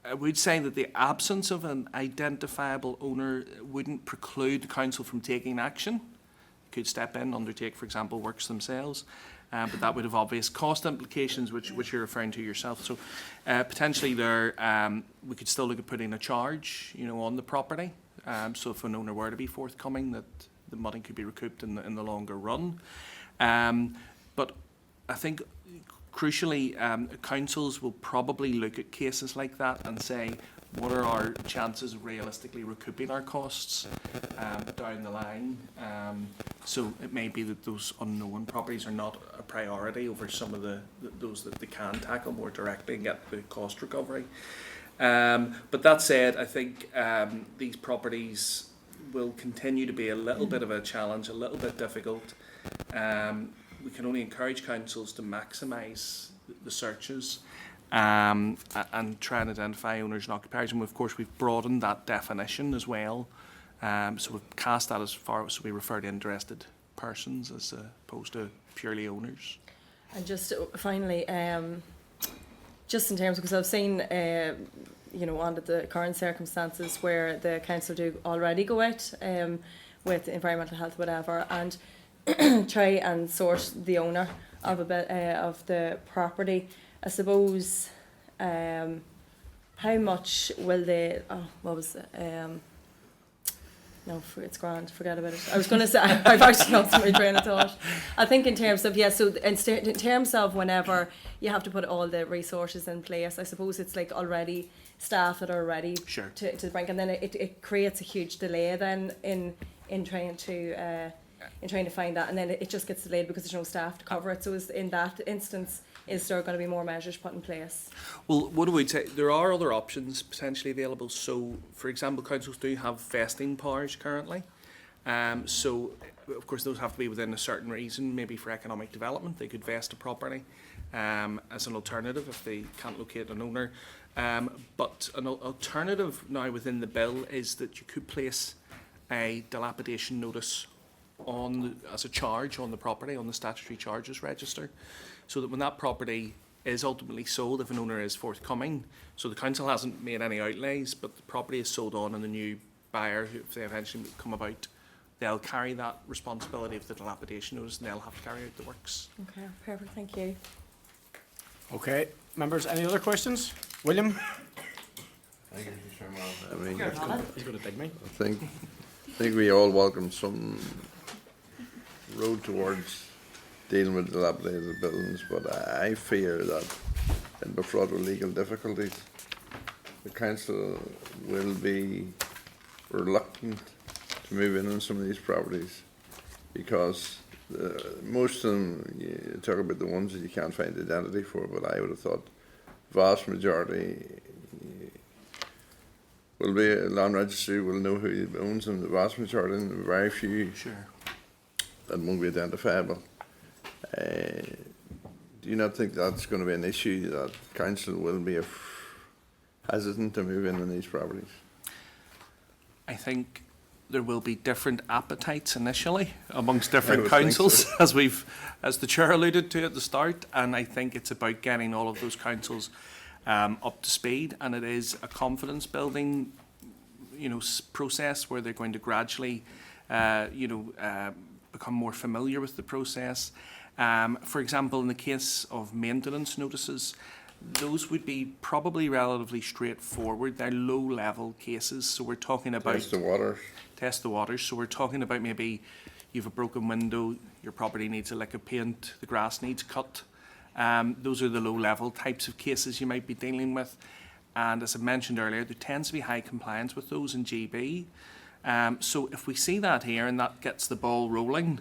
I would say that the absence of an identifiable owner wouldn't preclude the council from taking action. They could step in, undertake, for example, works themselves, but that would have obvious cost implications, which you're referring to yourself. So potentially we could still look at putting a charge, on the property. So if an owner were to be forthcoming, that the money could be recouped in the longer run. But I think crucially, councils will probably look at cases like that and say, what are our chances of realistically recouping our costs down the line? So it may be that those unknown properties are not a priority over some of those that they can tackle more directly and get the cost recovery. But that said, I think these properties will continue to be a little bit of a challenge, a little bit difficult. We can only encourage councils to maximise the searches and try and identify owners and occupiers. And of course, we've broadened that definition as well. So we've cast that as far as we refer to interested persons as opposed to purely owners. And just finally, just in terms, because I've seen, under the current circumstances where the council do already go out with environmental health, whatever, and try and source the owner of a bit of the property. I suppose, how much will they? Oh, what was it? No, it's grand. Forget about it. I was going to say I've actually lost my train of thought. I think in terms of so in terms of whenever you have to put all the resources in place, I suppose it's like already staff that are ready Sure. to bring, and then it creates a huge delay then in trying to find that, and then it just gets delayed because there's no staff to cover it. So in that instance, is there going to be more measures put in place? Well, what do we say? There are other options potentially available. So, for example, councils do have vesting powers currently. So, of course, those have to be within a certain reason, maybe for economic development. They could vest a property as an alternative if they can't locate an owner. But an alternative now within the bill is that you could place a dilapidation notice as a charge on the property, on the statutory charges register, so that when that property is ultimately sold, if an owner is forthcoming, so the council hasn't made any outlays, but the property is sold on, and the new buyer, if they eventually come about, they'll carry that responsibility of the dilapidation notice, and they'll have to carry out the works. Okay, perfect. Thank you. Okay, members, any other questions? William? Thank you, Mr. Chairman. I mean, He's going to dig me. I think we all welcome some road towards dealing with dilapidated buildings, but I fear that in the fraught with legal difficulties, the council will be reluctant to move in on some of these properties because most of them, you talk about the ones that you can't find identity for, but I would have thought vast majority will be a land registry will know who owns them, the vast majority, and very few that won't be identifiable. Do you not think that's going to be an issue that council will be hesitant to move in on these properties? I think there will be different appetites initially amongst different councils, as the chair alluded to at the start, and I think it's about getting all of those councils up to speed, and it is a confidence building, process where they're going to gradually, become more familiar with the process. For example, in the case of maintenance notices, those would be probably relatively straightforward. They're low-level cases, so we're talking about Test the waters. So we're talking about maybe, you have a broken window, your property needs a lick of paint, the grass needs cut. Those are the low-level types of cases you might be dealing with. And as I mentioned earlier, there tends to be high compliance with those in GB. So if we see that here and that gets the ball rolling,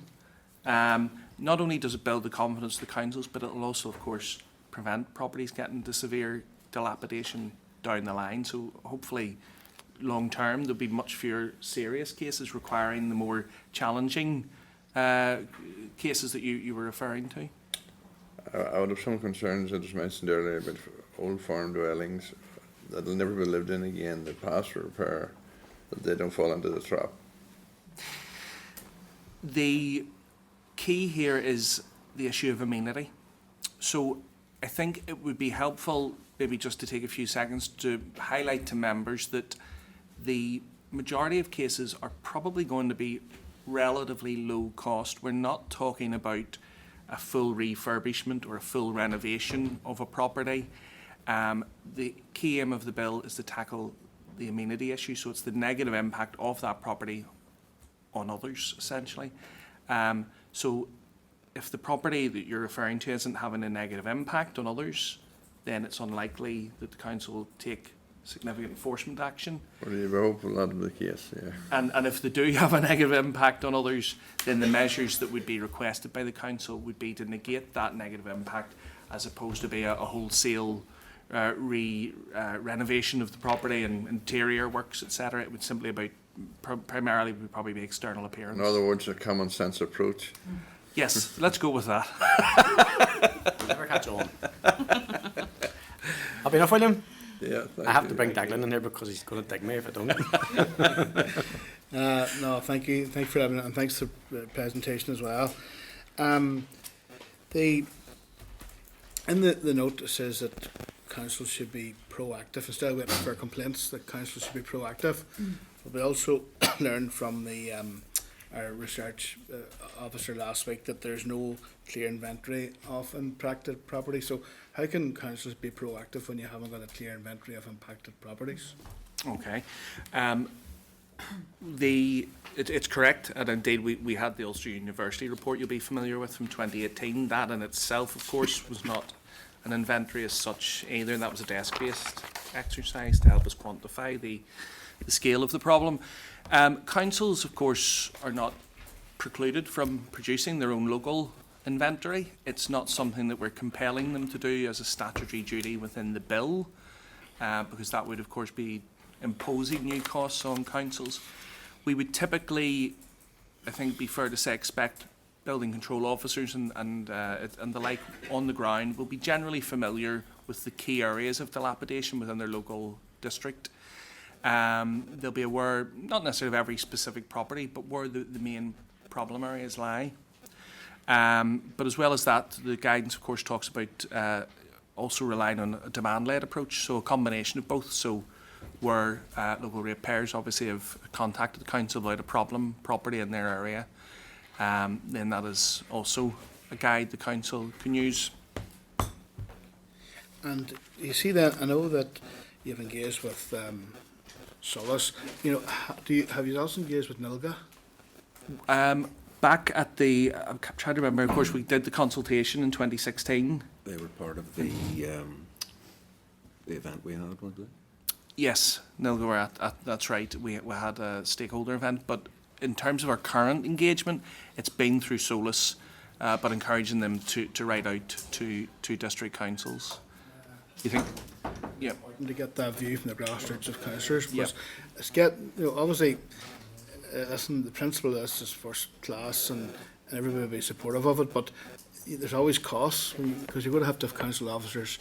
not only does it build the confidence of the councils, but it will also, of course, prevent properties getting into severe dilapidation down the line. So hopefully, long term, there'll be much fewer serious cases requiring the more challenging cases that you were referring to. I would have some concerns, I just mentioned earlier, about old farm dwellings that will never be lived in again, that pass for repair, that they don't fall into the trap. The key here is the issue of amenity. So I think it would be helpful maybe just to take a few seconds to highlight to members that the majority of cases are probably going to be relatively low cost. We're not talking about a full refurbishment or a full renovation of a property. The key aim of the bill is to tackle the amenity issue, so it's the negative impact of that property on others, essentially. So if the property that you're referring to isn't having a negative impact on others, then it's unlikely that the council will take significant enforcement action. Well, you hope that'll be the case, yeah. And if they do have a negative impact on others, then the measures that would be requested by the council would be to negate that negative impact, as opposed to be a wholesale renovation of the property and interior works, etc. It would simply about primarily would probably be external appearance. In other words, a common sense approach. Yes, let's go with that. Never catch on. Happy enough, William? Yeah, I have to bring Declan in here because he's going to dig me if I don't. No, thank you. Thank you for having it, and thanks for the presentation as well. In the note it says that council should be proactive. Instead of waiting for complaints, the council should be proactive. But we also learned from the our research officer last week that there's no clear inventory of impacted property. So how can councils be proactive when you haven't got a clear inventory of impacted properties? Okay. It's correct, and indeed we had the Ulster University report you'll be familiar with from 2018. That in itself, of course, was not an inventory as such either. That was a desk-based exercise to help us quantify the scale of the problem. Councils, of course, are not precluded from producing their own local inventory. It's not something that we're compelling them to do as a statutory duty within the bill, because that would, of course, be imposing new costs on councils. We would typically, I think, be fair to say, expect building control officers and the like on the ground will be generally familiar with the key areas of dilapidation within their local district. They'll be aware, not necessarily of every specific property, but where the main problem areas lie. But as well as that, the guidance, of course, talks about also relying on a demand-led approach, so a combination of both. So where local ratepayers obviously have contacted the council about a problem property in their area, then that is also a guide the council can use. And you see that, I know that you've engaged with Solace. You know, have you also engaged with NILGA? Back at the, I'm trying to remember, of course, we did the consultation in 2016. They were part of the event we had, weren't they? Yes, NILGA were at that's right. We had a stakeholder event, but in terms of our current engagement, it's been through Solace, but encouraging them to write out to district councils. You think? Yeah. To get that view from the grassroots of councillors. Yep. It's obviously, listen, the principle is just first class and everybody will be supportive of it, but there's always costs because you're going to have council officers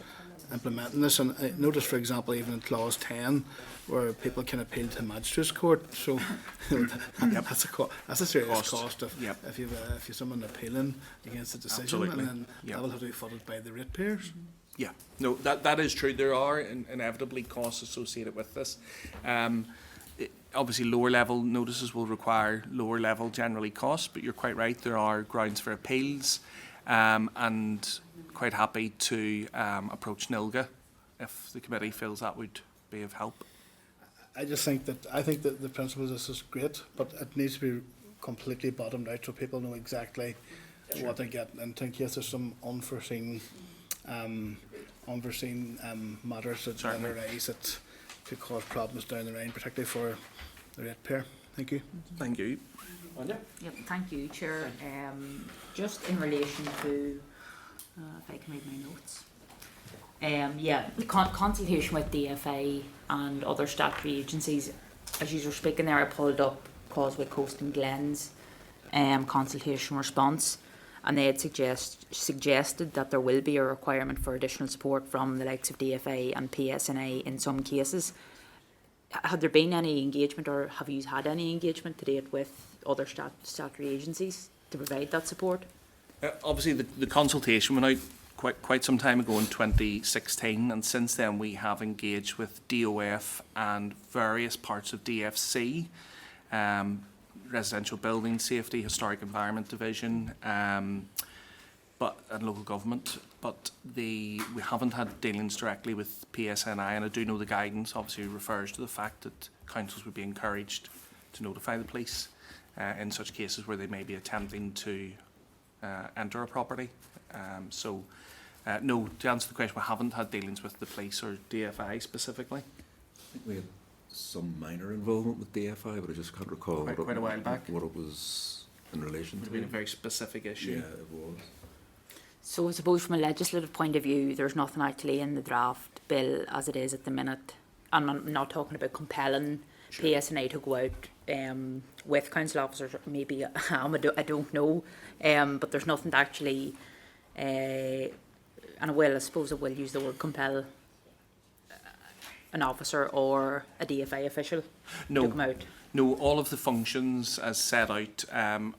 implementing this. And I noticed, for example, even in clause 10, where people can appeal to magistrates court. So that's a serious cost if you've someone appealing against a decision. Absolutely. And then that will have to be funded by the ratepayers. Yeah, no, that is true. There are inevitably costs associated with this. Obviously, lower level notices will require lower level generally costs, but you're quite right. There are grounds for appeals, and quite happy to approach NILGA if the committee feels that would be of help. I think that the principle of this is great, but it needs to be completely bottomed out so people know exactly what they get, and in case there's some unforeseen matters that arise that could cause problems down the line, particularly for the ratepayer. Thank you. Thank you. Yep, thank you, Chair. Just in relation to, if I can read my notes. The consultation with DFA and other statutory agencies, as you were speaking there, I pulled up Causeway Coast and Glens consultation response, and they had suggested that there will be a requirement for additional support from the likes of DFA and PSNA in some cases. Had there been any engagement, or have you had any engagement to date with other statutory agencies to provide that support? Obviously, the consultation went out quite some time ago in 2016, and since then we have engaged with DOF and various parts of DFC, Residential Building Safety, Historic Environment Division, and local government. But we haven't had dealings directly with PSNI, and I do know the guidance obviously refers to the fact that councils would be encouraged to notify the police in such cases where they may be attempting to enter a property. No, to answer the question, we haven't had dealings with the police or DFI specifically. I think we had some minor involvement with DFI, but I just can't recall quite a while back. What it was in relation to. It would have been a very specific issue. Yeah, it was. So I suppose from a legislative point of view, there's nothing actually in the draft bill as it is at the minute. And I'm not talking about compelling PSNA to go out with council officers. Maybe I don't know. But there's nothing to actually, and I suppose I will use the word compel an officer or a DFA official to come out. No, all of the functions as set out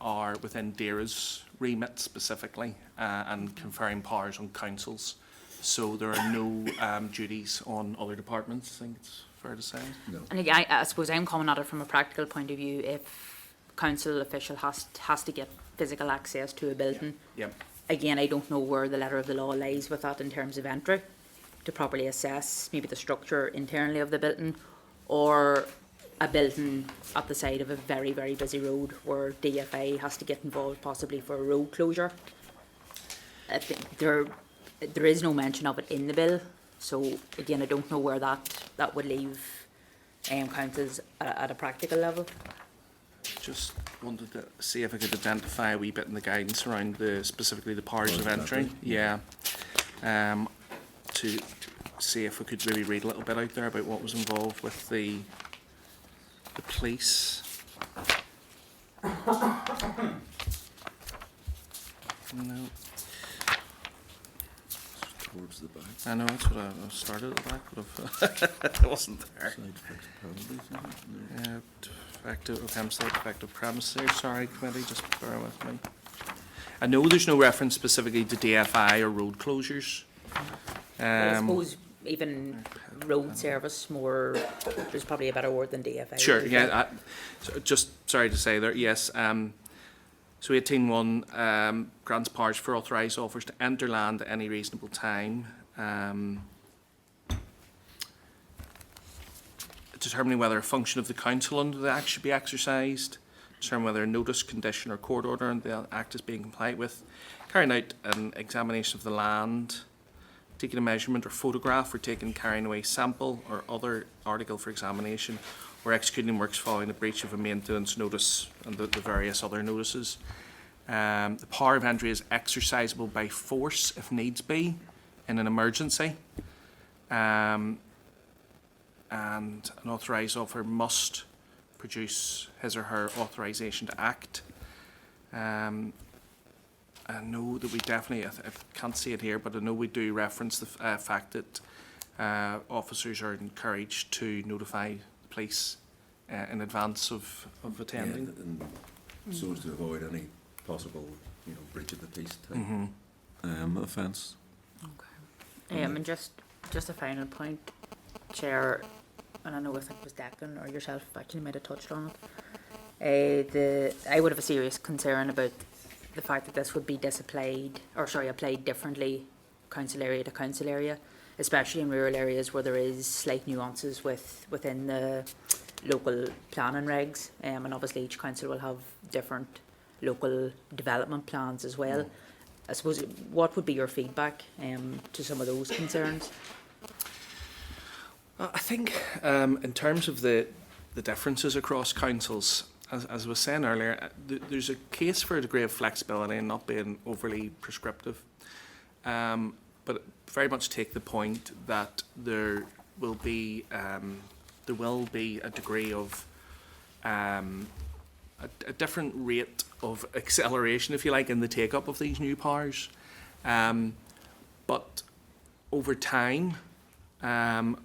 are within DAERA's remit specifically and conferring powers on councils. So there are no duties on other departments, I think it's fair to say. No. And again, I suppose I'm coming at it from a practical point of view. If council official has to get physical access to a building, again, I don't know where the letter of the law lies with that in terms of entry to properly assess maybe the structure internally of the building, or a building at the side of a very, very busy road where DFA has to get involved possibly for a road closure. I think there is no mention of it in the bill, so again I don't know where that would leave councils at a practical level. Just wanted to see if I could identify a wee bit in the guidance around specifically the powers of entry. Yeah. To see if we could maybe read a little bit out there about what was involved with the police. No. Towards the back. I know, that's what I started at the back, but it wasn't there. Effective premises there. Sorry, committee, just bear with me. I know there's no reference specifically to DFI or road closures. Well, I suppose even road service more, there's probably a better word than DFA. Sure, yeah. Just sorry to say there, yes. So 18.1 grants powers for authorised offers to enter land at any reasonable time. Determining whether a function of the council under the act should be exercised. Determine whether a notice, condition or court order under the act is being complied with. Carrying out an examination of the land. Taking a measurement or photograph, or carrying away sample or other article for examination, or executing works following the breach of a maintenance notice and the various other notices. The power of entry is exercisable by force if needs be in an emergency, and an authorised officer must produce his or her authorisation to act. I know that we definitely, I can't see it here, but I know we do reference the fact that officers are encouraged to notify the police in advance of attending. Yeah, and so as to avoid any possible, breach of the peace type offence. Okay. And just a final point, Chair, and I think it was Declan or yourself actually might have touched on it. I would have a serious concern about the fact that this would be applied differently council area to council area, especially in rural areas where there is slight nuances within the local planning regs, and obviously each council will have different local development plans as well. I suppose, what would be your feedback to some of those concerns? I think in terms of the differences across councils, as I was saying earlier, there's a case for a degree of flexibility and not being overly prescriptive. But very much take the point that there will be a degree of a different rate of acceleration, if you like, in the take-up of these new powers. But over time, it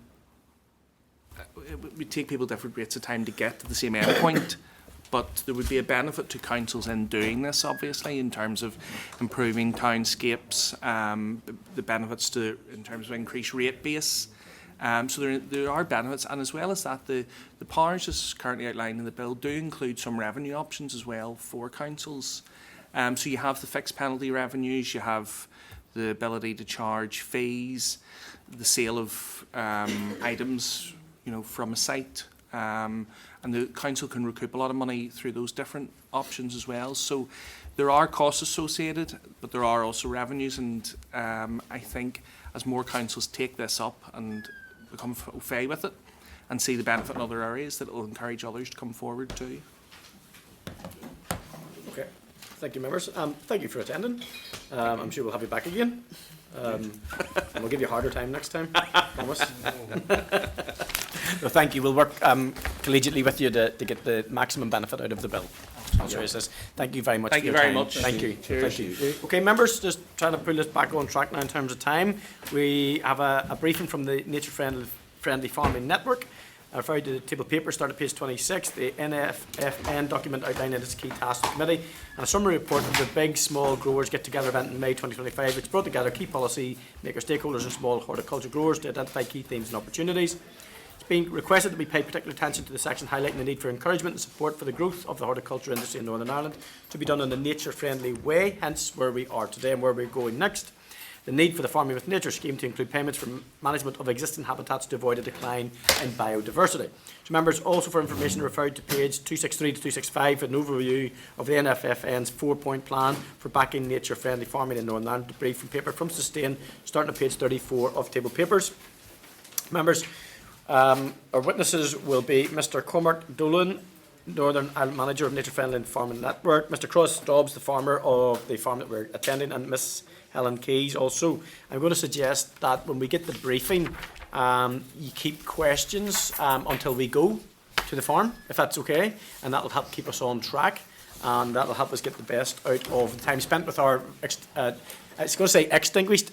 would take people different rates of time to get to the same end point. But there would be a benefit to councils in doing this, obviously, in terms of improving townscapes, the benefits in terms of increased rate base. So there are benefits, and as well as that, the powers as currently outlined in the bill do include some revenue options as well for councils. So you have the fixed penalty revenues, you have the ability to charge fees, the sale of items, from a site, and the council can recoup a lot of money through those different options as well. So there are costs associated, but there are also revenues, and I think as more councils take this up and become au fait with it and see the benefit in other areas, that it will encourage others to come forward too. Okay, thank you, members. Thank you for attending. I'm sure we'll have you back again. And we'll give you a harder time next time. Promise. No, thank you. We'll work collegiately with you to get the maximum benefit out of the bill. Thank you very much. Thank you very much. Thank you. Cheers. Thank you. Okay, members, just trying to pull this back on track now in terms of time. We have a briefing from the Nature Friendly Farming Network. I refer to the table paper, start at page 26, the NFFN document outlining its key tasks of the committee, and a summary report of the Big Small Growers Get Together event in May 2025, which brought together key policy makers, stakeholders and small horticulture growers to identify key themes and opportunities. It's been requested that we pay particular attention to the section highlighting the need for encouragement and support for the growth of the horticulture industry in Northern Ireland, to be done in a nature-friendly way, hence where we are today and where we're going next. The need for the Farming with Nature scheme to include payments for management of existing habitats to avoid a decline in biodiversity. So members, also for information, referred to page 263 to 265 an overview of the NFFN's 4-point plan for backing nature-friendly farming in Northern Ireland, briefing paper from Sustain, starting at page 34 of table papers. Members, our witnesses will be Mr. Cormac Dolan, Northern Ireland Manager of Nature Friendly Farming Network, Mr. Cross Dobbs, the farmer of the farm that we're attending, and Miss Helen Keys also. I'm going to suggest that when we get the briefing, you keep questions until we go to the farm, if that's okay, and that will help keep us on track, and that will help us get the best out of the time spent with our, I was going to say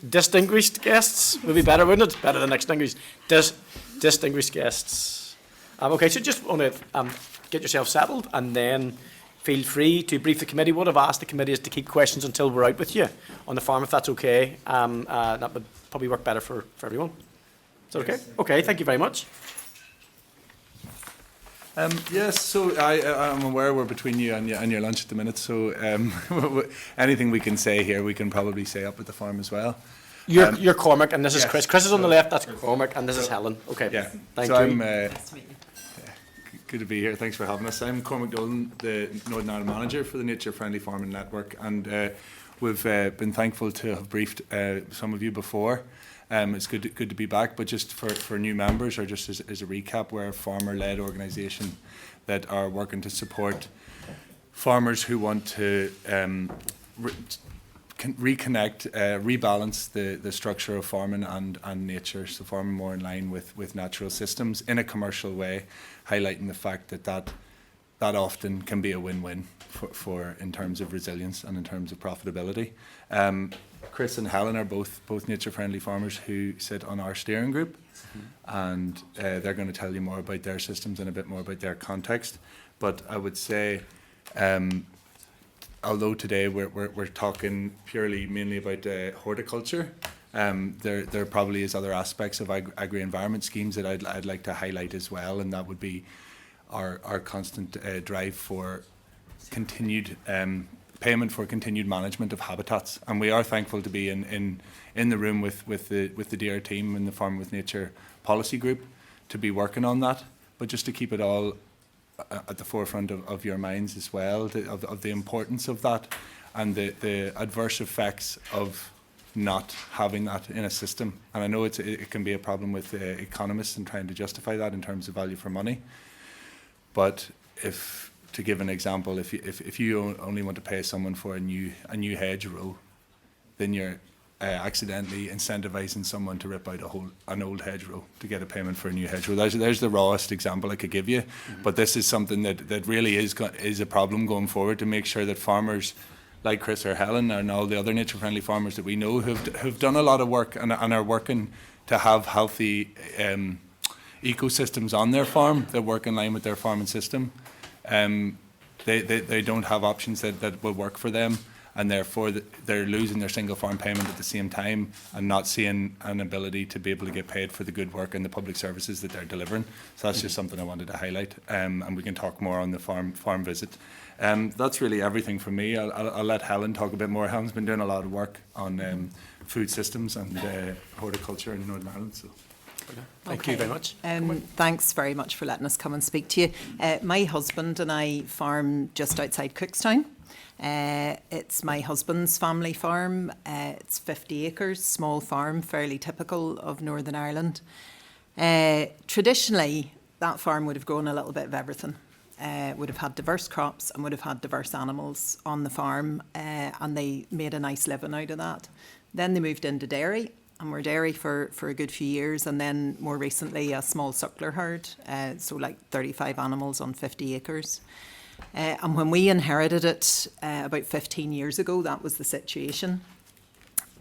distinguished guests, would be better, wouldn't it? Better than extinguished. Distinguished guests. Okay, so just want to get yourself settled, and then feel free to brief the committee. What I've asked the committee is to keep questions until we're out with you on the farm, if that's okay. That would probably work better for everyone. Is that okay? Okay, thank you very much. Yes, so I'm aware we're between you and your lunch at the minute, so anything we can say here, we can probably say up at the farm as well. You're Cormac, and this is yes, Chris. Chris is on the left, that's Cormac, and this is Helen. Okay, yeah. Thank so you. Nice to meet you. Good to be here. Thanks for having us. I'm Cormac Dolan, the Northern Ireland Manager for the Nature Friendly Farming Network, and we've been thankful to have briefed some of you before. It's good to be back, but just for new members, or just as a recap, we're a farmer-led organisation that are working to support farmers who want to reconnect, rebalance the structure of farming and nature, so farming more in line with natural systems in a commercial way, highlighting the fact that often can be a win-win for in terms of resilience and in terms of profitability. Chris and Helen are both nature-friendly farmers who sit on our steering group, and they're going to tell you more about their systems and a bit more about their context. But I would say, although today we're talking mainly about horticulture, there probably is other aspects of agri-environment schemes that I'd like to highlight as well, and that would be our constant drive for continued payment for continued management of habitats. And we are thankful to be in the room with the DAERA team and the Farm with Nature policy group to be working on that. but just to keep it all at the forefront of your minds as well, of the importance of that and the adverse effects of not having that in a system. And I know it can be a problem with economists and trying to justify that in terms of value for money. But to give an example, if you only want to pay someone for a new hedgerow, then you're accidentally incentivizing someone to rip out an old hedgerow to get a payment for a new hedgerow. There's the rawest example I could give you. But this is something that really is a problem going forward, to make sure that farmers like Chris or Helen and all the other nature-friendly farmers that we know who've done a lot of work and are working to have healthy ecosystems on their farm that work in line with their farming system. They don't have options that will work for them, and therefore they're losing their single farm payment at the same time and not seeing an ability to be able to get paid for the good work and the public services that they're delivering. So that's just something I wanted to highlight, and we can talk more on the farm visit. That's really everything from me. I'll let Helen talk a bit more. Helen's been doing a lot of work on food systems and horticulture in Northern Ireland. So. Thank you very much. Thanks very much for letting us come and speak to you. My husband and I farm just outside Cookstown. It's my husband's family farm. It's 50 acres, small farm, fairly typical of Northern Ireland. Traditionally, that farm would have grown a little bit of everything. Would have had diverse crops and would have had diverse animals on the farm, and they made a nice living out of that. Then they moved into dairy, and we're dairy for a good few years, and then more recently a small suckler herd, so like 35 animals on 50 acres. And when we inherited it about 15 years ago, that was the situation.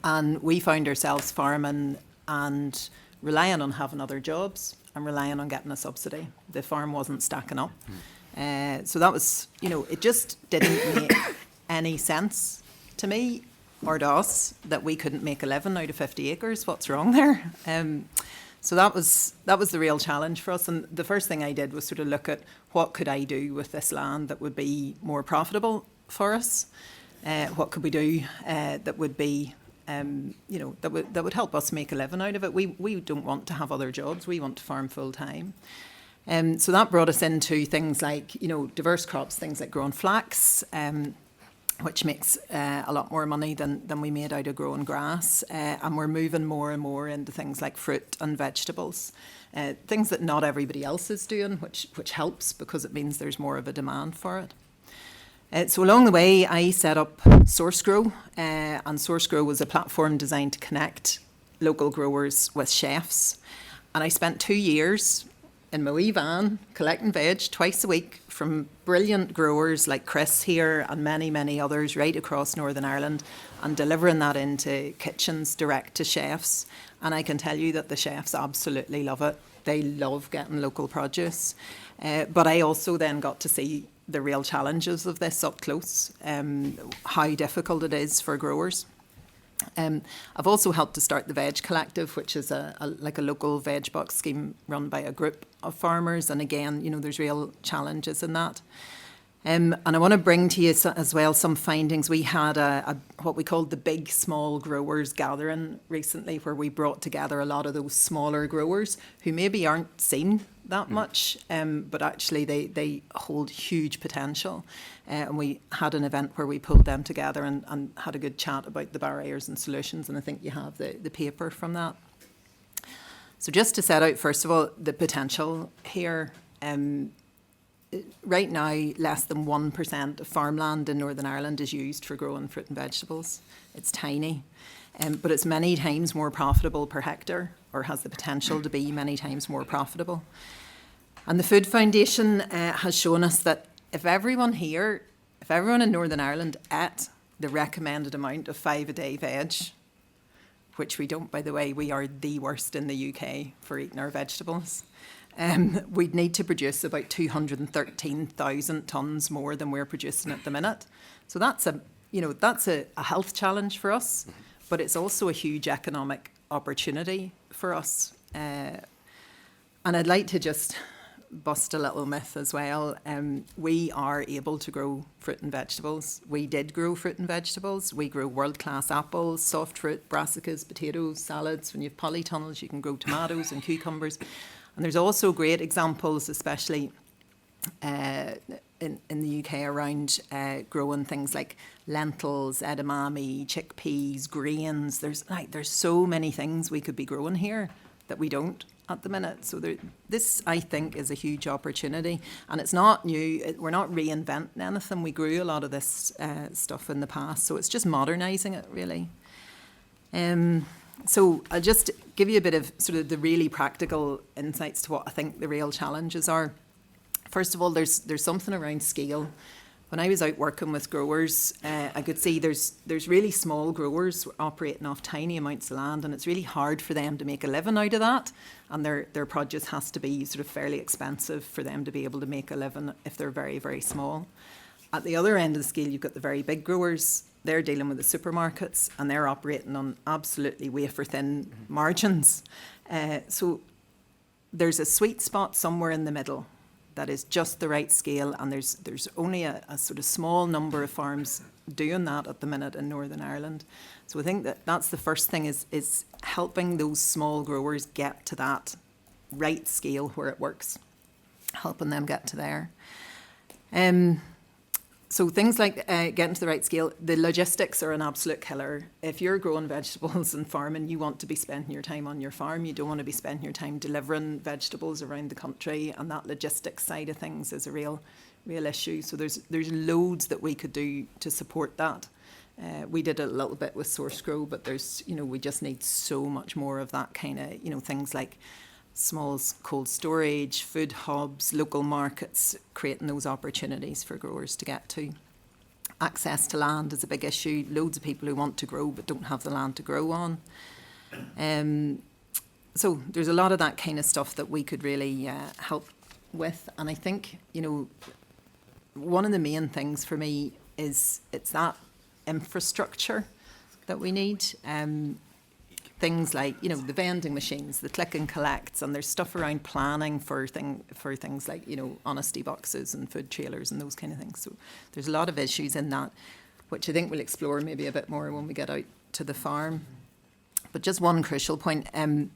And we found ourselves farming and relying on having other jobs and relying on getting a subsidy. The farm wasn't stacking up. So that was, it just didn't make any sense to me or to us that we couldn't make a living out of 50 acres. What's wrong there? So that was the real challenge for us. And the first thing I did was sort of look at what could I do with this land that would be more profitable for us. What could we do that would be, that would help us make a living out of it. We don't want to have other jobs. We want to farm full time. So that brought us into things like, diverse crops, things like growing flax, which makes a lot more money than we made out of growing grass. And we're moving more and more into things like fruit and vegetables, things that not everybody else is doing, which helps because it means there's more of a demand for it. So along the way, I set up SourceGrow, and SourceGrow was a platform designed to connect local growers with chefs. And I spent 2 years in my wee van collecting veg twice a week from brilliant growers like Chris here and many, many others right across Northern Ireland, and delivering that into kitchens direct to chefs. And I can tell you that the chefs absolutely love it. They love getting local produce. But I also then got to see the real challenges of this up close, how difficult it is for growers. I've also helped to start the Veg Collective, which is a local veg box scheme run by a group of farmers. And again, there's real challenges in that. And I want to bring to you as well some findings. We had what we called the Big Small Growers Gathering recently, where we brought together a lot of those smaller growers who maybe aren't seen that much, but actually they hold huge potential. And we had an event where we pulled them together and had a good chat about the barriers and solutions, and I think you have the paper from that. So just to set out, first of all, the potential here. Right now, less than 1% of farmland in Northern Ireland is used for growing fruit and vegetables. It's tiny, but it's many times more profitable per hectare, or has the potential to be many times more profitable. And the Food Foundation has shown us that if everyone in Northern Ireland ate the recommended amount of 5 a day veg, which we don't, by the way, we are the worst in the UK for eating our vegetables. We'd need to produce about 213,000 tonnes more than we're producing at the minute. So that's a health challenge for us, but it's also a huge economic opportunity for us. And I'd like to just bust a little myth as well. We are able to grow fruit and vegetables. We did grow fruit and vegetables. We grow world-class apples, soft fruit, brassicas, potatoes, salads. When you have polytunnels, you can grow tomatoes and cucumbers. And there's also great examples, especially in the UK, around growing things like lentils, edamame, chickpeas, grains. There's so many things we could be growing here that we don't at the minute. So this, I think, is a huge opportunity. And it's not new. We're not reinventing anything. We grew a lot of this stuff in the past. So it's just modernising it, really. So I'll just give you a bit of sort of the really practical insights to what I think the real challenges are. First of all, there's something around scale. When I was out working with growers, I could see there's really small growers operating off tiny amounts of land, and it's really hard for them to make a living out of that. And their produce has to be sort of fairly expensive for them to be able to make a living if they're very, very small. At the other end of the scale, you've got the very big growers. They're dealing with the supermarkets, and they're operating on absolutely wafer-thin margins. So there's a sweet spot somewhere in the middle that is just the right scale, and there's only a sort of small number of farms doing that at the minute in Northern Ireland. So I think that's the first thing, is helping those small growers get to that right scale where it works, helping them get to there. So things like getting to the right scale, the logistics are an absolute killer. If you're growing vegetables and farming, you want to be spending your time on your farm. You don't want to be spending your time delivering vegetables around the country, and that logistics side of things is a real issue. So there's loads that we could do to support that. We did a little bit with Source Grow, but we just need so much more of that kind of, things like small cold storage, food hubs, local markets, creating those opportunities for growers to get to. Access to land is a big issue. Loads of people who want to grow but don't have the land to grow on. So there's a lot of that kind of stuff that we could really help with. And I think, one of the main things for me is it's that infrastructure that we need. Things like, the vending machines, the click and collects, and there's stuff around planning for things like, honesty boxes and food trailers and those kind of things. So there's a lot of issues in that, which I think we'll explore maybe a bit more when we get out to the farm. But just one crucial point, I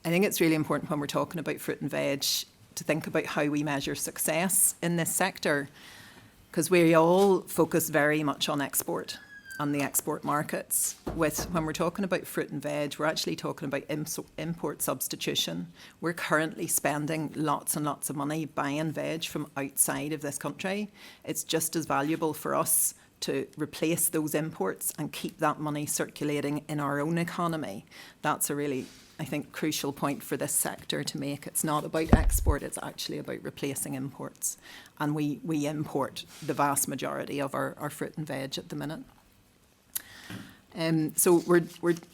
think it's really important when we're talking about fruit and veg to think about how we measure success in this sector, because we all focus very much on export and the export markets. When we're talking about fruit and veg, we're actually talking about import substitution. We're currently spending lots and lots of money buying veg from outside of this country. It's just as valuable for us to replace those imports and keep that money circulating in our own economy. That's a really, I think, crucial point for this sector to make. It's not about export, it's actually about replacing imports. And we import the vast majority of our fruit and veg at the minute. So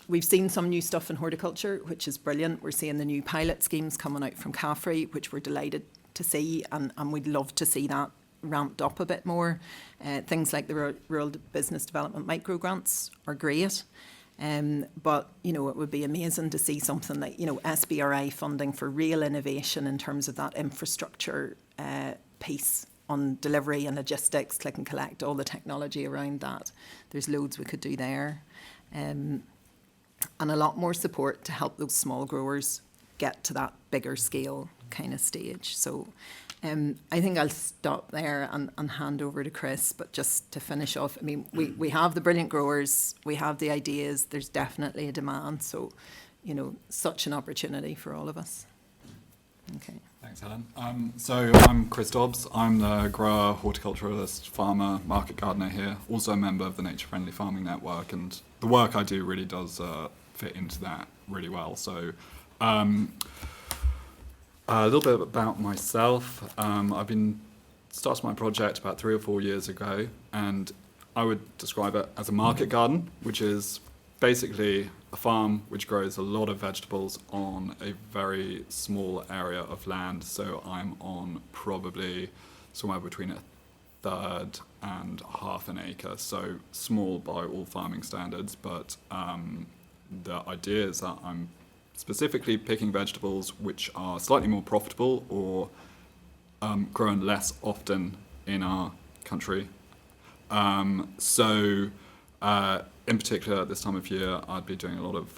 we've seen some new stuff in horticulture, which is brilliant. We're seeing the new pilot schemes coming out from CAFRE, which we're delighted to see, and we'd love to see that ramped up a bit more. Things like the Rural Business Development micro grants are great. But, it would be amazing to see something like, SBRI funding for real innovation in terms of that infrastructure piece on delivery and logistics, click and collect, all the technology around that. There's loads we could do there. And a lot more support to help those small growers get to that bigger scale kind of stage. So I think I'll stop there and hand over to Chris, but just to finish off, I mean, we have the brilliant growers, we have the ideas, there's definitely a demand. So, such an opportunity for all of us. Okay. Thanks, Helen. So I'm Chris Dobbs. I'm the grower, horticulturalist, farmer, market gardener here, also a member of the Nature Friendly Farming Network, and the work I do really does fit into that really well. So a little bit about myself. I've been started my project about 3 or 4 years ago, and I would describe it as a market garden, which is basically a farm which grows a lot of vegetables on a very small area of land. So I'm on probably somewhere between a third and half an acre. So small by all farming standards, but the idea is that I'm specifically picking vegetables which are slightly more profitable or grown less often in our country. In particular, at this time of year, I'd be doing a lot of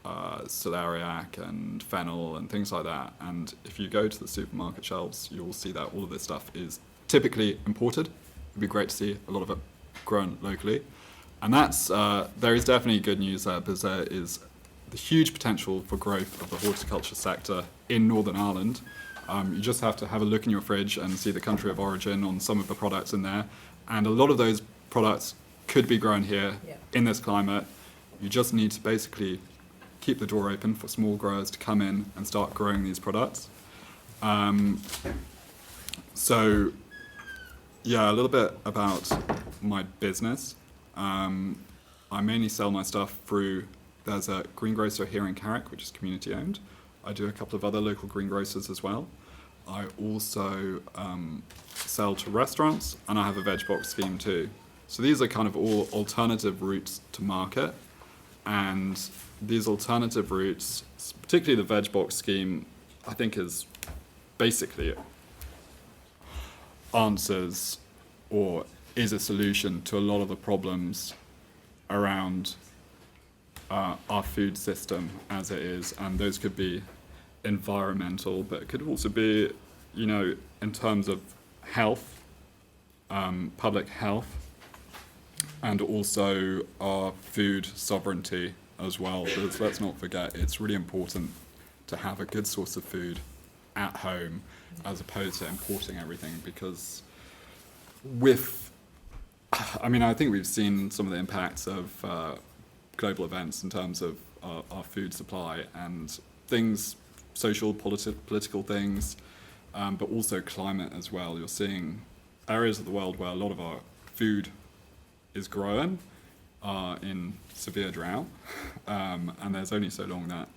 celeriac and fennel and things like that. And if you go to the supermarket shelves, you'll see that all of this stuff is typically imported. It'd be great to see a lot of it grown locally. And that's, there is definitely good news there, because there is the huge potential for growth of the horticulture sector in Northern Ireland. You just have to have a look in your fridge and see the country of origin on some of the products in there. And a lot of those products could be grown here in this climate. You just need to basically keep the door open for small growers to come in and start growing these products. So, yeah, a little bit about my business. I mainly sell my stuff through, there's a greengrocer here in Carrick, which is community owned. I do a couple of other local greengrocers as well. I also sell to restaurants, and I have a veg box scheme too. So these are kind of all alternative routes to market. And these alternative routes, particularly the veg box scheme, I think is basically answers or is a solution to a lot of the problems around our food system as it is. And those could be environmental, but it could also be, you know, in terms of health, public health, and also our food sovereignty as well. Because let's not forget, it's really important to have a good source of food at home as opposed to importing everything, because with, I mean, I think we've seen some of the impacts of global events in terms of our food supply and things, social, political things, but also climate as well. You're seeing areas of the world where a lot of our food is grown in severe drought, and there's only so long that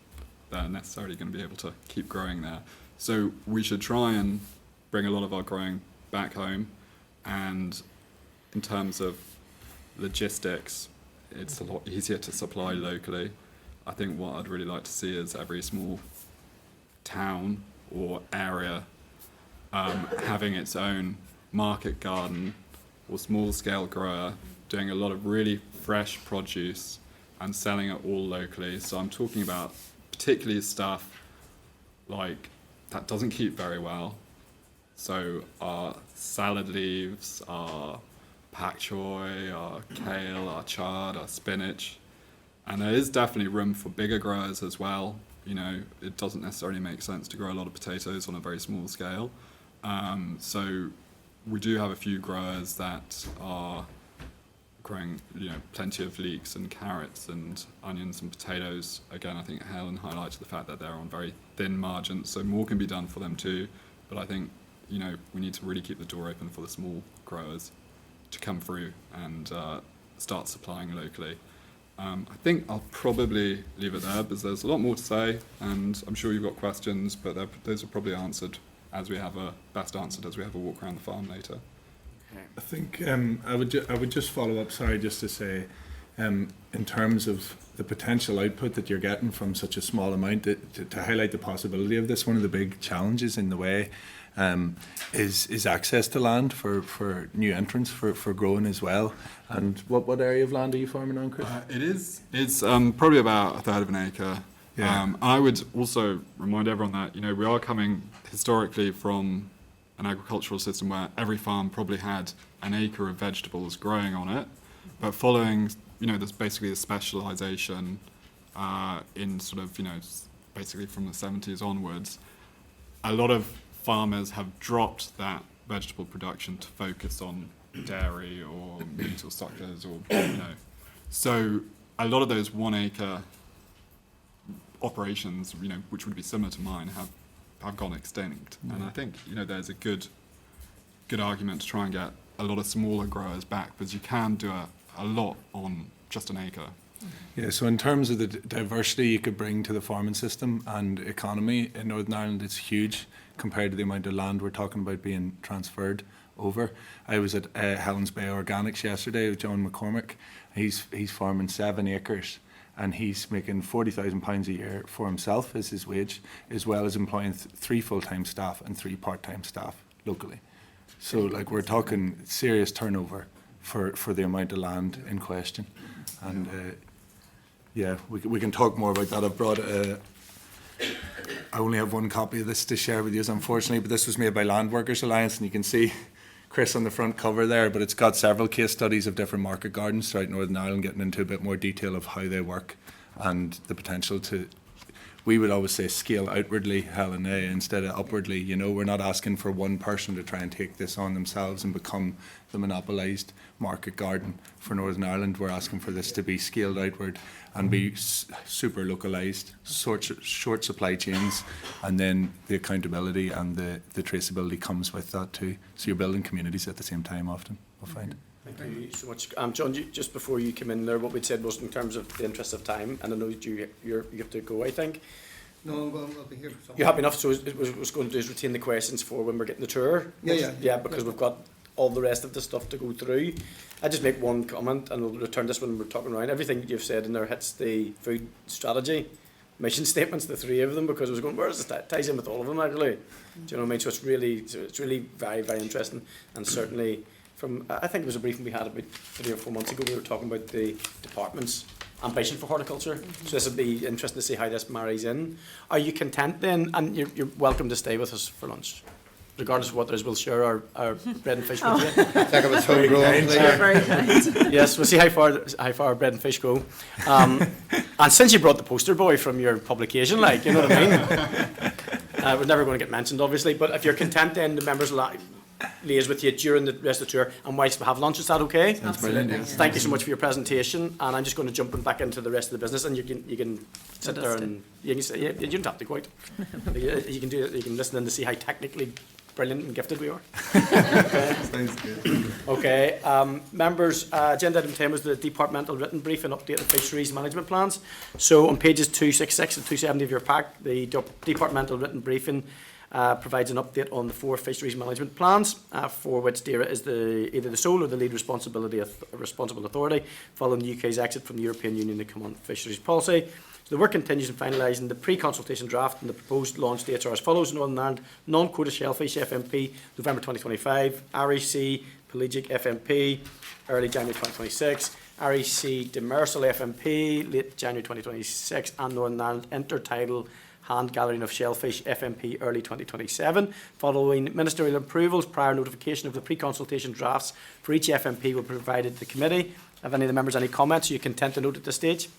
they're necessarily going to be able to keep growing there. So we should try and bring a lot of our growing back home, and in terms of logistics, it's a lot easier to supply locally. I think what I'd really like to see is every small town or area having its own market garden or small scale grower doing a lot of really fresh produce and selling it all locally. So I'm talking about particularly stuff like that doesn't keep very well. So our salad leaves, our pak choy, our kale, our chard, our spinach. And there is definitely room for bigger growers as well. You know, it doesn't necessarily make sense to grow a lot of potatoes on a very small scale. So we do have a few growers that are growing, you know, plenty of leeks and carrots and onions and potatoes. Again, I think Helen highlighted the fact that they're on very thin margins, so more can be done for them too. But I think, you know, we need to really keep the door open for the small growers to come through and start supplying locally. I think I'll probably leave it there because there's a lot more to say, and I'm sure you've got questions, but those are probably answered as we have best answered as we have a walk around the farm later. I think I would just follow up, sorry, just to say, in terms of the potential output that you're getting from such a small amount, to highlight the possibility of this, one of the big challenges in the way is access to land for new entrants for growing as well. And what area of land are you farming on, Chris? It's probably about a third of an acre. Yeah. I would also remind everyone that, you know, we are coming historically from an agricultural system where every farm probably had an acre of vegetables growing on it, but following, you know, there's basically a specialisation in sort of, you know, basically from the 70s onwards, a lot of farmers have dropped that vegetable production to focus on dairy or meat or suckers or, you know. So a lot of those 1 acre operations, you know, which would be similar to mine, have gone extinct. And I think, you know, there's a good argument to try and get a lot of smaller growers back, because you can do a lot on just an acre. Yeah, so in terms of the diversity you could bring to the farming system and economy in Northern Ireland, it's huge compared to the amount of land we're talking about being transferred over. I was at Helens Bay Organics yesterday with John McCormac. He's farming 7 acres. And he's making £40,000 a year for himself as his wage, as well as employing 3 full-time staff and 3 part-time staff locally. So, like, we're talking serious turnover for the amount of land in question. And yeah, we can talk more about that. I've brought I only have one copy of this to share with you, unfortunately, but this was made by Land Workers Alliance, and you can see Chris on the front cover there, but it's got several case studies of different market gardens throughout Northern Ireland, getting into a bit more detail of how they work and the potential to, we would always say, scale outwardly, Helen, instead of upwardly. You know, we're not asking for one person to try and take this on themselves and become the monopolised market garden for Northern Ireland. We're asking for this to be scaled outward and be super localised, short supply chains, and then the accountability and the traceability comes with that too. So you're building communities at the same time often, we'll find. Thank you so much. John, just before you came in there, what we'd said was in terms of the interest of time, and I know that you have to go, I think. No, well, I'll be here for some. You're happy enough, so it was going to do is retain the questions for when we're getting the tour? Yeah, because we've got all the rest of the stuff to go through. I just make one comment, and we'll return this when we're talking around. Everything you've said in there hits the food strategy mission statements, the three of them, because I was going, where does this ties in with all of them actually? Do you know what I mean? So it's really very, very interesting, and certainly from, I think it was a briefing we had about 3 or 4 months ago, we were talking about the department's ambition for horticulture. So this would be interesting to see how this marries in. Are you content then, and you're welcome to stay with us for lunch, regardless of what there is, we'll share our bread and fish with you. Check out the homegrown. Very kind. Yes, we'll see how far bread and fish go. And since you brought the poster boy from your publication, like, you know what I mean? We're never going to get mentioned, obviously, but if you're content, then the members liaise with you during the rest of the tour, and whilst we have lunch, is that okay? That's brilliant. Yeah. Thank you so much for your presentation, and I'm just going to jump back into the rest of the business, and you can sit there and you can say, yeah, you don't have to quite. You can do it. You can listen in to see how technically brilliant and gifted we are. Okay. Sounds good. Okay, members, agenda item 10 was the departmental written brief and update of fisheries management plans. So on pages 266 and 270 of your pack, the departmental written briefing provides an update on the 4 fisheries management plans, for which DAERA is either the sole or the lead responsible authority following the UK's exit from the European Union and Common Fisheries Policy. So the work continues in finalising the pre-consultation draft, and the proposed launch dates are as follows: Northern Ireland non-quota shellfish FMP November 2025, REC pelagic FMP early January 2026, REC demersal FMP late January 2026, and Northern Ireland intertidal hand gathering of shellfish FMP early 2027. Following ministerial approvals, prior notification of the pre-consultation drafts for each FMP will be provided to the committee. Have any of the members any comments? Are you content to note at this stage?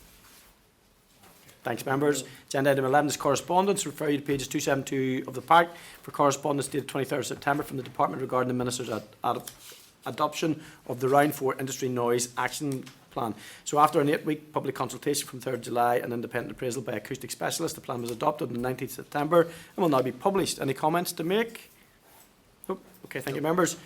Thanks, members. Agenda item 11 is correspondence. Refer you to pages 272 of the pack for correspondence dated 23rd September from the Department regarding the Minister's adoption of the Round 4 Industry Noise Action Plan. So after an 8-week public consultation from 3rd July and independent appraisal by acoustic specialists, the plan was adopted on the 19th September and will now be published. Any comments to make? Oh, okay, thank you, members.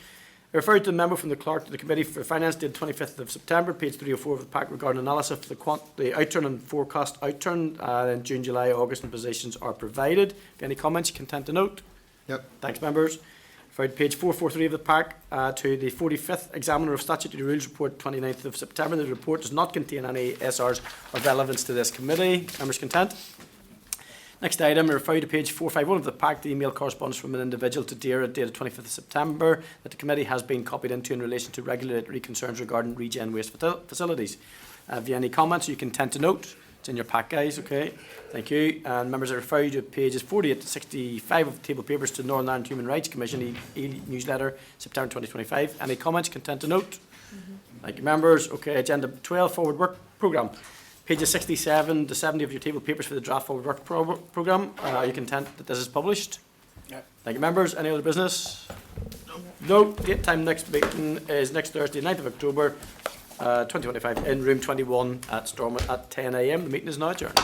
I referred to the memo from the clerk to the Committee for Finance dated 25th of September, page 304 of the pack, regarding analysis of the outturn and forecast outturn in June, July, August, and positions are provided. Any comments you content to note? Yep. Thanks, members. Referred to page 443 of the pack to the 45th Examiner of Statutory Rules report 29th of September. The report does not contain any SRs of relevance to this committee. Members content? Next item, I refer you to page 451 of the pack, the email correspondence from an individual to DAERA dated 25th of September that the committee has been copied into in relation to regulatory concerns regarding regen waste facilities. Have you any comments you can tend to note? It's in your pack, guys, okay? Thank you. And members, I refer you to pages 48 to 65 of the table papers to Northern Ireland Human Rights Commission e-newsletter, September 2025. Any comments you can tend to note? Thank you, members. Okay, agenda 12, forward work programme. Pages 67 to 70 of your table papers for the draft forward work programme. Are you content that this is published? Yep. Thank you, members. Any other business? No. Date time next meeting is next Thursday, 9th of October, 2025, in room 21 at Stormont at 10 AM. The meeting is now adjourned.